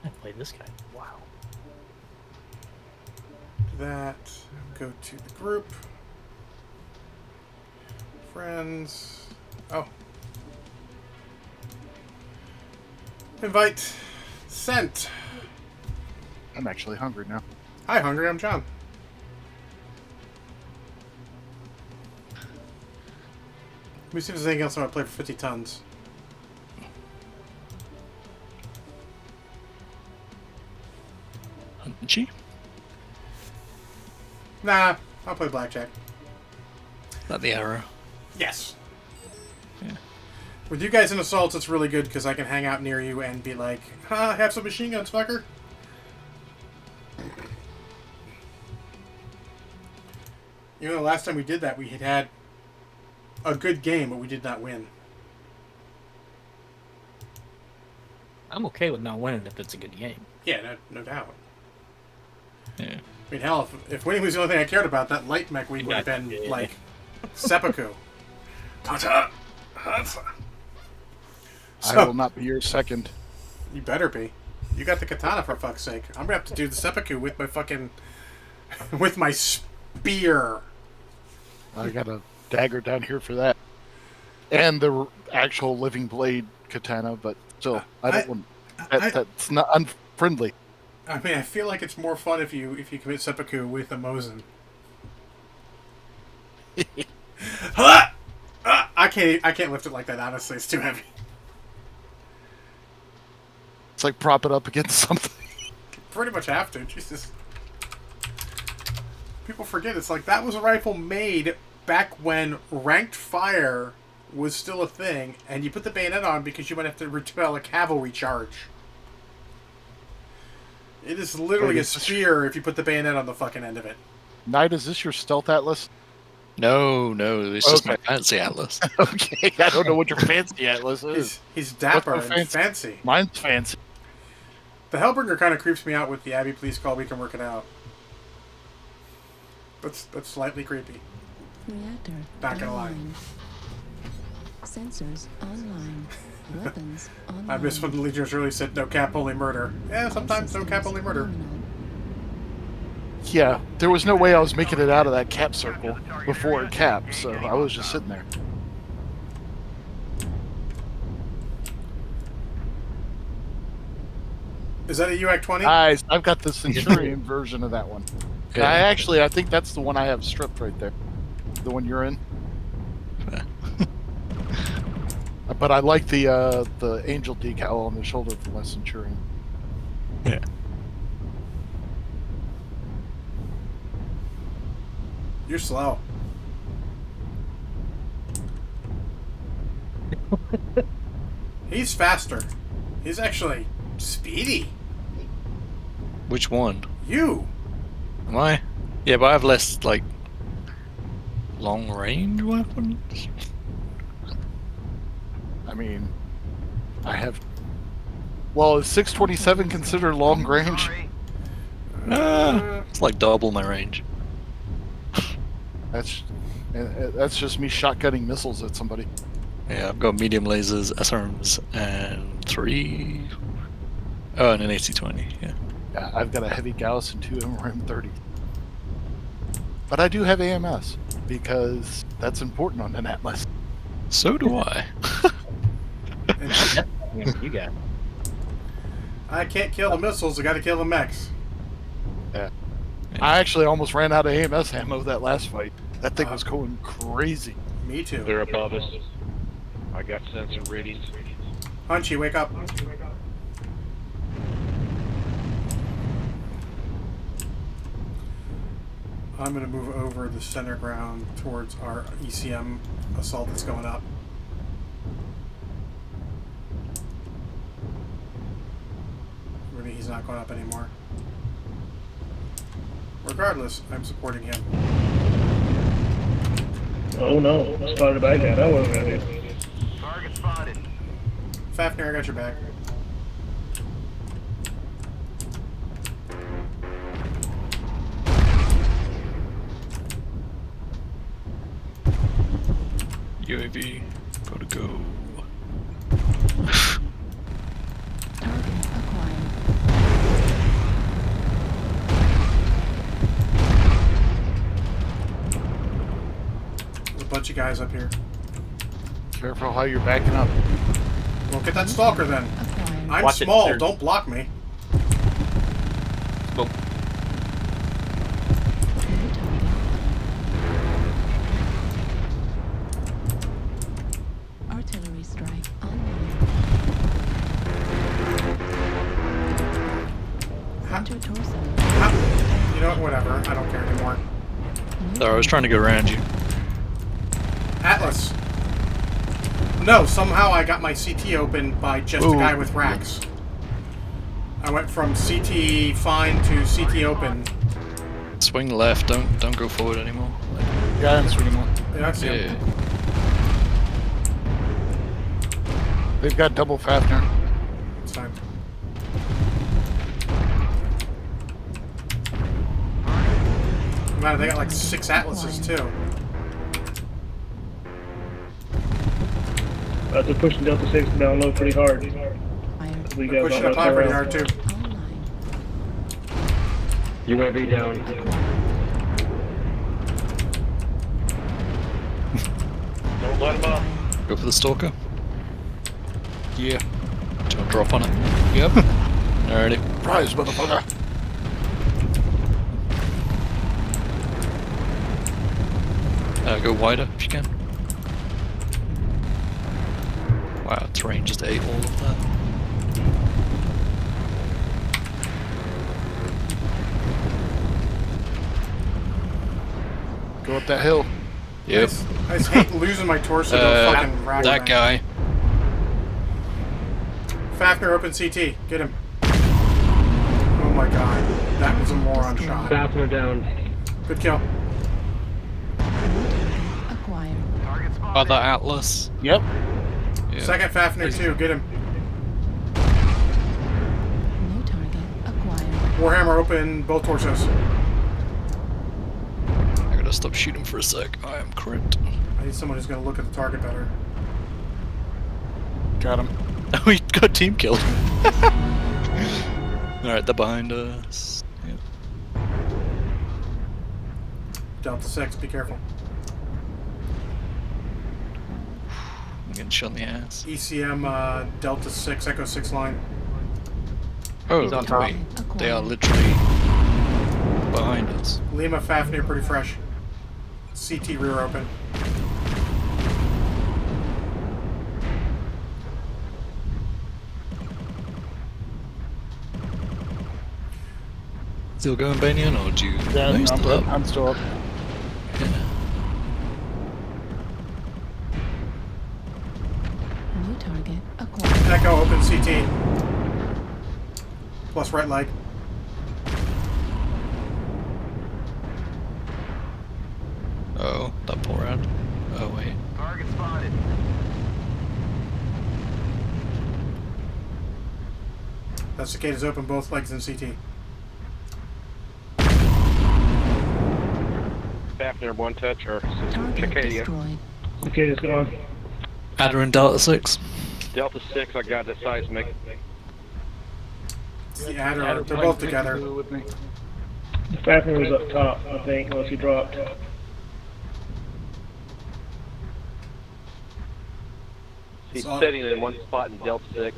I played this guy. Wow. That. Go to the group. Friends. Oh. Invite. Sent. I'm actually hungry now. Hi, hungry. I'm John. Let me see if there's anything else I want to play for 50 tons. G? Nah, I'll play blackjack. Not the arrow. Yes. Yeah. With you guys in assaults, it's really good because I can hang out near you and be like, have some machine guns, fucker. You know, the last time we did that, we had a good game, but we did not win. I'm okay with not winning if it's a good game. Yeah, no doubt. Yeah. I mean, hell, if winning was the only thing I cared about, that light mech week would have been, like, seppuku. Ta-ta! I will not be your second. You better be. You got the katana, for fuck's sake. I'm gonna have to do the seppuku with my fucking... with my spear. I got a dagger down here for that. And the actual living blade katana, but still, I don't want... That's not unfriendly. I mean, I feel like it's more fun if you commit seppuku with a Mosin. I can't lift it like that. Honestly, it's too heavy. It's like prop it up against something. Pretty much have to. Jesus. People forget it's like that was a rifle made back when ranked fire was still a thing, and you put the bayonet on because you might have to repel a cavalry charge. It is literally a spear if you put the bayonet on the fucking end of it. Knight, is this your stealth atlas? No, it's just my fancy Atlas. Okay, I don't know what your fancy Atlas is. He's dapper and fancy. Mine's fancy. The Hellbringer kind of creeps me out with the Abby Police Call. We can work it out. That's slightly creepy. Reactor Not gonna lie. online. Sensors online. Weapons online. I miss when the Legioners really said no cap, only murder. Yeah, sometimes no cap, only murder. Yeah, there was no way I was making it out of that cap circle before it capped, so I was just sitting there. Is that a UAC 20? Nice. I've got the Centurion version of that one. Good. I think that's the one I have stripped right there. The one you're in. But I like the angel decal on the shoulder for my Centurion. Yeah. You're slow. He's faster. He's actually speedy. Which one? You. Am I? Yeah, but I have less, like, long-range weapons. I mean, I have... Well, is 627 considered long range? It's like double my range. That's just me shotgunning missiles at somebody. Yeah, I've got medium lasers, SRMs, and 3... Oh, and an AC-20, yeah. Yeah, I've got a heavy Gauss and 2 MRM-30. But I do have AMS, because that's important on an Atlas. So do I. You got it. I can't kill the missiles, I gotta kill the mechs. Yeah. I actually almost ran out of AMS ammo that last fight. That thing was going crazy. Me too. They're above us. I got sensor readings. Hunchy, wake up. I'm going to move over the center ground towards our ECM assault that's going up. Really, he's not going up anymore. Regardless, I'm supporting him. Oh no, I spotted a bad guy. That wasn't gonna do. Target spotted. Fafnir, I got your back. UAV, gotta go. There's a bunch of guys up here. Careful how you're backing up. Well, get that stalker then. I'm Watch it, small, there. don't block me. Boom. Artillery strike online. Center torso. You know what, whatever. I don't care anymore. Sorry, I was trying to go around you. Atlas. No, somehow I got my CT open by just a guy with racks. I went from CT fine to CT open. Swing left, don't go forward anymore. Yeah, I'm swinging left. Yeah, I see him. They've got double Fafnir. It's fine. Man, they got like 6 Atlases too. They're pushing Delta 6 down low pretty hard. We got Pushing up high pretty hard too. UAV down. Don't let him up. Go for the stalker. Yeah. Do you want to drop on it? Yep. Alrighty. Prize, motherfucker. Go wider if you can. Wow, terrain just ate all of that. Go up that hill. Yep. I just hate losing my torso to a fucking rack. That guy. Fafnir open CT. Get him. Oh my god. That was a moron shot. Fafnir down. Good kill. Acquired. Target spotted. Other Atlas. Yep. Yeah. Second Fafnir too. Get him. New target acquired. Warhammer open both torsos. I gotta stop shooting for a sec. I am correct. I need someone who's gonna look at the target better. Got him. Oh, we got team killed. Alright, they're behind us. Yeah. Delta 6, be careful. I'm getting shot in the ass. ECM Delta 6, Echo 6 line. Oh, He's on top. wait. They are literally behind us. Lima Fafnir pretty fresh. CT rear open. Still going, Banyan, or do you? Yeah, No, you're still up. I'm still up. New target acquired. Echo open CT. Plus right leg. Oh, that poor round. Oh, wait. Target spotted. That cicada's open both legs in CT. Fafnir, one touch, or Target Cicadia. destroyed. Okay, it's gone. Adder and Delta 6. Delta 6, I got the seismic. It's the Adder, they're both together. With me. Fafnir was up top, I think, unless he dropped. He's So- sitting in one spot in Delta 6.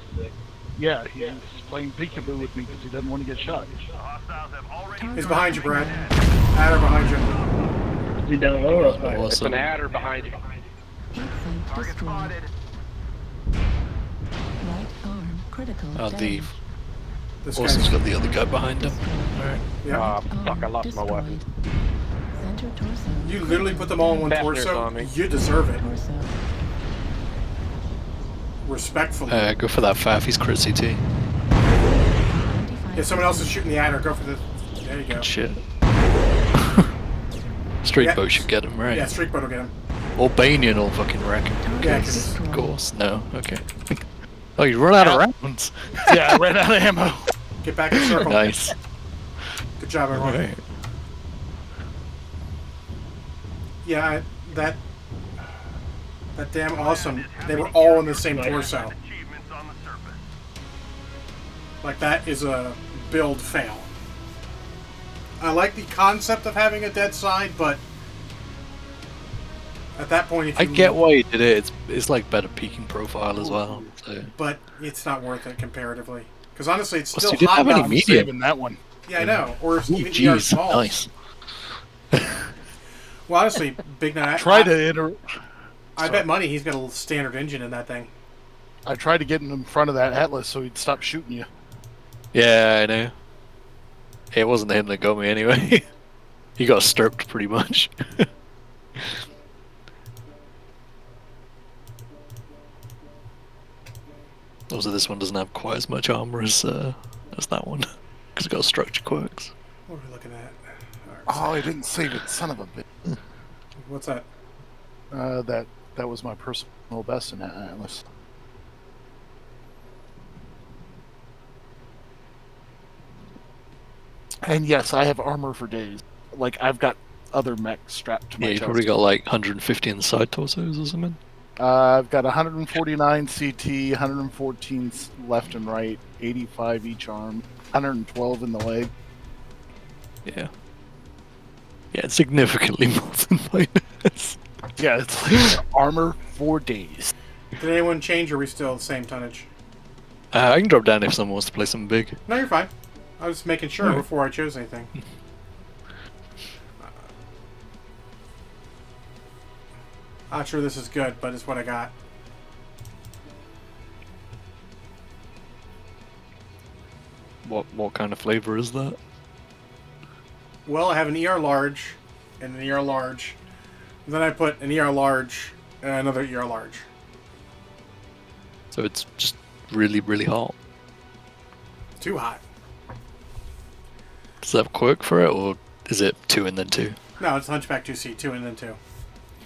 Yeah, he's playing peekaboo with me because he doesn't want to get shot. Hostiles have already. He's behind you, Brad. Adder behind you. Is he down low or up high? It's an adder behind you. Heat sink Target destroyed. spotted. Right arm critical Oh, the damage. This Orson's guy's got the other guy behind him. Alright. yeah. Ah, Arm fuck, I lost my destroyed. weapon. Center torso. You literally put them all in one Fafnir's torso. on me. You deserve it. Torso. Respectfully. Go for that Faf, he's crit CT. If someone else is shooting the Adder, go for the. There you go. Shit. Street Yeah. boat should get him, right? Yeah, streak boat will get him. Albanian or fucking wreck. Yeah, Of course, no, okay. Oh, you run out of rounds. Yeah, I ran out of ammo. Get back in circle. Nice. Good job, everyone. Right. Yeah, that damn awesome. They were all in the same torso. Like, that is a build fail. I like the concept of having a dead side, but at that point, if I you get why you did it. It's like better peaking profile as well. So. But it's not worth it comparatively. Because honestly, it's Plus, still you didn't hot have any enough. medium. Saving that one. Yeah, I know. Or Ooh, even ER jeez, small. nice. Well, honestly, Big Night. Try to I bet money he's got a little standard engine in that thing. I tried to get in front of that Atlas so he'd stop shooting you. Yeah, I know. It wasn't him that got me anyway. He got stirped pretty much. Also, this one doesn't have quite as much armor as that one, because it got structure quirks. What are we looking at? Oh, I didn't save it, son of a bitch. What's that? That was my personal best in that Atlas. And yes, I have armor for days. Like, I've got other mechs strapped to my Yeah, you chest. probably got like 150 in the side torsos or something. I've got 149 CT, 114 left and right, 85 each arm, 112 in the leg. Yeah. Yeah, it's significantly more than mine is. Yeah, it's like armor for days. Did anyone change, or are we still the same tonnage? I can drop down if someone wants to play something big. No, you're fine. I was making sure before I chose anything. Not sure this is good, but it's what I got. What kind of flavor is that? Well, I have an ER large and an ER large. Then I put an ER large and another ER large. So it's just really, really hot. Too hot. Does that have a quirk for it, or is it 2 and then 2? No, it's Hunchback 2C, 2 and then 2.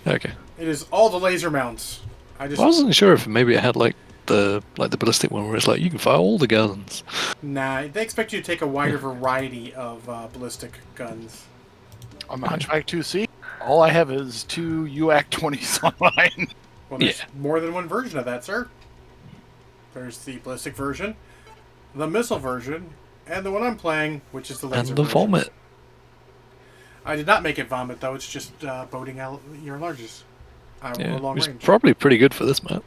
Okay. It is all the laser mounts. I wasn't sure if maybe it had like the ballistic one where it's like you can fire all the guns. Nah, they expect you to take a wider variety of ballistic guns. On the Hunchback 2C, all I have is 2 UAC 20s online. Well, there's more than one version of that, sir. There's the ballistic version, the missile version, and the one I'm playing, which is the laser And the version. vomit. I did not make it vomit, though. It's just boating out your larges. Yeah, long which is range. probably pretty good for this map.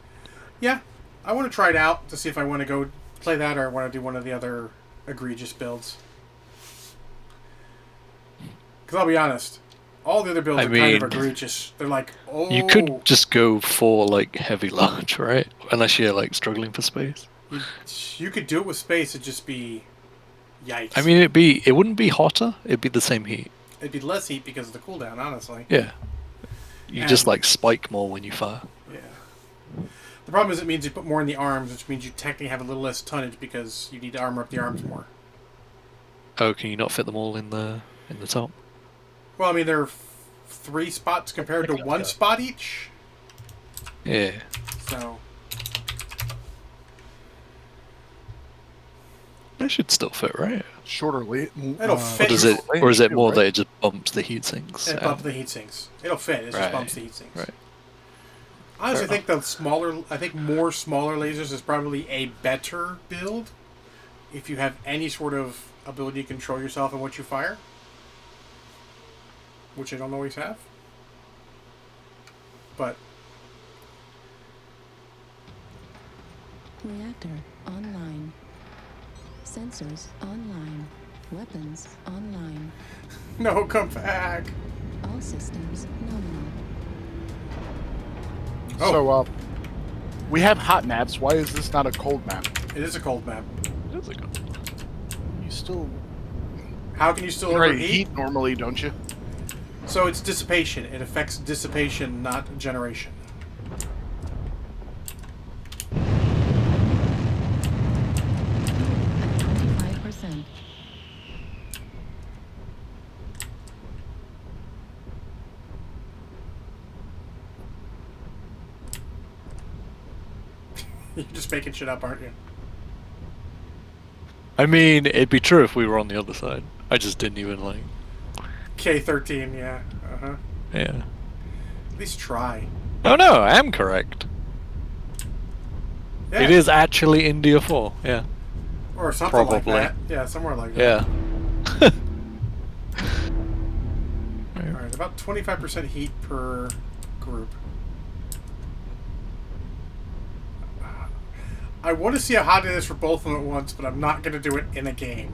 Yeah, I want to try it out to see if I want to go play that or I want to do one of the other egregious builds. Because I'll be honest, all the other builds are kind of egregious. They're like, oh... You could just go for like heavy large, right? Unless you're like struggling for space. You could do it with space, it'd just be... Yikes. I mean, it wouldn't be hotter, it'd be the same heat. It'd be less heat because of the cooldown, honestly. Yeah. You just like spike more when you fire. Yeah. The problem is it means you put more in the arms, which means you technically have a little less tonnage because you need to armor up the arms more. Oh, can you not fit them all in the top? Well, I mean, there are 3 spots compared to 1 spot each. Yeah. So... That should still fit, right? Shorter lead. It'll fit. Or is it more that it just bumps the heat sinks? It bumps the heat sinks. It'll fit. It just bumps the heat sinks. Right. Honestly, I think more smaller lasers is probably a better build if you have any sort of ability to control yourself and what you fire, which I don't always have. But reactor online. Sensors online. Weapons online. No, come back. All systems nominal. So, we have hot maps. Why is this not a cold map? It is a cold map. It is a cold map. You still... How can you still generate overheat? heat normally, don't you? So it's dissipation. It affects dissipation, not generation. You're just making shit up, aren't you? I mean, it'd be true if we were on the other side. I just didn't even like. K13, yeah. Uh-huh. Yeah. At least try. Oh no, I am correct. Yeah. It is actually India 4, yeah. Or something Probably. like that. Yeah, somewhere like that. Yeah. Alright, about 25% heat per group. I want to see how hot it is for both of them at once, but I'm not going to do it in a game.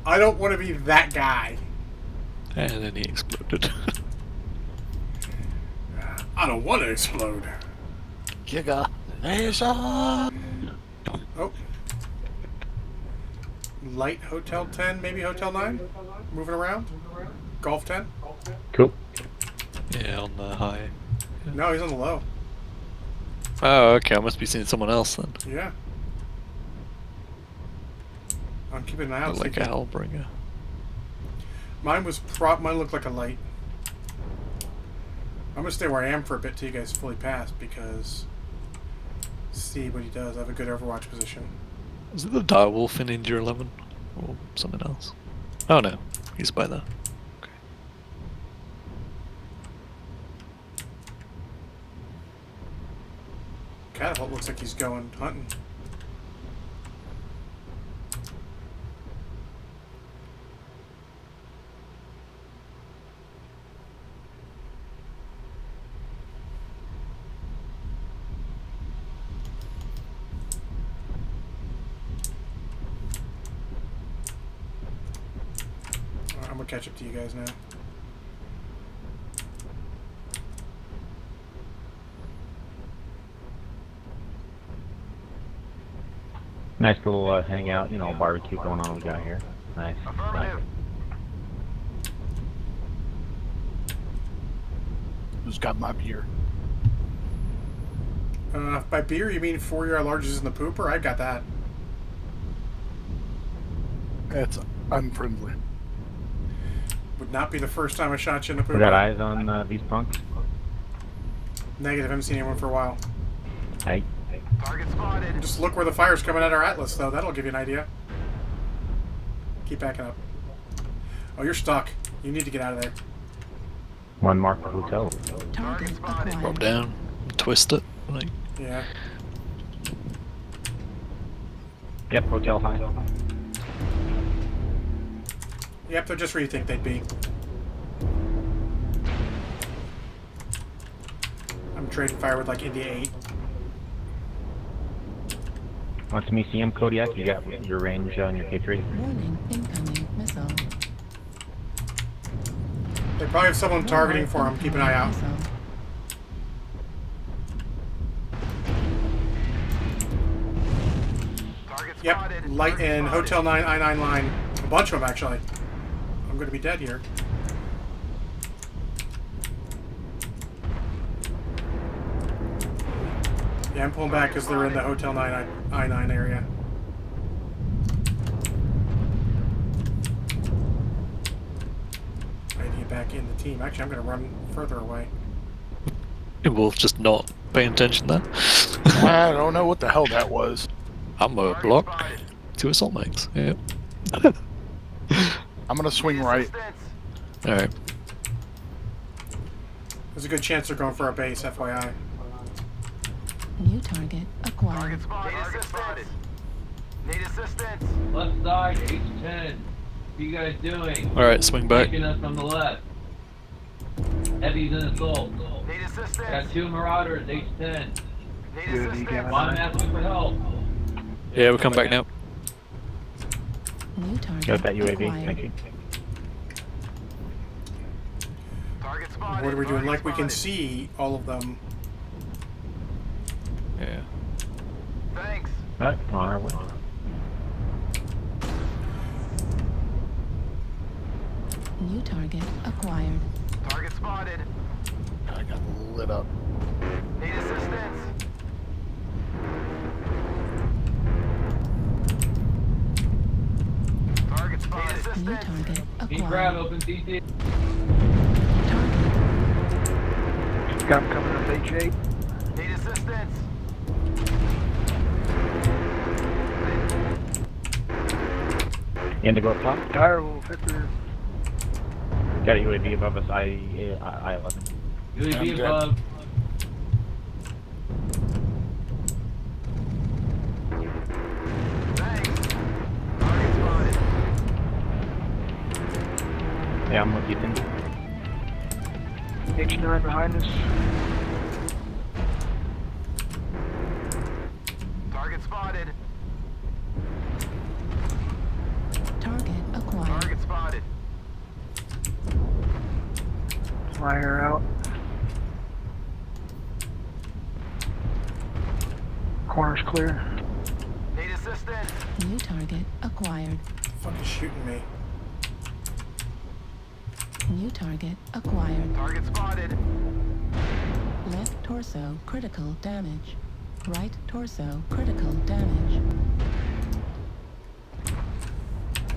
I don't want to be that guy. And then he exploded. I don't want to explode. Giga. Oh. Light Hotel 10, maybe Hotel 9? Moving around? Golf 10? Cool. Yeah, on the high. No, he's on the low. Oh, okay, I must be seeing someone else then. Yeah. I'm keeping an eye out. Like a Hellbringer. Mine looked like a light. I'm gonna stay where I am for a bit till you guys fully pass because see what he does. I have a good Overwatch position. Is it the Direwolf in India 11? Or something else? Oh no, he's by there. Okay. Catapult looks like he's going hunting. I'm gonna catch up to you guys now. Nice little hangout, you know, barbecue going on we got here. Nice. Who's got my beer? By beer, you mean 4 year larges in the pooper? I got that. That's unfriendly. Would not be the first time I shot you in the pooper. We got eyes on these punks? Negative, haven't seen anyone for a while. Hey. Target spotted. Just look where the fire's coming at our Atlas, though. That'll give you an idea. Keep backing up. Oh, you're stuck. You need to get out of there. One mark hotel. Target acquired. Drop down, twist it. Like. Yeah. Yep, hotel high. Yep, they're just where you think they'd be. I'm trading fire with like India 8. Want some ECM, Kodiak? You got your range on your K3? Warning, incoming missile. They probably have someone targeting for him. Keep an eye out. Missile. Yep, light in Hotel 9, I-9 line. A bunch of them, actually. I'm going to be dead here. Yeah, I'm pulling back because they're in the Hotel 9, I-9 area. I need to get back in the team. Actually, I'm going to run further away. We'll just not pay attention there. I don't know what the hell that was. Ammo block. 2 assault mags. Yep. I'm gonna swing right. Alright. There's a good chance they're going for our base, FYI. New target acquired. Target spotted. Need assistance. Left side, H10. What are you guys doing? Alright, swing back. Taking us from the left. Heavy's in assault. Need assistance. Got 2 marauders, H10. Need assistance. Why I'm asking for help? Yeah, we'll come back now. New target Got that UAV, acquired. thank you. Target spotted. What are we doing? Like we can see all of them. Yeah. Thanks. Alright, on our way. New target acquired. Target spotted. I got lit up. Need assistance. Target spotted. New target Need grab acquired. open CT. Scam coming up H8. Need assistance. Indigo up top. Direwolf, Victor. Got a UAV above us, I-11. UAV above. Yeah, I'm with you, Tim. H9 behind us. Target spotted. Target acquired. Target spotted. Flyer out. Corner's clear. Need assistance. New target acquired. Fucking shooting me. New target acquired. Target spotted. Left torso critical damage. Right torso critical damage.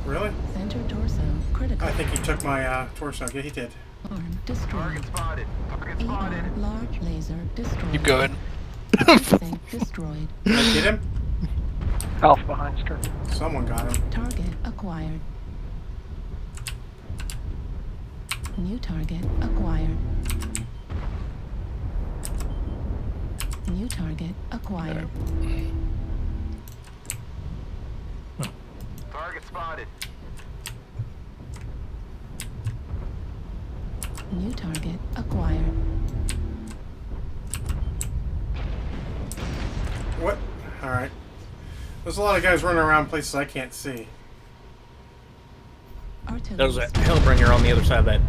Really? Center torso critical. I think he took my torso. Yeah, he did. Arm destroyed. Target spotted. Target ER spotted. large laser destroyed. Keep going. Sync destroyed. Did I get him? Alpha behind skirt. Someone got him. Target acquired. New target acquired. New target acquired. Target spotted. New target acquired. What? Alright. There's a lot of guys running around places I can't see. There's a Hellbringer on the other side of that,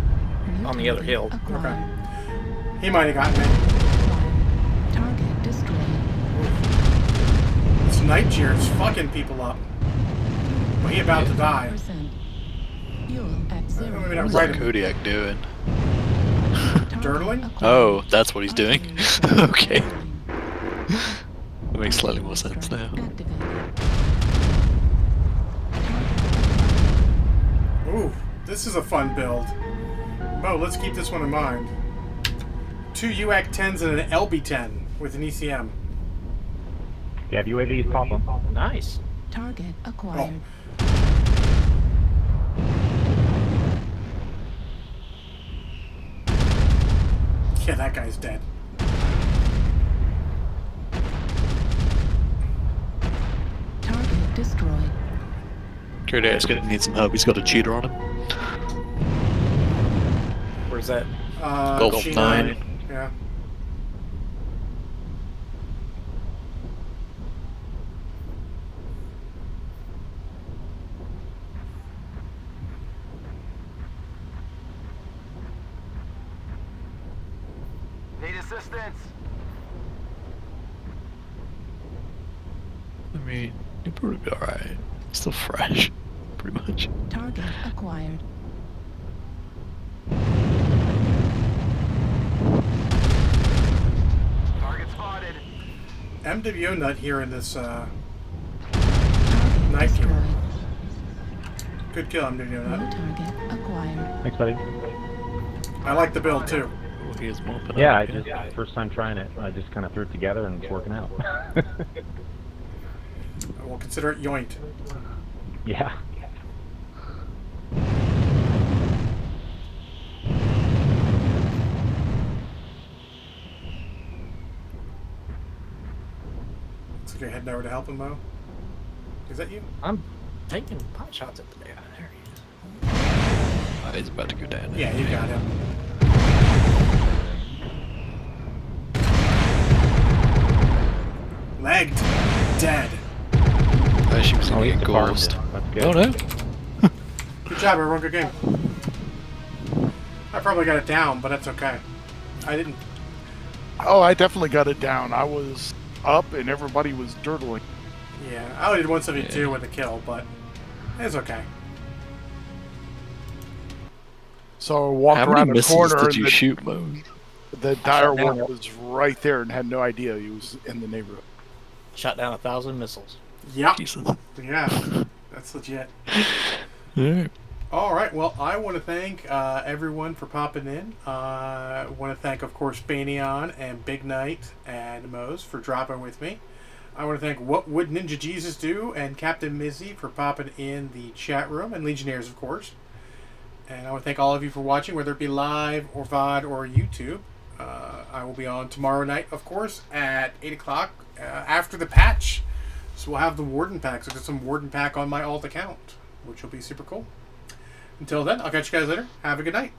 on the other hill. Okay. He might have gotten me. Target destroyed. This night cheer's fucking people up. But he about to die. Fuel at zero. Maybe not What's right. that Kodiak doing? Dirtling? Oh, that's what he's doing? Okay. That makes slightly more sense now. Ooh, this is a fun build. Mo, let's keep this one in mind. 2 UAC 10s and an LB 10 with an ECM. You have UAVs, pop them. Nice. Target acquired. Yeah, that guy's dead. Target destroyed. Kodiak's gonna need some help. He's got a cheater on him. Where's that? Golf G9. 9. Yeah. Need assistance. I mean, he'll probably be alright. Still fresh, pretty much. Target acquired. Target spotted. MWO nut here in this Target night gear. destroyed. Good kill, MWO New nut. target acquired. Thanks, buddy. I like the build too. Oh, he is mopping Yeah, up. I just, first time trying it, I just kind of threw it together and it's working out. We'll consider it yoinked. Yeah. Looks like you're heading over to help him, Mo. Is that you? I'm taking pot shots at the guy. There he is. Oh, he's about to go down. Yeah, you got him. Legged. Dead. Oh, she was he's getting farmed ghost. it. That's good. Oh no. Good job, everyone. Good game. I probably got it down, but that's okay. I didn't. Oh, I definitely got it down. I was up and everybody was dirtling. Yeah, I only did 172 with a kill, but it's okay. So I walked How around many the missiles corner did and you shoot, Mo? the dire wolf was right there and had no idea he was in the neighborhood. Shot down 1,000 missiles. Yep. Jesus. Yeah, that's legit. Alright. All right. Well, I want to thank everyone for popping in. I want to thank, of course, Banion and Big Knight and Mose for dropping with me. I want to thank What Would Ninja Jesus Do and Captain Mizzy for popping in the chat room, and Legionnaires, of course. And I want to thank all of you for watching, whether it be live or VOD or YouTube. I will be on tomorrow night, of course, at 8 o'clock after the patch. So we'll have the Warden pack. So get some Warden pack on my alt account, which will be super cool. Until then, I'll catch you guys later. Have a good night.